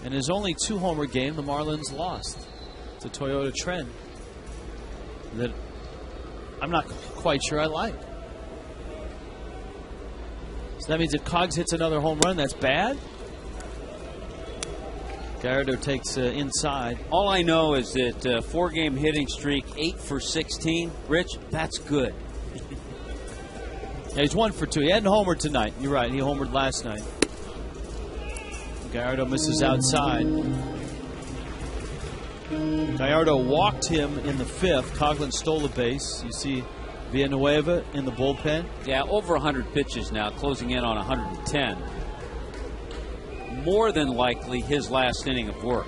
And his only 2-homer game, the Marlins lost. It's a Toyota trend that I'm not quite sure I like. So that means if Cogs hits another home run, that's bad. Gallardo takes inside. All I know is that 4-game hitting streak, 8 for 16. Rich, that's good. Yeah, he's 1 for 2. He hadn't homered tonight. You're right. He homered last night. Gallardo misses outside. Gallardo walked him in the 5th. Coghlan stole a base. You see Villanueva in the bullpen. Yeah, over 100 pitches now, closing in on 110. More than likely his last inning of work.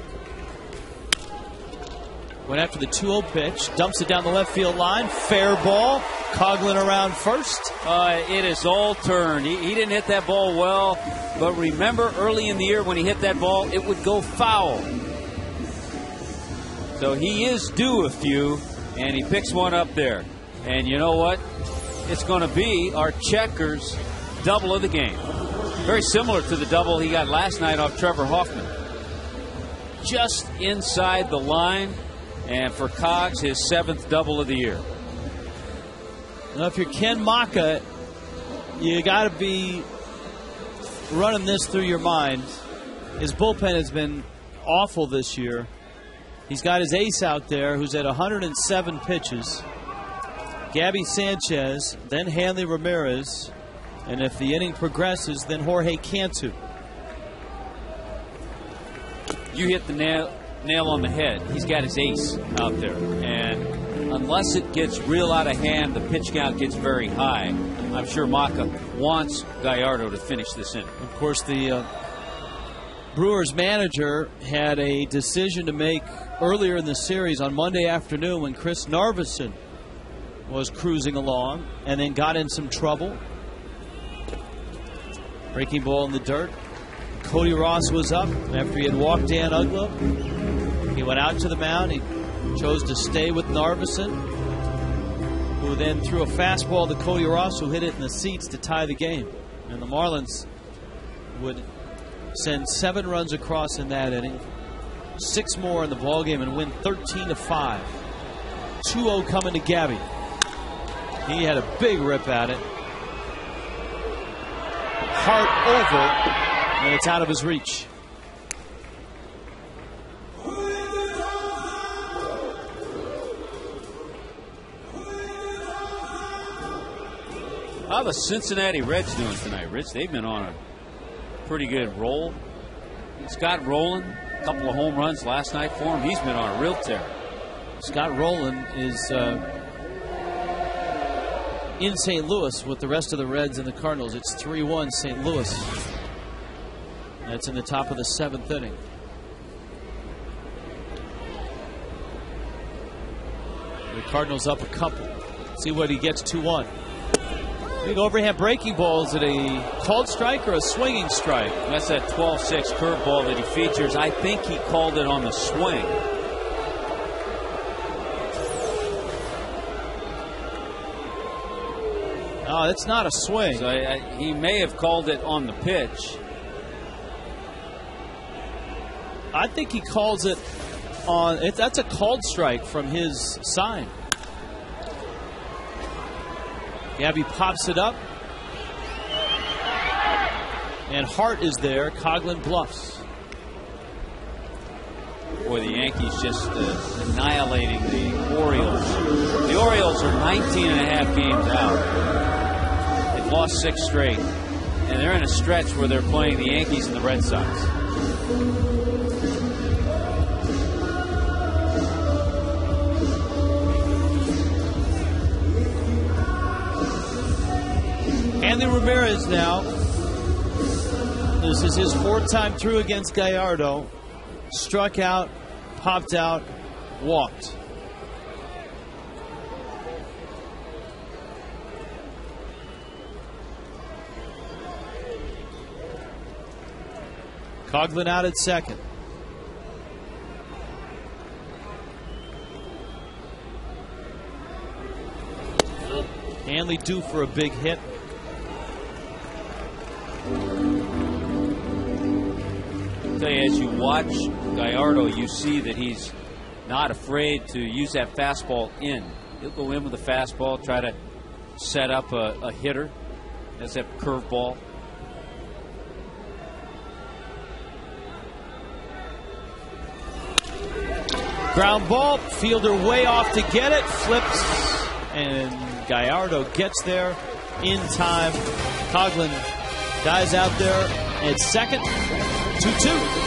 Went after the 2-0 pitch. Dumps it down the left field line. Fair ball. Coghlan around first. It is all turned. He didn't hit that ball well, but remember early in the year when he hit that ball, it would go foul. So he is due a few, and he picks one up there. And you know what? It's going to be our Checkers double of the game. Very similar to the double he got last night off Trevor Hoffman. Just inside the line, and for Cogs, his 7th double of the year. Now, if you're Ken Maka, you got to be running this through your mind. His bullpen has been awful this year. He's got his ace out there who's at 107 pitches. Gabby Sanchez, then Hanley Ramirez, and if the inning progresses, then Jorge Cantu. You hit the nail on the head. He's got his ace out there, and unless it gets real out of hand, the pitch count gets very high. I'm sure Maka wants Gallardo to finish this inning. Of course, the Brewers manager had a decision to make earlier in the series on Monday afternoon when Chris Narveson was cruising along and then got in some trouble. Breaking ball in the dirt. Cody Ross was up after he had walked Dan Uggla. He went out to the mound. He chose to stay with Narveson, who then threw a fastball to Cody Ross, who hit it in the seats to tie the game. And the Marlins would send 7 runs across in that inning, 6 more in the ballgame, and win 13-5. 2-0 coming to Gabby. He had a big rip at it. Hart over, and it's out of his reach. How are the Cincinnati Reds doing tonight, Rich? They've been on a pretty good roll. Scott Rowland, a couple of home runs last night for him. He's been on a real tear. Scott Rowland is in St. Louis with the rest of the Reds and the Cardinals. It's 3-1 St. Louis. That's in the top of the 7th inning. The Cardinals up a couple. See what he gets. 2-1. Big overhand breaking ball. Is it a called strike or a swinging strike? That's that 12-6 curveball that he features. I think he called it on the swing. Oh, it's not a swing. So he may have called it on the pitch. I think he calls it on. That's a called strike from his sign. Gabby pops it up. And Hart is there. Coghlan bluffs. Boy, the Yankees just annihilating the Orioles. The Orioles are 19.5 games out. They've lost 6 straight. And they're in a stretch where they're playing the Yankees and the Red Sox. Hanley Ramirez now. This is his 4th time through against Gallardo. Struck out, popped out, walked. Coghlan out at second. Hanley due for a big hit. tell you, as you watch Gallardo, you see that he's not afraid to use that fastball in. He'll go in with a fastball, try to set up a hitter. That's that curveball. Ground ball, fielder way off to get it, flips, and Gallardo gets there in time. Coughlin dies out there at second, 2-2.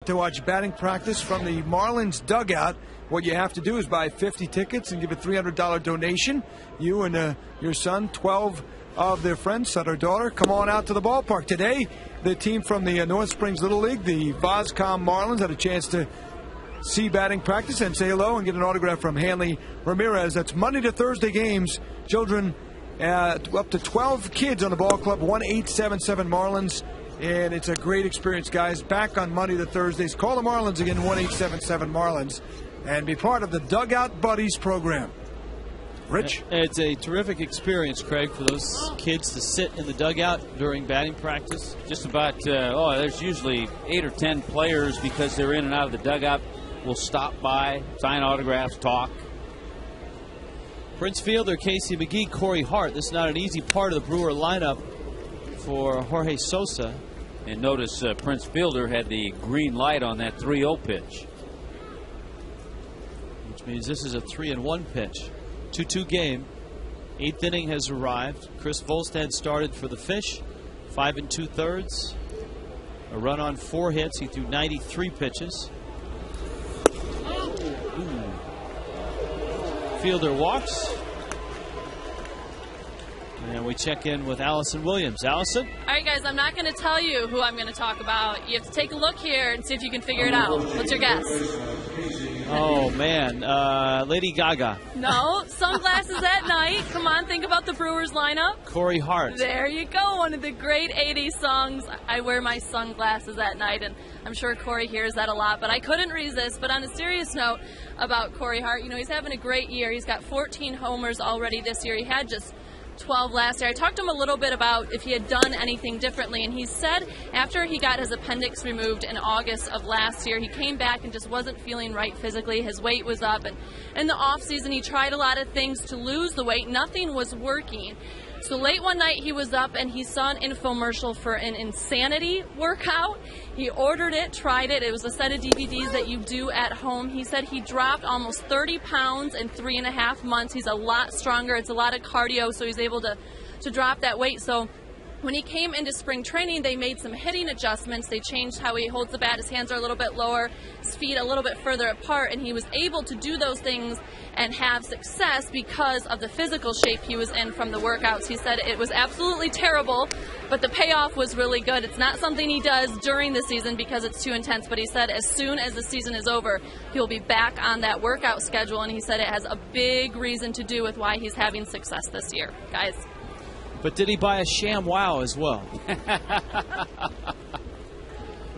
To watch batting practice from the Marlins dugout, what you have to do is buy 50 tickets and give a $300 donation. You and your son, 12 of their friends, son or daughter, come on out to the ballpark. Today, the team from the North Springs Little League, the Voscom Marlins, had a chance to see batting practice and say hello and get an autograph from Hanley Ramirez. That's Monday to Thursday games. Children, up to 12 kids on the ball club, 1-877 Marlins. And it's a great experience, guys. Back on Monday to Thursdays. Call the Marlins again, 1-877 Marlins, and be part of the Dugout Buddies program. Rich? It's a terrific experience, Craig, for those kids to sit in the dugout during batting practice. Just about, there's usually 8 or 10 players because they're in and out of the dugout. Will stop by, sign autographs, talk. Prince Fielder, Casey McGee, Corey Hart. This is not an easy part of the Brewer lineup for Jorge Sosa. And notice Prince Fielder had the green light on that 3-0 pitch. Which means this is a 3-1 pitch. 2-2 game. 8th inning has arrived. Chris Volstad started for the Fish. 5 2/3. A run on 4 hits. He threw 93 pitches. Ooh. Fielder walks. And we check in with Allison Williams. Allison? All right, guys, I'm not going to tell you who I'm going to talk about. You have to take a look here and see if you can figure it out. What's your guess? Oh, man. Lady Gaga. No, Sunglasses at Night. Come on, think about the Brewers lineup. Corey Hart. There you go. One of the great 80s songs. I wear my sunglasses at night, and I'm sure Corey hears that a lot, but I couldn't resist. But on a serious note about Corey Hart, you know, he's having a great year. He's got 14 homers already this year. He had just 12 last year. I talked to him a little bit about if he had done anything differently, and he said after he got his appendix removed in August of last year, he came back and just wasn't feeling right physically. His weight was up, and in the off season he tried a lot of things to lose the weight. Nothing was working. So late one night he was up and he saw an infomercial for an insanity workout. He ordered it, tried it. It was a set of DVDs that you do at home. He said he dropped almost 30 pounds in 3.5 months. He's a lot stronger. It's a lot of cardio, so he's able to drop that weight. So When he came into spring training, they made some hitting adjustments. They changed how he holds the bat. His hands are a little bit lower, his feet a little bit further apart, and he was able to do those things and have success because of the physical shape he was in from the workouts. He said it was absolutely terrible, but the payoff was really good. It's not something he does during the season because it's too intense, but he said as soon as the season is over, he'll be back on that workout schedule, and he said it has a big reason to do with why he's having success this year. Guys. But did he buy a sham wow as well?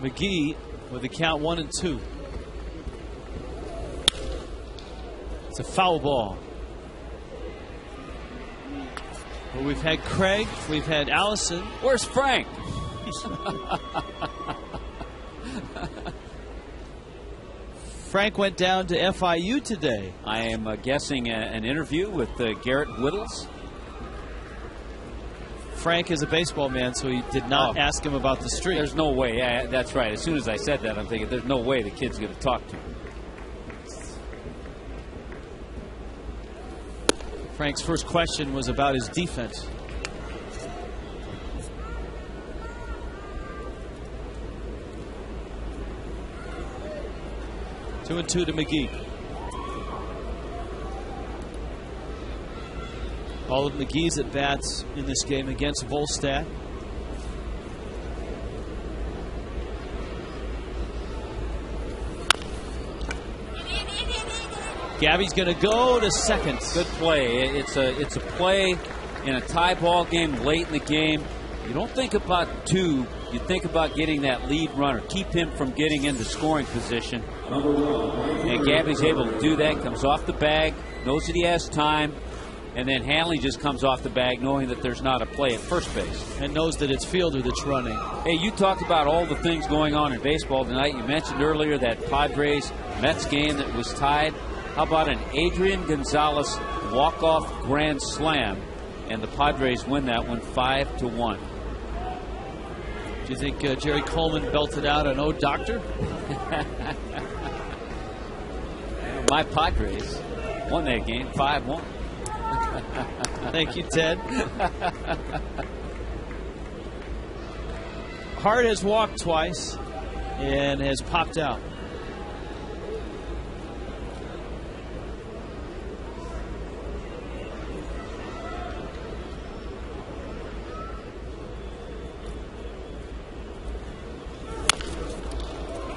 McGee with the count 1-2. It's a foul ball. Well, we've had Craig, we've had Allison. Where's Frank? Frank went down to FIU today. I am guessing an interview with Garrett Whittles. Frank is a baseball man, so he did not ask him about the streak. There's no way. That's right. As soon as I said that, I'm thinking there's no way the kid's going to talk to him. Frank's first question was about his defense. Two and two to McGee. All of McGee's at-bats in this game against Volstad. Gabby's going to go to second. Good play. It's a play in a tie ball game late in the game. You don't think about two. You think about getting that lead runner. Keep him from getting into scoring position. And Gabby's able to do that. Comes off the bag. Knows that he has time. And then Hanley just comes off the bag knowing that there's not a play at first base. And knows that it's Fielder that's running. Hey, you talked about all the things going on in baseball tonight. You mentioned earlier that Padres-Mets game that was tied. How about an Adrian Gonzalez walk-off grand slam? And the Padres win that one 5-1. Do you think Jerry Coleman belted out an "Oh, Doctor"? My Padres won that game 5-1. Thank you, Ted. Hart has walked twice and has popped out.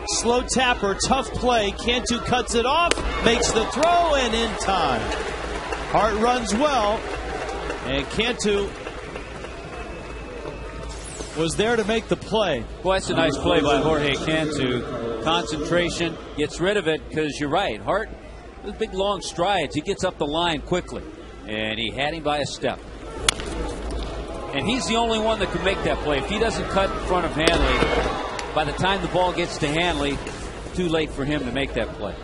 Slow tapper, tough play. Cantu cuts it off, makes the throw, and in time. Hart runs well, and Cantu was there to make the play. Boy, that's a nice play by Jorge Cantu. Concentration, gets rid of it, because you're right. Hart, with big long strides, he gets up the line quickly, and he had him by a step. And he's the only one that can make that play. If he doesn't cut in front of Hanley, by the time the ball gets to Hanley, too late for him to make that play.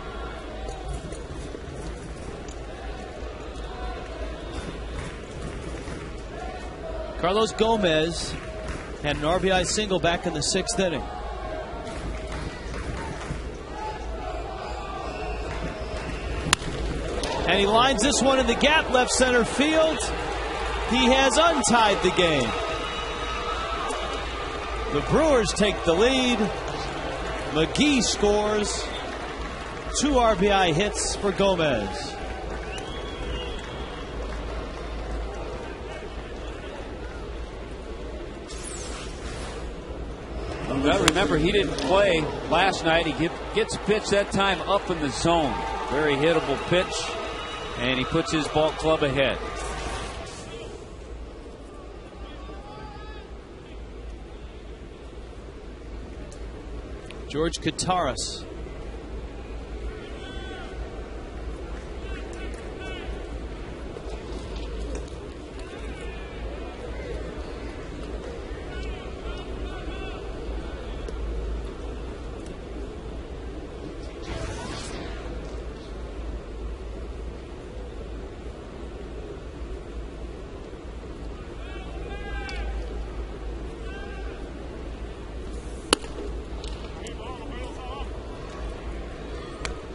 Carlos Gomez had an RBI single back in the 6th inning. And he lines this one in the gap, left center field. He has untied the game. The Brewers take the lead. McGee scores. 2 RBI hits for Gomez. Well, remember, he didn't play last night. He gets a pitch that time up in the zone. Very hittable pitch. And he puts his ball club ahead. George Kataris.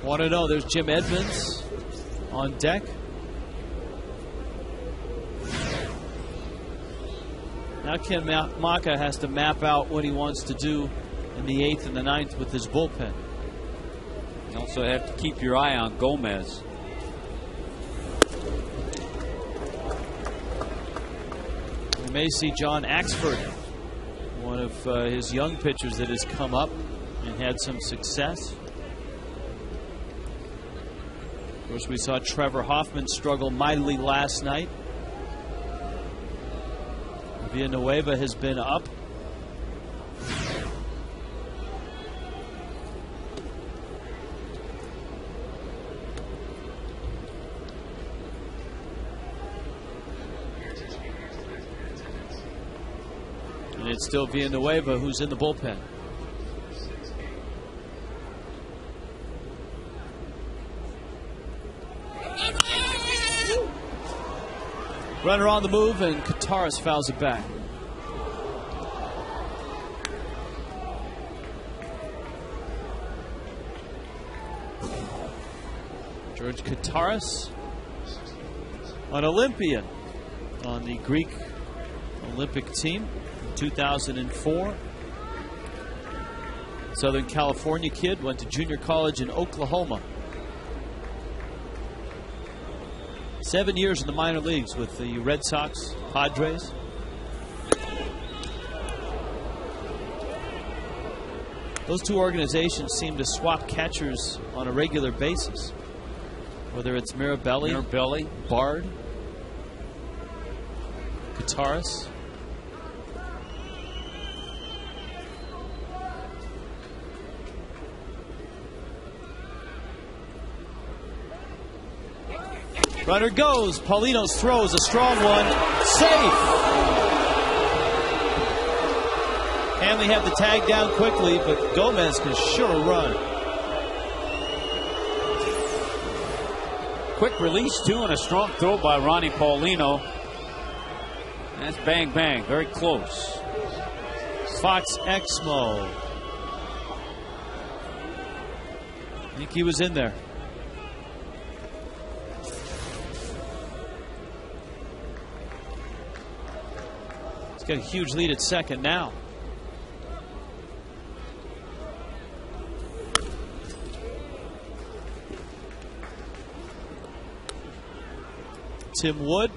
Want to know? There's Jim Edmonds on deck. Now Ken Maka has to map out what he wants to do in the 8th and the 9th with his bullpen. You also have to keep your eye on Gomez. We may see John Axford, one of his young pitchers that has come up and had some success. Of course, we saw Trevor Hoffman struggle mightily last night. Villanueva has been up. And it's still Villanueva who's in the bullpen. Runner on the move, and Kataris fouls it back. George Kataris, an Olympian on the Greek Olympic team in 2004. Southern California kid, went to junior college in Oklahoma. 7 years in the minor leagues with the Red Sox, Padres. Those two organizations seem to swap catchers on a regular basis. Whether it's Mirabelli, Bard, Kataris. Runner goes. Paulino's throw is a strong one. Safe. Hanley had the tag down quickly, but Gomez can sure run. Quick release, too, and a strong throw by Ronnie Paulino. That's bang, bang. Very close. Fox Exmo. I think he was in there. Got a huge lead at second now. Tim Wood.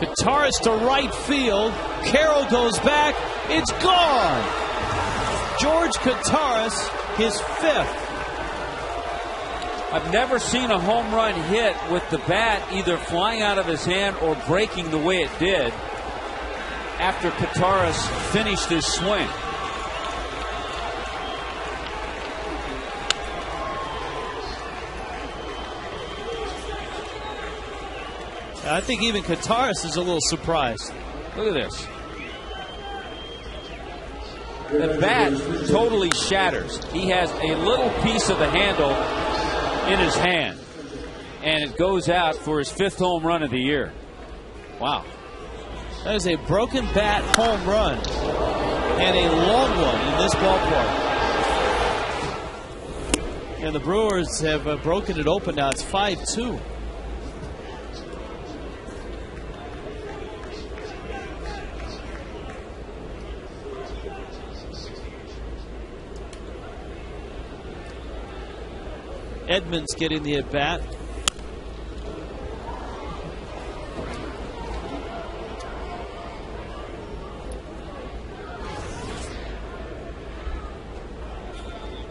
Kataris to right field. Carroll goes back. It's gone. George Kataris, his 5th. I've never seen a home run hit with the bat either flying out of his hand or breaking the way it did after Kataris finished his swing. I think even Kataris is a little surprised. Look at this. The bat totally shatters. He has a little piece of the handle in his hand, and it goes out for his 5th home run of the year. Wow. That is a broken bat home run, and a long one in this ballpark. And the Brewers have broken it open now. It's 5-2. Edmonds getting the at-bat.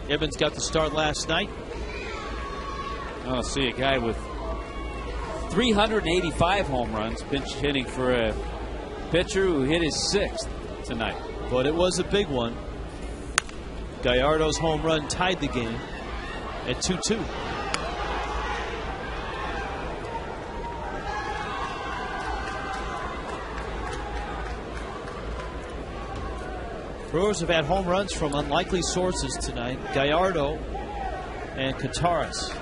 Edmonds got the start last night. Oh, see a guy with 385 home runs, pinch hitting for a pitcher who hit his 6th tonight. But it was a big one. Gallardo's home run tied the game at 2-2. Brewers have had home runs from unlikely sources tonight. Gallardo and Kataris.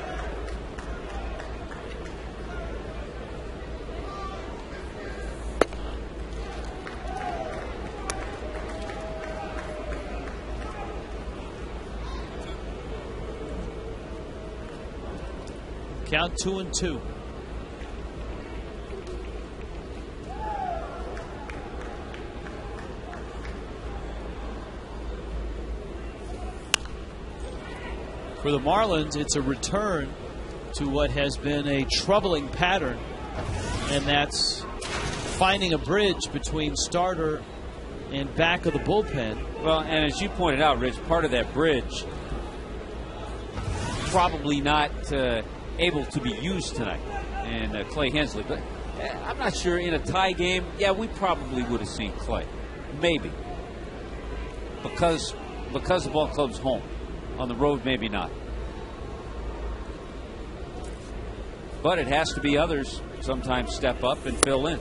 Count 2-2. For the Marlins, it's a return to what has been a troubling pattern, and that's finding a bridge between starter and back of the bullpen. Well, and as you pointed out, Rich, part of that bridge probably not able to be used tonight, and Clay Hensley. But I'm not sure in a tie game. Yeah, we probably would have seen Clay, maybe, because the ball club's home. On the road, maybe not. But it has to be others sometimes step up and fill in.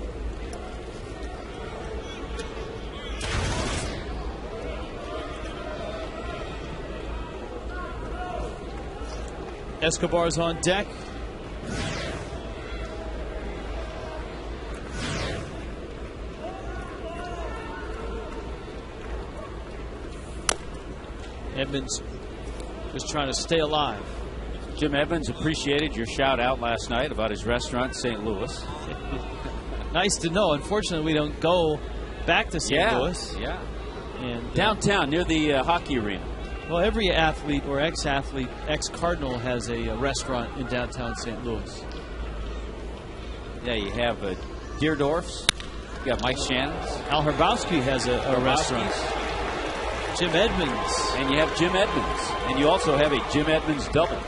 Escobar's on deck. Edmonds just trying to stay alive. Jim Evans appreciated your shout out last night about his restaurant in St. Louis. Nice to know. Unfortunately, we don't go back to St. Louis. Yeah. And downtown near the hockey arena. Well, every athlete or ex-athlete, ex-Cardinal has a restaurant in downtown St. Louis. Yeah, you have Deerdorf's. You got Mike Shannon's. Al Hrabowski has a restaurant. Jim Edmonds. And you have Jim Edmonds. And you also have a Jim Edmonds double.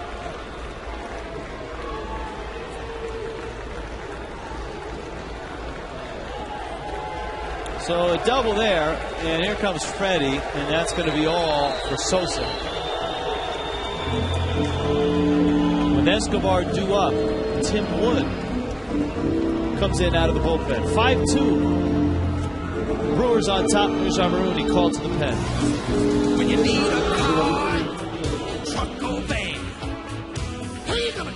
So a double there, and here comes Freddie, and that's going to be all for Sosa. With Escobar due up, Tim Wood comes in out of the bullpen. 5-2. Brewers on top. Mujar Maroon called to the pen. When you need a car, truck or van, who you gonna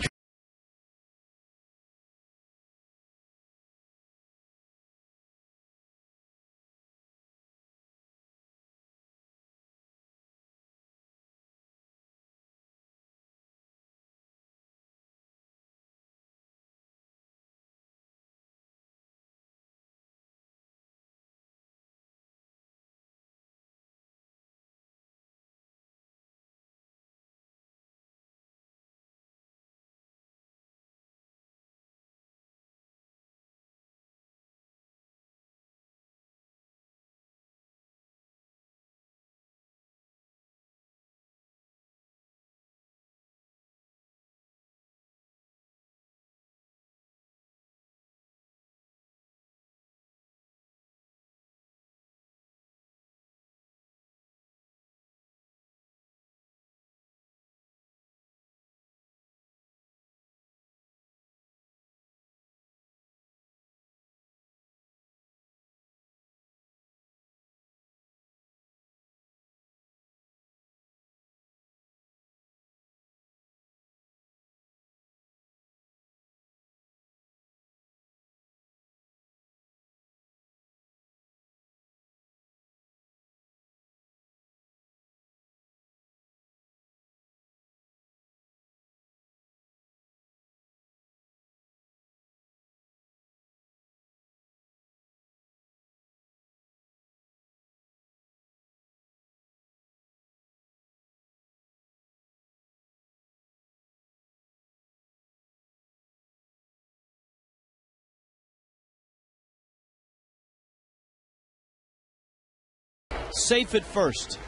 Safe at first.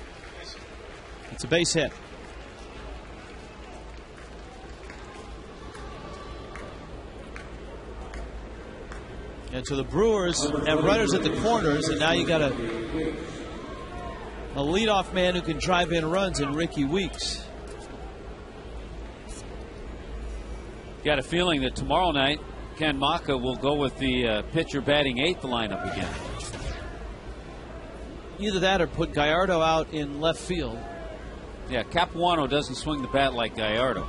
It's a base hit. And so the Brewers have runners at the corners, and now you got a leadoff man who can drive in runs in Ricky Weeks. Got a feeling that tomorrow night Ken Maka will go with the pitcher batting eighth lineup again. either that or put Gallardo out in left field. Yeah, Capuano doesn't swing the bat like Gallardo.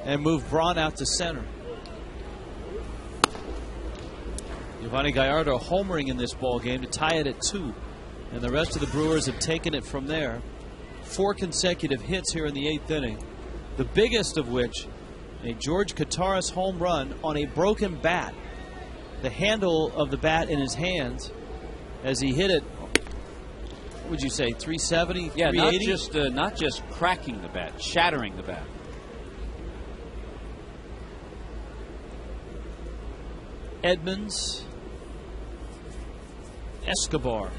And move Braun out to center. Giovanni Gallardo homering in this ball game to tie it at 2. And the rest of the Brewers have taken it from there. 4 consecutive hits here in the 8th inning. The biggest of which, a George Kataris home run on a broken bat. The handle of the bat in his hands as he hit it. What would you say, 370, yeah, 380? not just cracking the bat, shattering the bat. Edmonds, Escobar.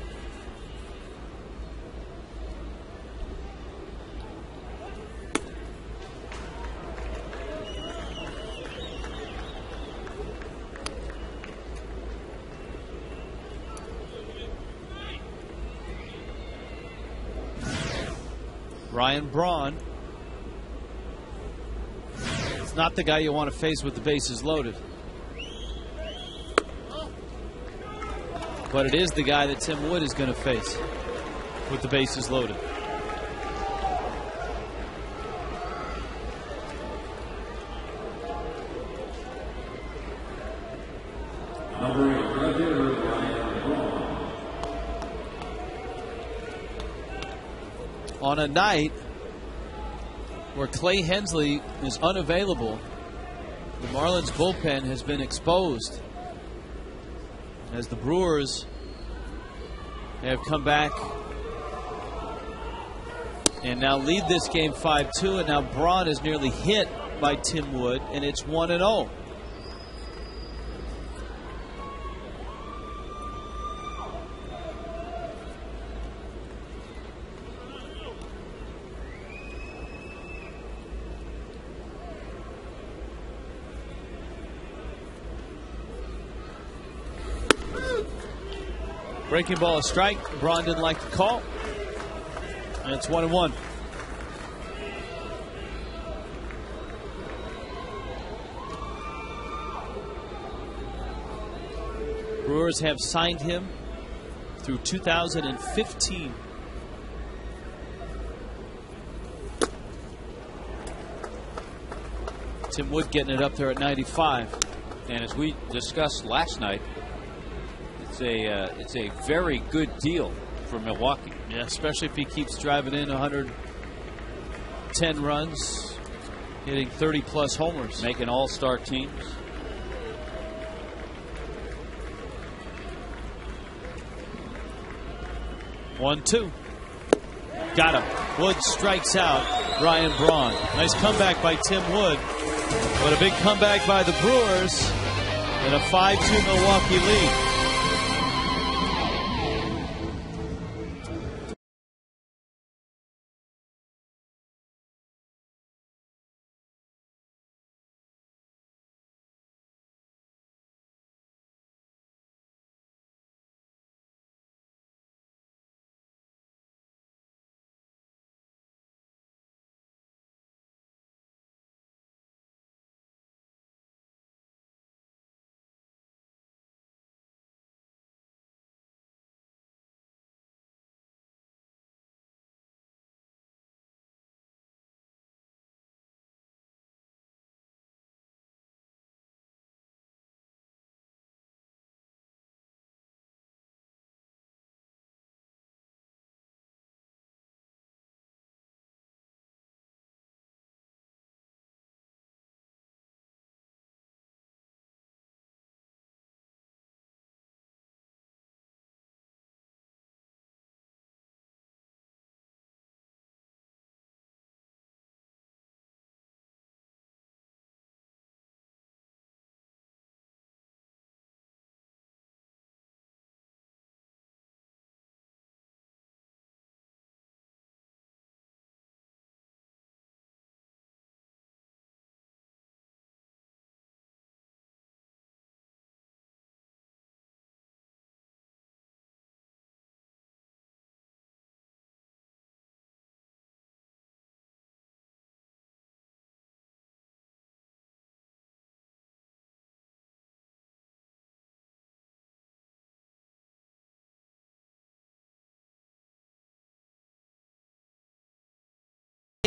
Ryan Braun. It's not the guy you want to face with the bases loaded. But it is the guy that Tim Wood is going to face with the bases loaded. On a night where Clay Hensley is unavailable, the Marlins bullpen has been exposed as the Brewers have come back and now lead this game 5-2, and now Braun is nearly hit by Tim Wood, and it's 1-0. Breaking ball, a strike. Braun didn't like the call. And it's 1-1. Brewers have signed him through 2015. Tim Wood getting it up there at 95. And as we discussed last night, it's a very good deal for Milwaukee. Yeah, especially if he keeps driving in 110 runs, hitting 30-plus homers. Making all-star teams. One, two. Got him. Wood strikes out Ryan Braun. Nice comeback by Tim Wood. But a big comeback by the Brewers in a 5-2 Milwaukee lead.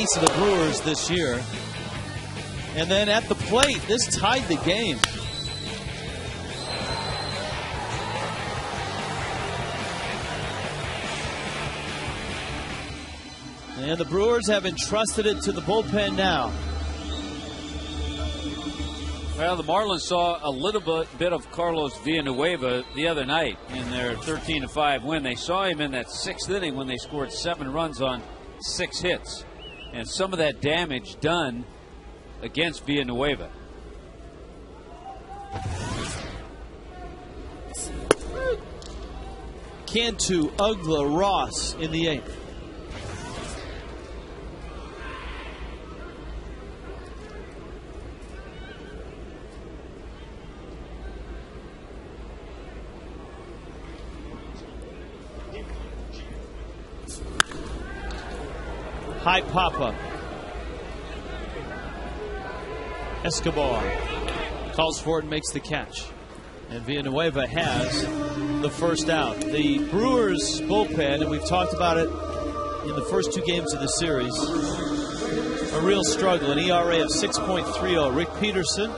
Ace of the Brewers this year. And then at the plate, this tied the game. And the Brewers have entrusted it to the bullpen now. Well, the Marlins saw a little bit of Carlos Villanueva the other night in their 13-5 win. They saw him in that 6th inning when they scored 7 runs on 6 hits. And some of that damage done against Villanueva. Cantu, Ugla, Ross in the 8th. High pop-up. Escobar calls for it and makes the catch. And Villanueva has the first out. The Brewers bullpen, and we've talked about it in the first 2 games of the series, a real struggle. An ERA of 6.30. Rick Peterson,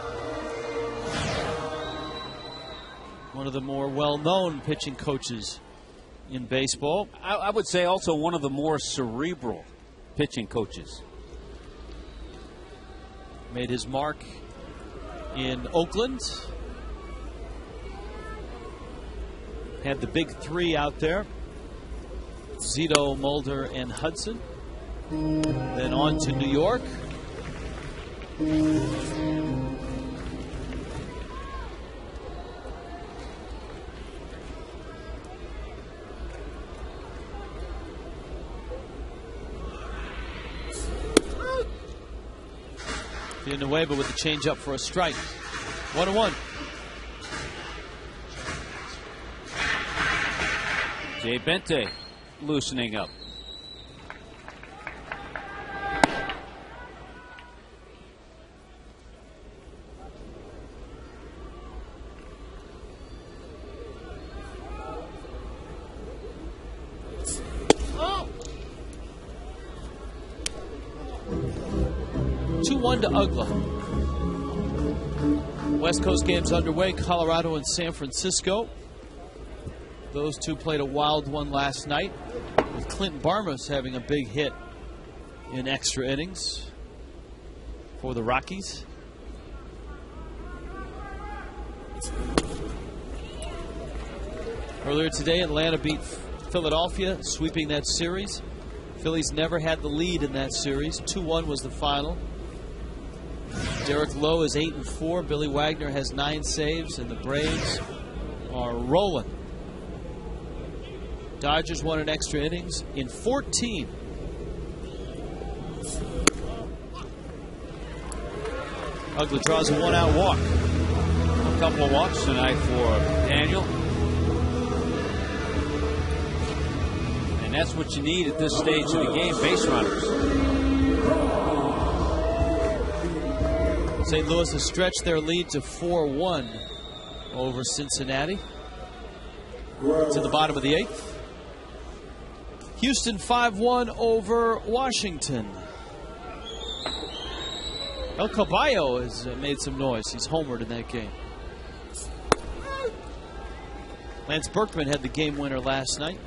one of the more well-known pitching coaches in baseball. I would say also one of the more cerebral pitching coaches. Made his mark in Oakland. Had the big 3 out there. Zito, Mulder, and Hudson. Then on to New York. Villanueva with the changeup for a strike. 1-1. Jay Bente loosening up. To Ugla. West Coast games underway. Colorado and San Francisco. Those two played a wild one last night, with Clinton Barmas having a big hit in extra innings for the Rockies. Earlier today, Atlanta beat Philadelphia, sweeping that series. Phillies never had the lead in that series. 2-1 was the final. Derek Lowe is 8-4. Billy Wagner has 9 saves, and the Braves are rolling. Dodgers won in extra innings in 14. Ugla draws a 1-out walk. A couple of walks tonight for Daniel. And that's what you need at this stage of the game, base runners. St. Louis has stretched their lead to 4-1 over Cincinnati. To the bottom of the 8th. Houston 5-1 over Washington. El Caballo has made some noise. He's homered in that game. Lance Berkman had the game winner last night.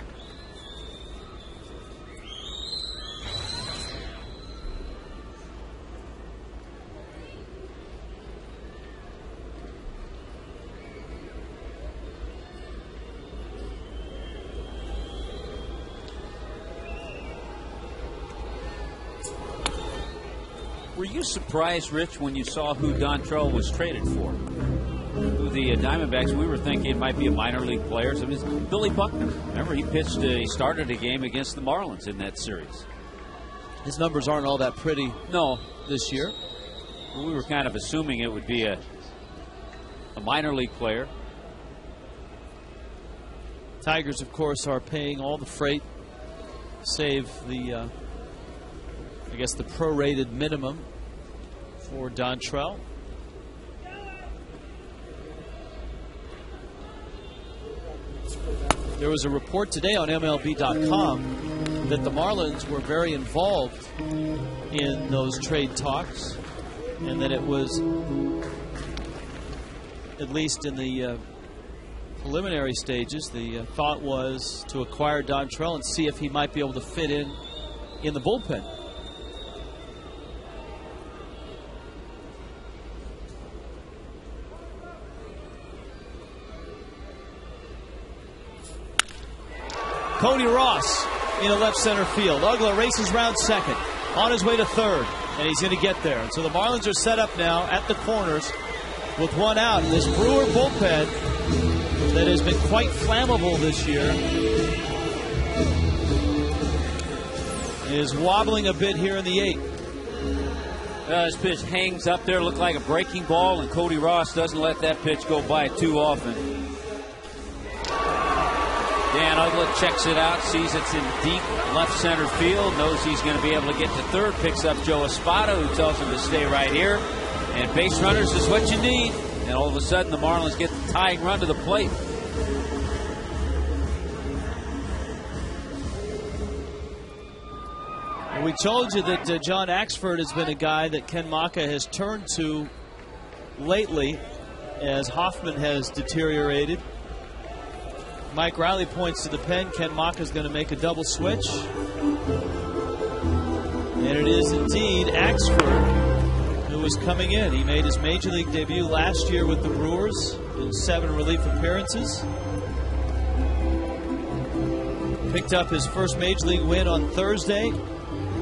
Were you surprised, Rich, when you saw who Dontrell was traded for? Who the Diamondbacks, we were thinking it might be a minor league player. So it was Billy Buckner. Remember, he started a game against the Marlins in that series. His numbers aren't all that pretty. No. This year. We were kind of assuming it would be a minor league player. Tigers, of course, are paying all the freight, save the, I guess, the prorated minimum for Dontrell. There was a report today on MLB.com that the Marlins were very involved in those trade talks, and that it was, at least in the preliminary stages, the thought was to acquire Dontrelle and see if he might be able to fit in the bullpen. Cody Ross in the left center field. Uggla races round second, on his way to third, and he's going to get there. And so the Marlins are set up now at the corners with one out. And this Brewer bullpen that has been quite flammable this year is wobbling a bit here in the 8th. This pitch hangs up there, looked like a breaking ball, and Cody Ross doesn't let that pitch go by too often. Dan Uggla checks it out, sees it's in deep left center field, knows he's going to be able to get to third, picks up Joe Espada, who tells him to stay right here. And base runners is what you need. And all of a sudden, the Marlins get the tying run to the plate. We told you that John Axford has been a guy that Ken Maka has turned to lately as Hoffman has deteriorated. Mike Riley points to the pen. Ken Maka is going to make a double switch. And it is indeed Axford who is coming in. He made his Major League debut last year with the Brewers in 7 relief appearances. Picked up his first Major League win on Thursday.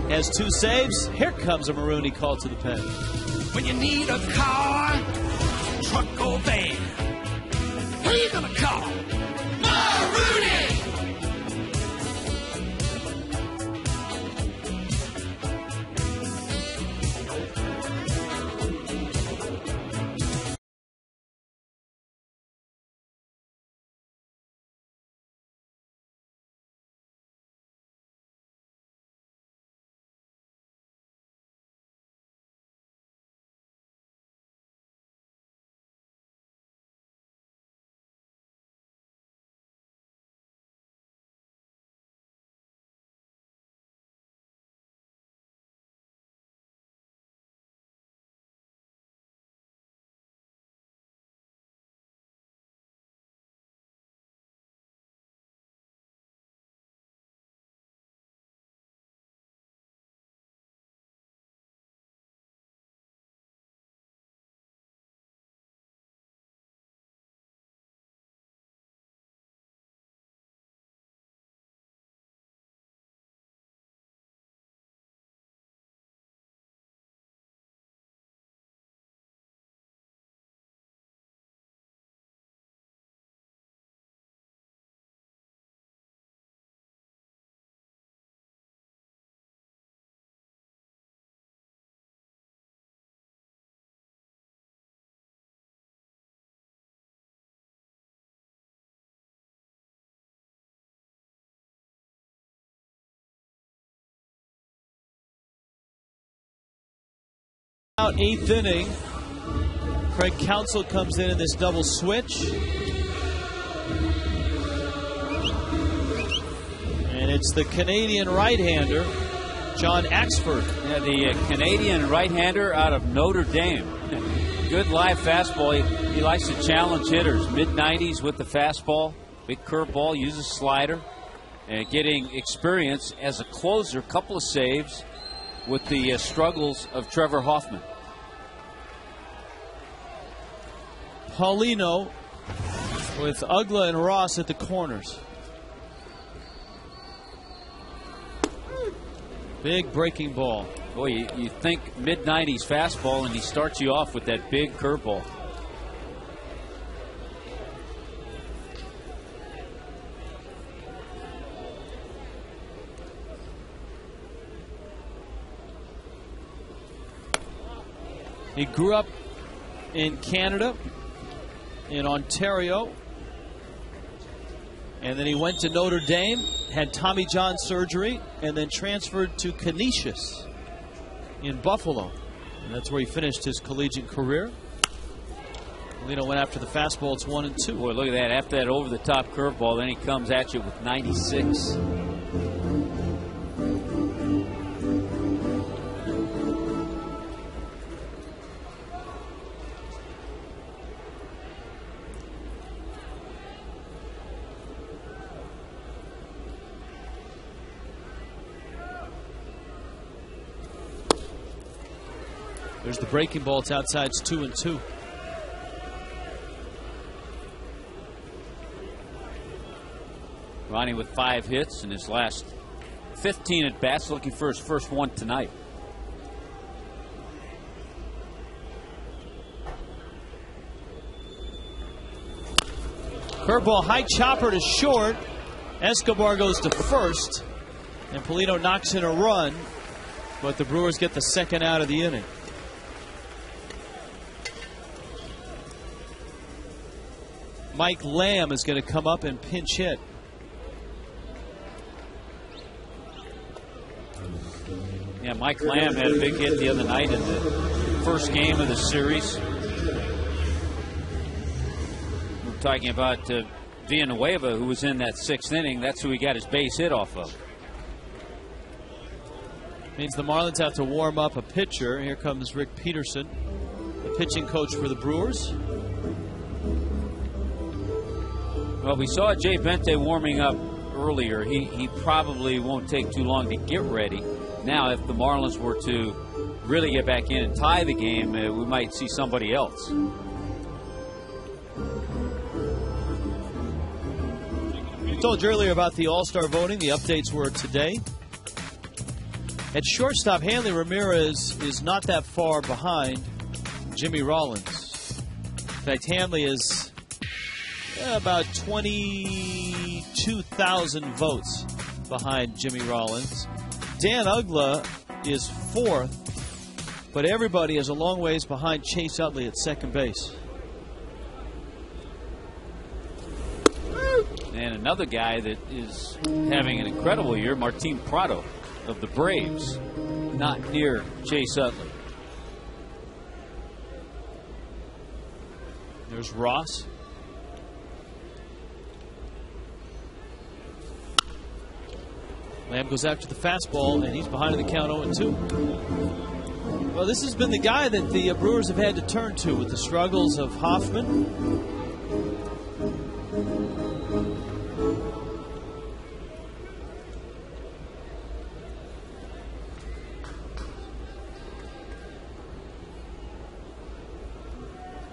Has 2 saves. Here comes a Marooney call to the pen. When you need a car, truck or van, who you gonna call? Marooney! Out 8th inning. Craig Counsell comes in this double switch. And it's the Canadian right-hander, John Axford. Yeah, the Canadian right-hander out of Notre Dame. Good live fastball. He likes to challenge hitters. Mid-90s with the fastball. Big curveball, uses slider. And getting experience as a closer, couple of saves with the struggles of Trevor Hoffman. Paulino with Uggla and Ross at the corners. Big breaking ball. Boy, you think mid-90s fastball, and he starts you off with that big curveball. He grew up in Canada, in Ontario, and then he went to Notre Dame, had Tommy John surgery, and then transferred to Canisius in Buffalo. And that's where he finished his collegiate career. Lino went after the fastball. It's 1-2. Boy, look at that. After that over-the-top curveball, then he comes at you with 96. There's the breaking ball. It's outside. It's 2-2. Ronnie with 5 hits in his last 15 at bats, looking for his first one tonight. Curveball, high chopper to short. Escobar goes to first, and Polito knocks in a run, but the Brewers get the second out of the inning. Mike Lamb is going to come up and pinch hit. Yeah, Mike Lamb had a big hit the other night in the first game of the series. We're talking about Villanueva, who was in that 6th inning. That's who he got his base hit off of. Means the Marlins have to warm up a pitcher. Here comes Rick Peterson, the pitching coach for the Brewers. Well, we saw Jay Bente warming up earlier. He probably won't take too long to get ready. Now, if the Marlins were to really get back in and tie the game, we might see somebody else. We told you earlier about the All-Star voting. The updates were today. At shortstop, Hanley Ramirez is not that far behind Jimmy Rollins. In fact, Hanley is about 22,000 votes behind Jimmy Rollins. Dan Ugla is 4th, but everybody is a long ways behind Chase Utley at second base. And another guy that is having an incredible year, Martin Prado of the Braves, not near Chase Utley. There's Ross. Lamb goes after the fastball, and he's behind in the count 0-2. Well, this has been the guy that the Brewers have had to turn to with the struggles of Hoffman.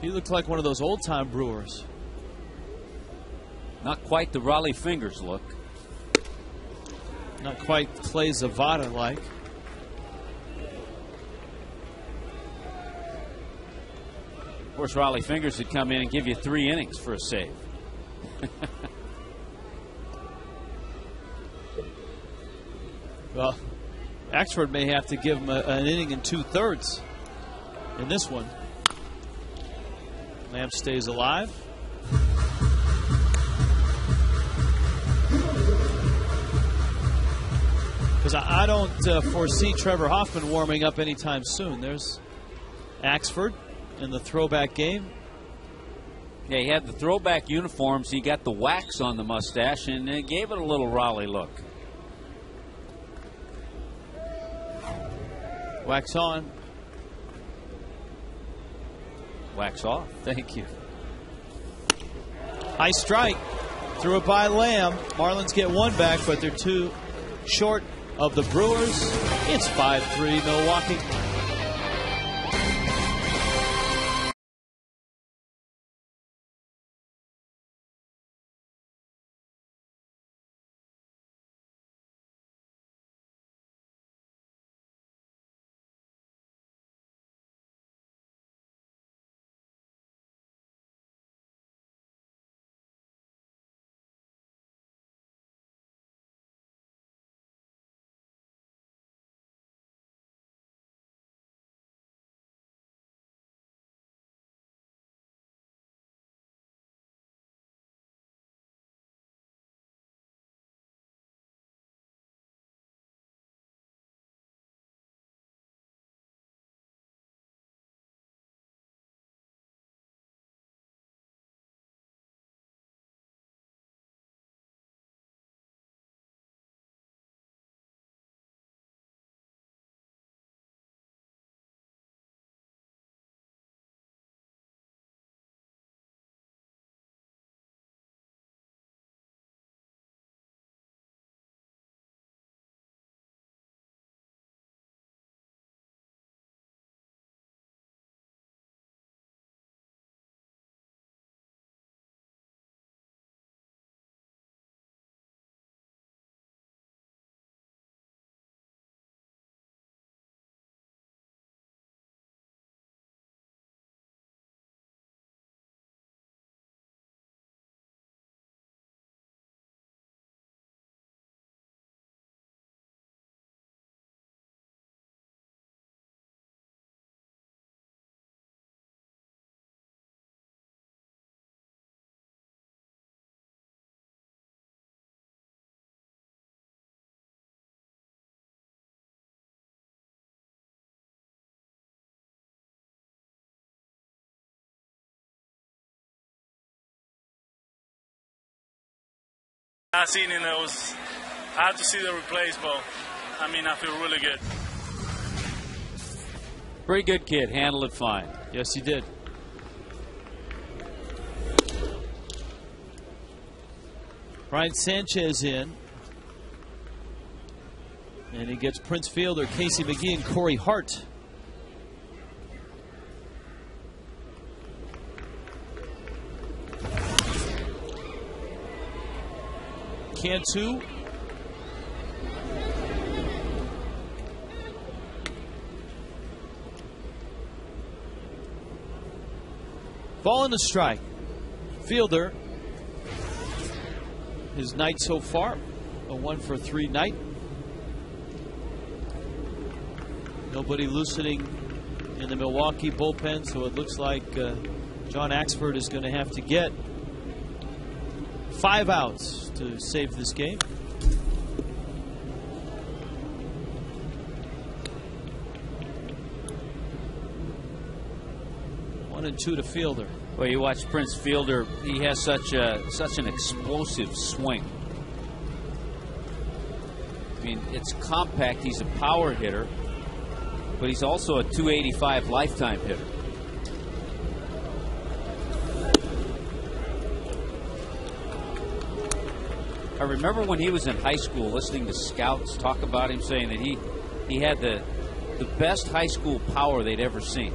He looked like one of those old-time Brewers. Not quite the Raleigh Fingers look. Not quite Clay Zavada-like. Of course, Raleigh Fingers would come in and give you 3 innings for a save. Well, Axford may have to give him an inning and 2/3 in this one. Lamb stays alive. Because I don't foresee Trevor Hoffman warming up anytime soon. There's Axford in the throwback game. Yeah, he had the throwback uniforms. He got the wax on the mustache, and it gave it a little Raleigh look. Wax on. Wax off. Thank you. High strike. Threw it by Lamb. Marlins get 1 back, but they're 2 short of the Brewers. It's 5-3 Milwaukee. I seen it. I had to see the replays, but I mean, I feel really good. Very good kid. Handled it fine. Yes, he did. Brian Sanchez in. And he gets Prince Fielder, Casey McGee, and Corey Hart. Cantu. Ball in the strike. Fielder. His night so far. A 1-for-3 night. Nobody loosening in the Milwaukee bullpen, so it looks like John Axford is going to have to get 5 outs to save this game. One and two to Fielder. Well, you watch Prince Fielder. He has such an explosive swing. I mean, it's compact. He's a power hitter, but he's also a 285 lifetime hitter. I remember when he was in high school listening to scouts talk about him, saying that he had the best high school power they'd ever seen.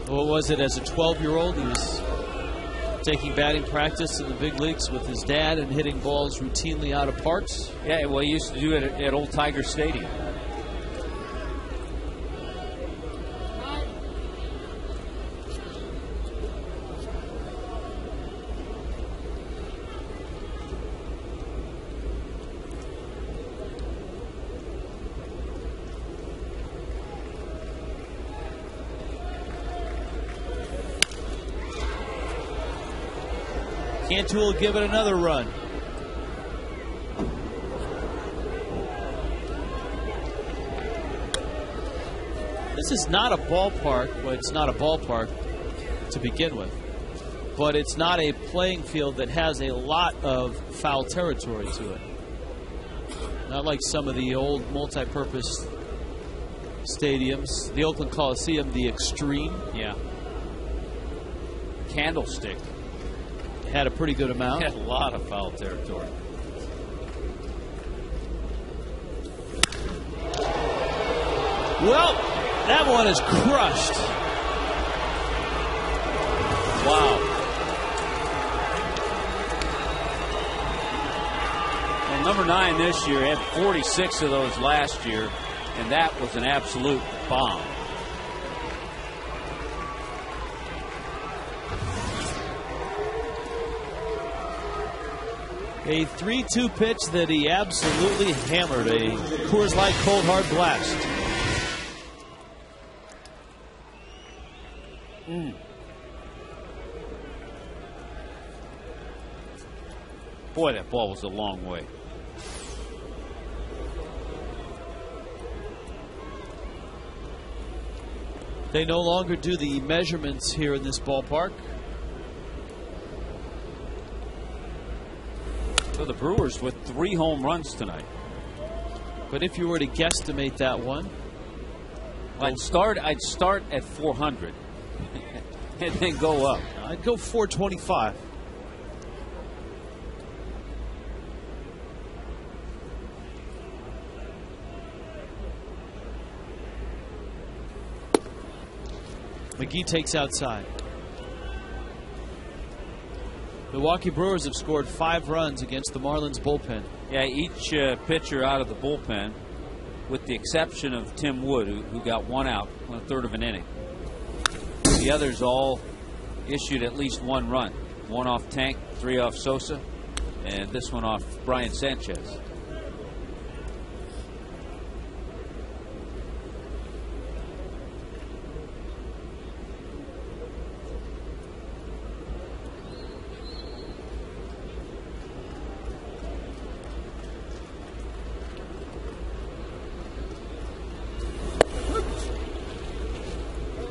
What was it, as a 12-year-old? He was taking batting practice in the big leagues with his dad and hitting balls routinely out of parks. Yeah, well, he used to do it at Old Tiger Stadium. Cantu will give it another run. This is not a ballpark. Well, it's not a ballpark to begin with. But it's not a playing field that has a lot of foul territory to it. Not like some of the old multi-purpose stadiums. The Oakland Coliseum, the Extreme. Yeah. Candlestick. Had a pretty good amount. Had a lot of foul territory. Well, that one is crushed. Wow. Well, number 9 this year had 46 of those last year, and that was an absolute bomb. A 3-2 pitch that he absolutely hammered. A Coors Light cold hard blast. Boy, that ball was a long way. They no longer do the measurements here in this ballpark. So the Brewers with 3 home runs tonight. But if you were to guesstimate that one, I'd start at 400 and then go up. I'd go 425. McGee takes outside. Milwaukee Brewers have scored 5 runs against the Marlins bullpen. Yeah, each pitcher out of the bullpen, with the exception of Tim Wood, who got 1 out, 1/3 of an inning. The others all issued at least 1 run. 1 off Tank, 3 off Sosa, and this one off Brian Sanchez.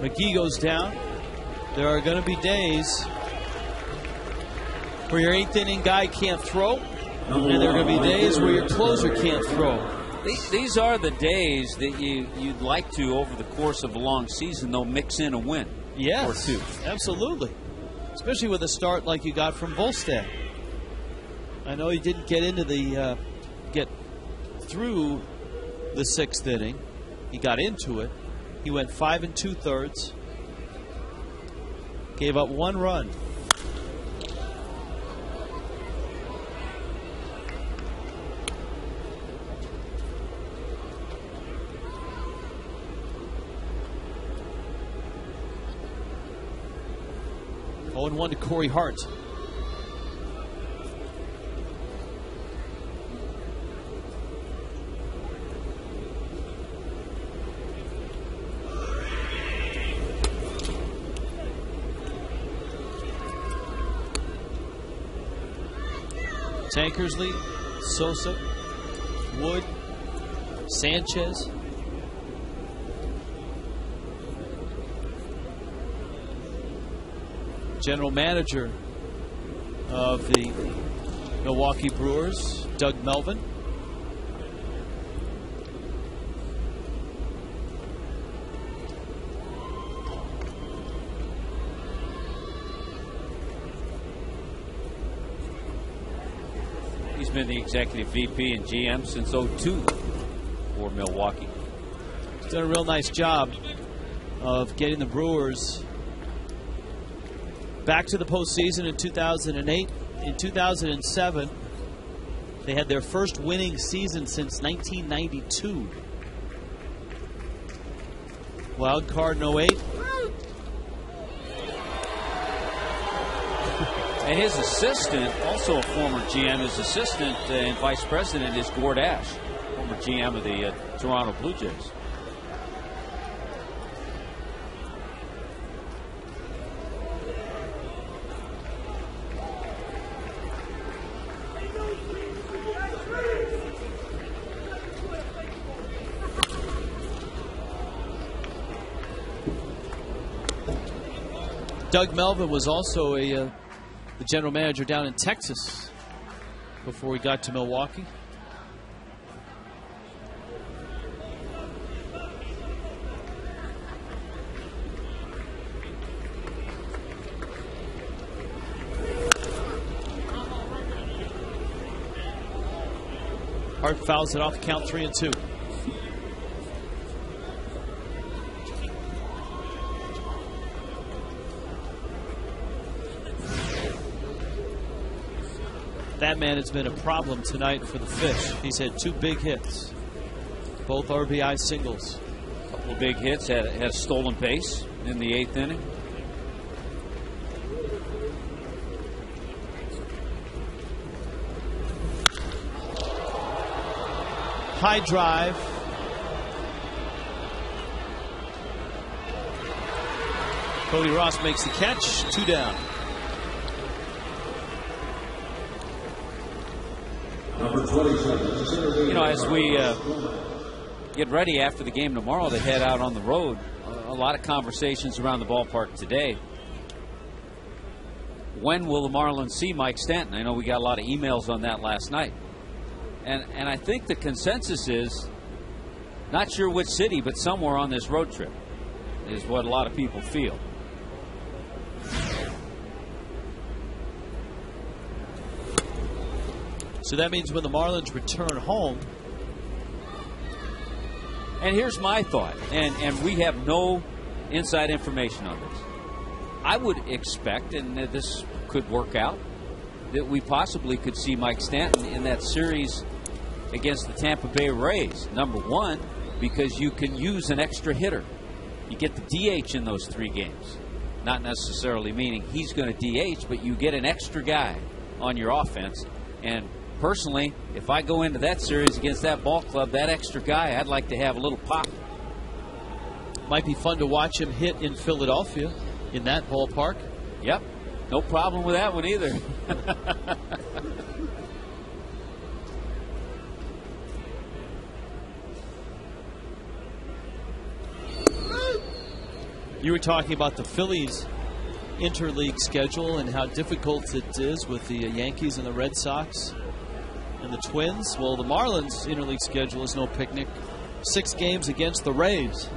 McGee goes down. There are going to be days where your 8th inning guy can't throw, and there are going to be days where your closer can't throw. These are the days that you'd like to, over the course of a long season, though, mix in a win. Yes, or two. Absolutely. Especially with a start like you got from Volstad. I know he didn't get through the 6th inning. He got into it. He went 5 2/3. Gave up 1 run. Oh, and 1 to Corey Hart. Tankersley, Sosa, Wood, Sanchez. General manager of the Milwaukee Brewers, Doug Melvin. He's been the executive VP and GM since 2002 for Milwaukee. He's done a real nice job of getting the Brewers back to the postseason in 2008. In 2007, they had their first winning season since 1992. Wild card in 08. And his assistant, also a former GM, his assistant and vice president is Gord Ash, former GM of the Toronto Blue Jays. Doug Melvin was also the general manager down in Texas before we got to Milwaukee. Hart fouls it off, count 3-2. That man has been a problem tonight for the Fish. He's had 2 big hits, both RBI singles. A couple of big hits, had a stolen base in the 8th inning. High drive. Cody Ross makes the catch, 2 down. You know, as we get ready after the game tomorrow to head out on the road, a lot of conversations around the ballpark today. When will the Marlins see Mike Stanton? I know we got a lot of emails on that last night. And I think the consensus is, not sure which city, but somewhere on this road trip is what a lot of people feel. So that means when the Marlins return home. And here's my thought, and we have no inside information on this. I would expect, and this could work out, that we possibly could see Mike Stanton in that series against the Tampa Bay Rays. Number one, because you can use an extra hitter. You get the DH in those 3 games. Not necessarily meaning he's going to DH, but you get an extra guy on your offense. And personally, if I go into that series against that ball club, that extra guy, I'd like to have a little pop. Might be fun to watch him hit in Philadelphia in that ballpark. Yep. No problem with that one either. You were talking about the Phillies interleague schedule and how difficult it is with the Yankees and the Red Sox and the Twins. Well, the Marlins interleague schedule is no picnic. 6 games against the Rays.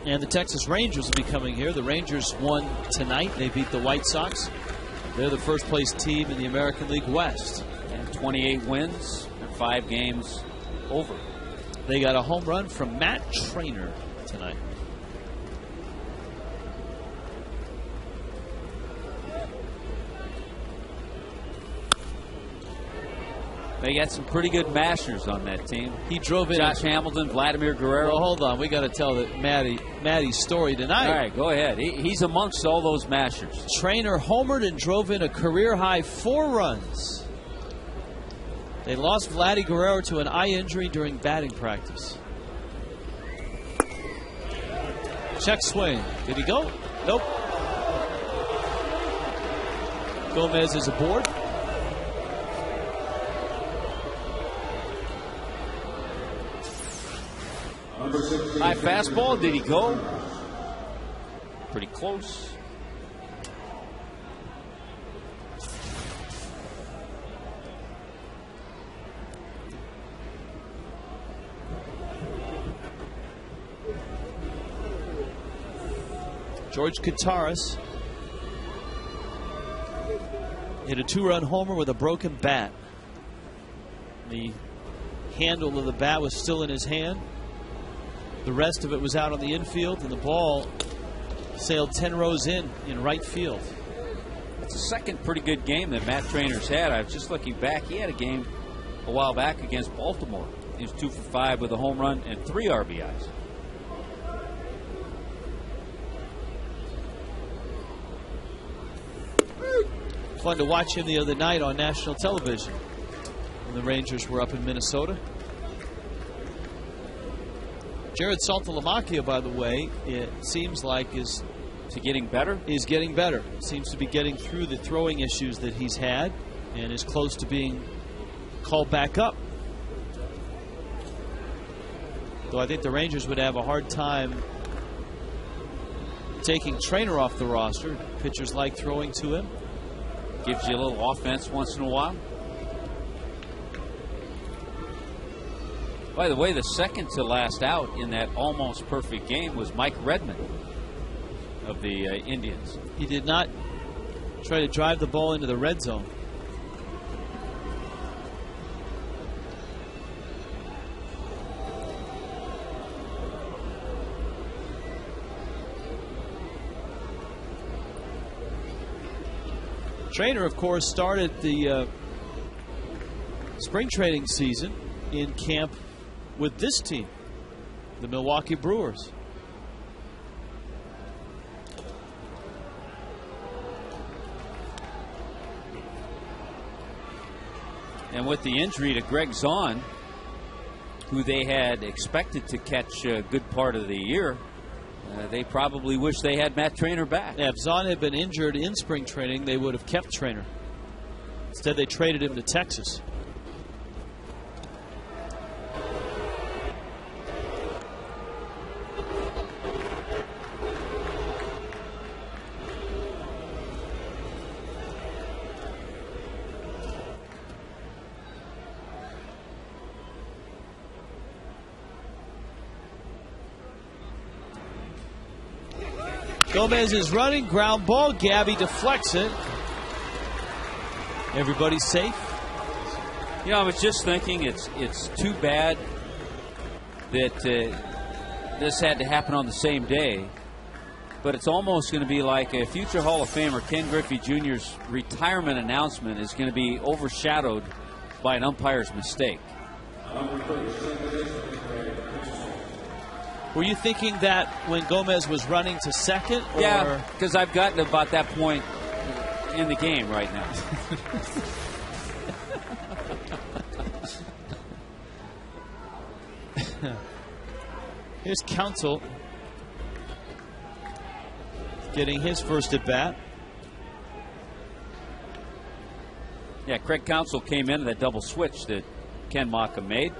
And the Texas Rangers will be coming here. The Rangers won tonight. They beat the White Sox. They're the first place team in the American League West. And 28 wins and 5 games over. They got a home run from Matt Trainer tonight. They got some pretty good mashers on that team. He drove in Josh Hamilton, Vladimir Guerrero. Well, hold on. We got to tell Matty's story tonight. All right, go ahead. He's amongst all those mashers. Trainer homered and drove in a career-high 4 runs. They lost Vladdy Guerrero to an eye injury during batting practice. Check swing. Did he go? Nope. Gomez is aboard. High fastball. Did he go? Pretty close. George Kataris hit a 2-run homer with a broken bat. The handle of the bat was still in his hand. The rest of it was out on the infield, and the ball sailed 10 rows in right field. It's the second pretty good game that Matt Trainer's had. I was just looking back. He had a game a while back against Baltimore. He was 2 for 5 with a home run and 3 RBIs. Fun to watch him the other night on national television when the Rangers were up in Minnesota. Jared Saltalamacchia, by the way, it seems like is getting better. Is getting better. Seems to be getting through the throwing issues that he's had and is close to being called back up. Though I think the Rangers would have a hard time taking Trainer off the roster. Pitchers like throwing to him. Gives you a little offense once in a while. By the way, the second to last out in that almost perfect game was Mike Redmond of the Indians. He did not try to drive the ball into the red zone. Trainer, of course, started the spring training season in camp with this team, the Milwaukee Brewers. And with the injury to Greg Zahn, who they had expected to catch a good part of the year, they probably wish they had Matt Trainer back. Yeah, if Zahn had been injured in spring training, they would have kept Trainer. Instead, they traded him to Texas. Gomez is running, ground ball. Gabby deflects it. Everybody's safe. You know, I was just thinking it's too bad that this had to happen on the same day. But it's almost going to be like a future Hall of Famer, Ken Griffey Jr.'s retirement announcement is going to be overshadowed by an umpire's mistake. Were you thinking that when Gomez was running to second? Or? Yeah, because I've gotten about that point in the game right now. Here's Counsell getting his first at bat. Yeah, Craig Counsell came into that double switch that Ken Mockham made.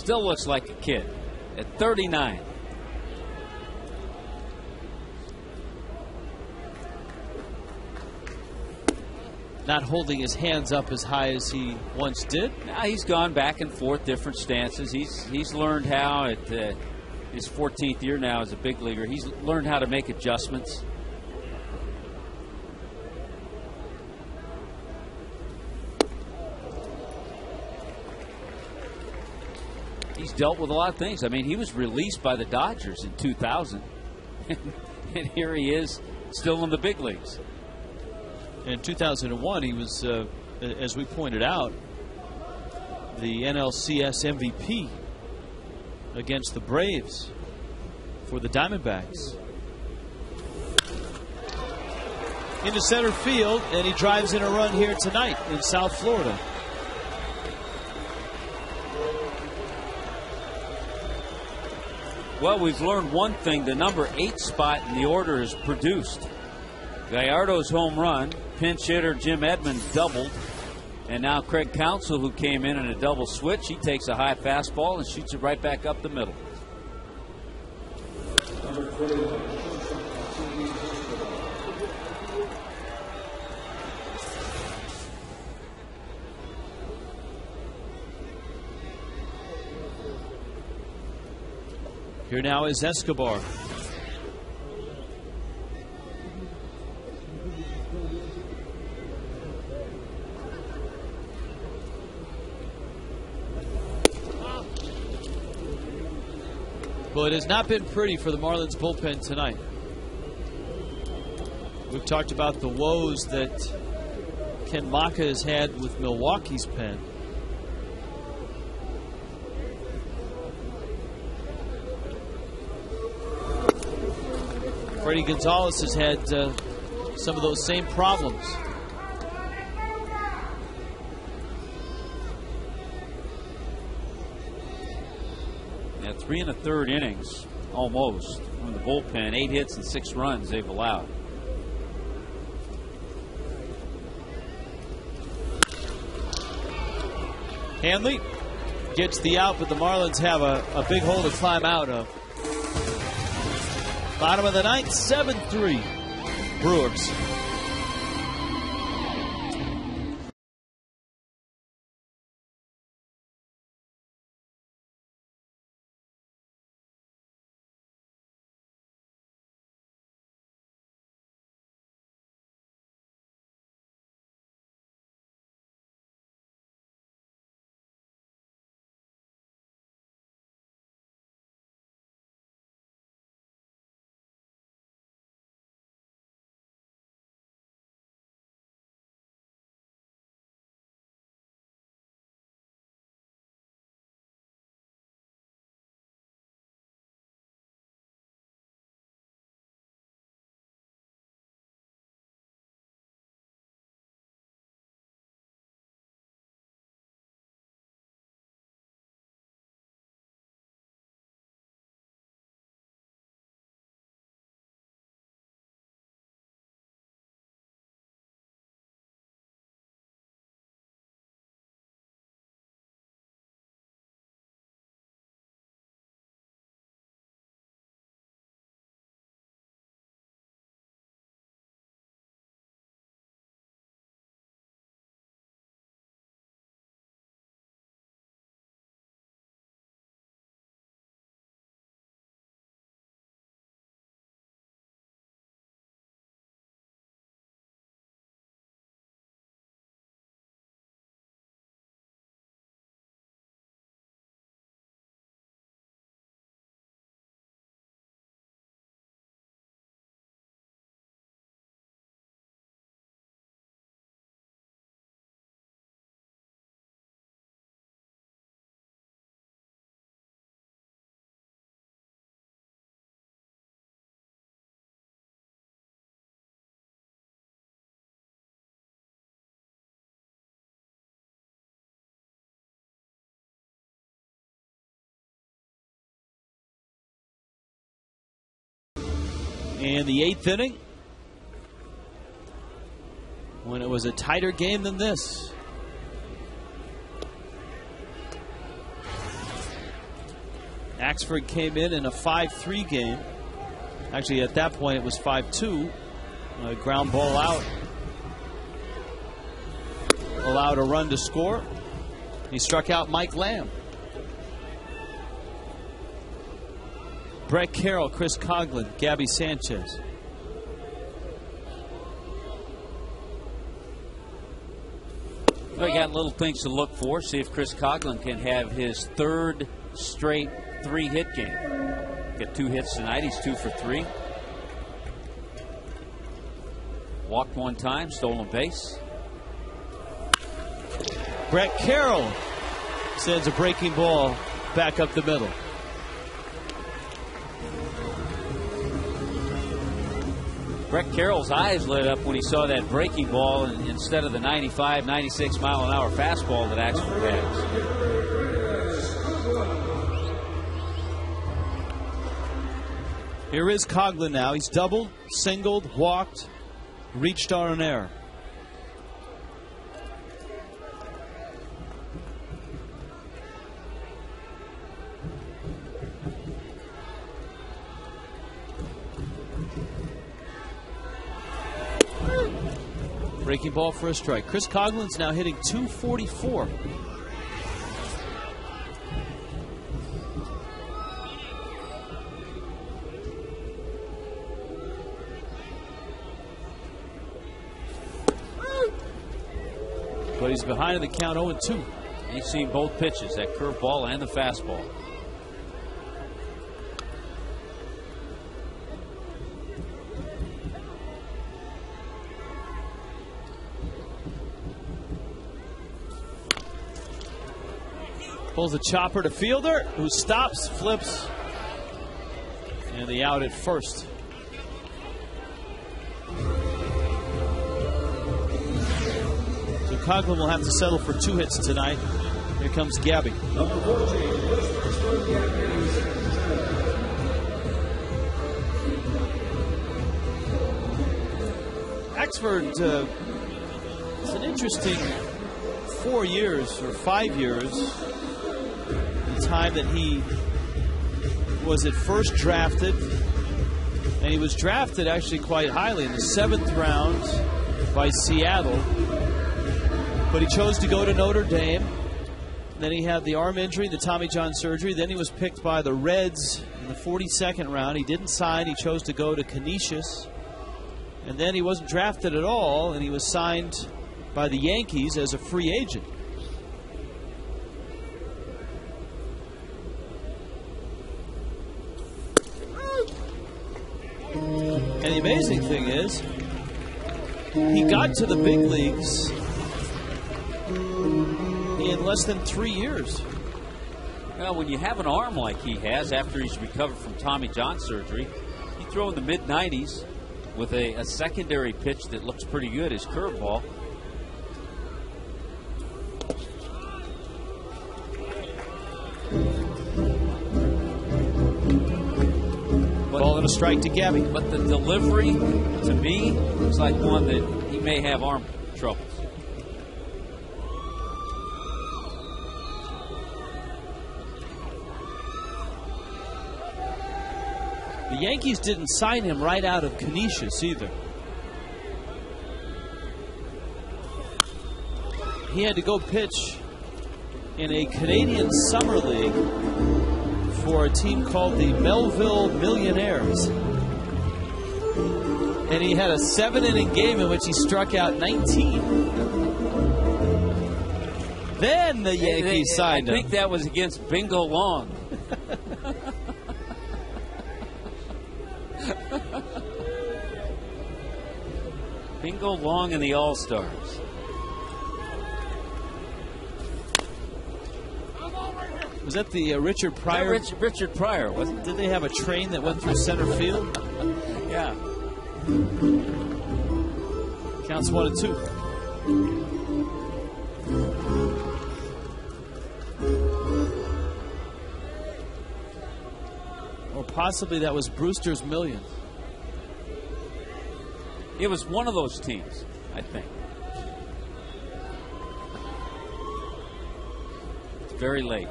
still looks like a kid at 39. Not holding his hands up as high as he once did. Now he's gone back and forth, different stances. He's learned how at his 14th year now as a big leaguer. He's learned how to make adjustments. He's dealt with a lot of things. I mean, he was released by the Dodgers in 2000, and here he is, still in the big leagues. In 2001, he was, as we pointed out, the NLCS MVP against the Braves for the Diamondbacks. Into center field, and he drives in a run here tonight in South Florida. Well, we've learned one thing. The number 8 spot in the order is produced. Gallardo's home run, pinch hitter Jim Edmonds doubled, and now Craig Counsell, who came in a double switch, he takes a high fastball and shoots it right back up the middle. Here now is Escobar. Well, it has not been pretty for the Marlins bullpen tonight. We've talked about the woes that Ken Maka has had with Milwaukee's pen. Freddie Gonzalez has had some of those same problems. Yeah, 3 1/3 innings, almost, from the bullpen. 8 hits and 6 runs they've allowed. Hanley gets the out, but the Marlins have a big hole to climb out of. Bottom of the ninth, 7-3 Brewers. In the 8th inning, when it was a tighter game than this. Axford came in a 5-3 game. Actually, at that point, it was 5-2. Ground ball out. Allowed a run to score. He struck out Mike Lamb. Brett Carroll, Chris Coughlin, Gabby Sanchez. We got little things to look for. See if Chris Coughlin can have his third straight 3-hit game. Got 2 hits tonight. He's 2 for 3. Walked 1 time, stolen base. Brett Carroll sends a breaking ball back up the middle. Brett Carroll's eyes lit up when he saw that breaking ball instead of the 95, 96 mile an hour fastball that Axford has. Here is Coughlin now. He's doubled, singled, walked, reached on an error. Breaking ball for a strike. Chris Coughlin's now hitting .244. But he's behind in the count 0-2. He's seen both pitches, that curveball and the fastball. Pulls a chopper to fielder, who stops, flips, and the out at first. So Coughlin will have to settle for 2 hits tonight. Here comes Gabby. Axford, it's an interesting 4 years or 5 years. Time that he was at first drafted, and he was drafted actually quite highly in the 7th round by Seattle, but he chose to go to Notre Dame. Then he had the arm injury, the Tommy John surgery. Then he was picked by the Reds in the 42nd round. He didn't sign. He chose to go to Canisius, and then he wasn't drafted at all, and he was signed by the Yankees as a free agent. And the amazing thing is, he got to the big leagues in less than 3 years. Well, when you have an arm like he has after he's recovered from Tommy John surgery, you throw in the mid-90s with a secondary pitch that looks pretty good, his curveball. Ball and a strike to Gabby. But the delivery, to me, looks like one that he may have arm troubles. The Yankees didn't sign him right out of Canisius either. He had to go pitch in a Canadian summer league for a team called the Melville Millionaires. And he had a 7-inning game in which he struck out 19. Then the Yankees signed him. I think that was against Bingo Long. Bingo Long and the All-Stars. Was that the Richard Pryor? Richard Pryor, wasn't it? Did they have a train that went through center field? Yeah. Counts 1-2. Or possibly that was Brewster's Millions. It was one of those teams, I think. It's very late.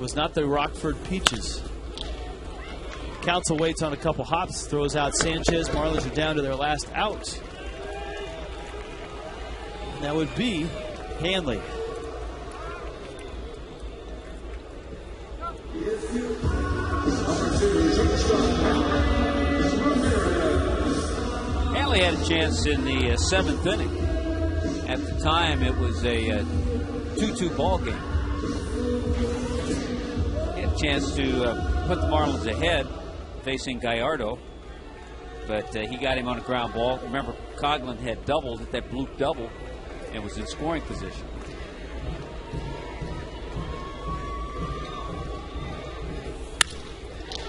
was not the Rockford Peaches. Counsell waits on a couple hops, throws out Sanchez. Marlins are down to their last out. And that would be Hanley. Hanley had a chance in the 7th inning. At the time, it was a 2-2 ball game. He had a chance to put the Marlins ahead, facing Gallardo, but he got him on a ground ball. Remember, Coghlan had doubled at that bloop double and was in scoring position.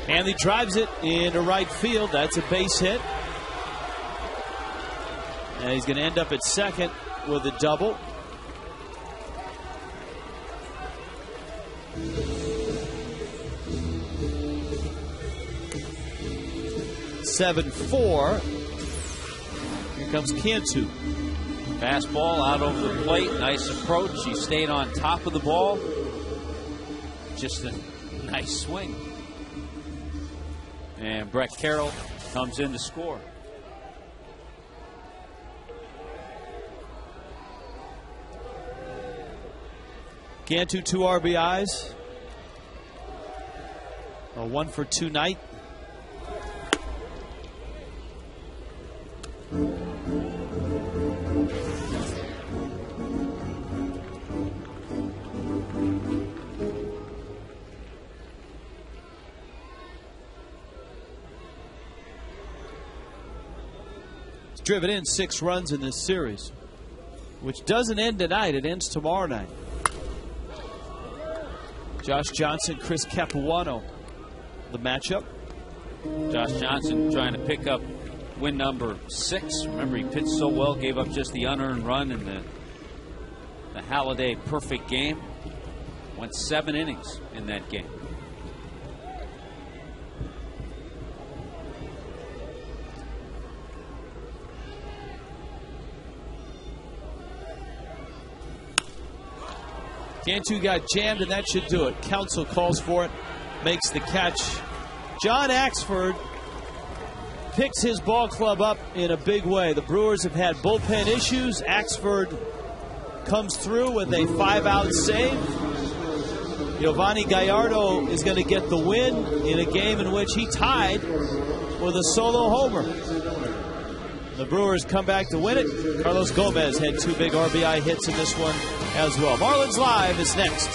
Hanley drives it into right field. That's a base hit. And he's going to end up at second with a double. (7-4). Here comes Cantu. Fastball out over the plate. Nice approach. He stayed on top of the ball. Just a nice swing. And Brett Carroll comes in to score. Cantu 2 RBIs. A 1-for-2 night. Driven in 6 runs in this series, which doesn't end tonight. It ends tomorrow night. Josh Johnson, Chris Capuano, the matchup. Josh Johnson trying to pick up win number 6. Remember, he pitched so well, gave up just the unearned run in the Halladay perfect game. Went 7 innings in that game. Cantu got jammed, and that should do it. Counsell calls for it, makes the catch. John Axford picks his ball club up in a big way. The Brewers have had bullpen issues. Axford comes through with a 5-out save. Giovanni Gallardo is going to get the win in a game in which he tied with a solo homer. The Brewers come back to win it. Carlos Gomez had 2 big RBI hits in this one as well. Marlins Live is next.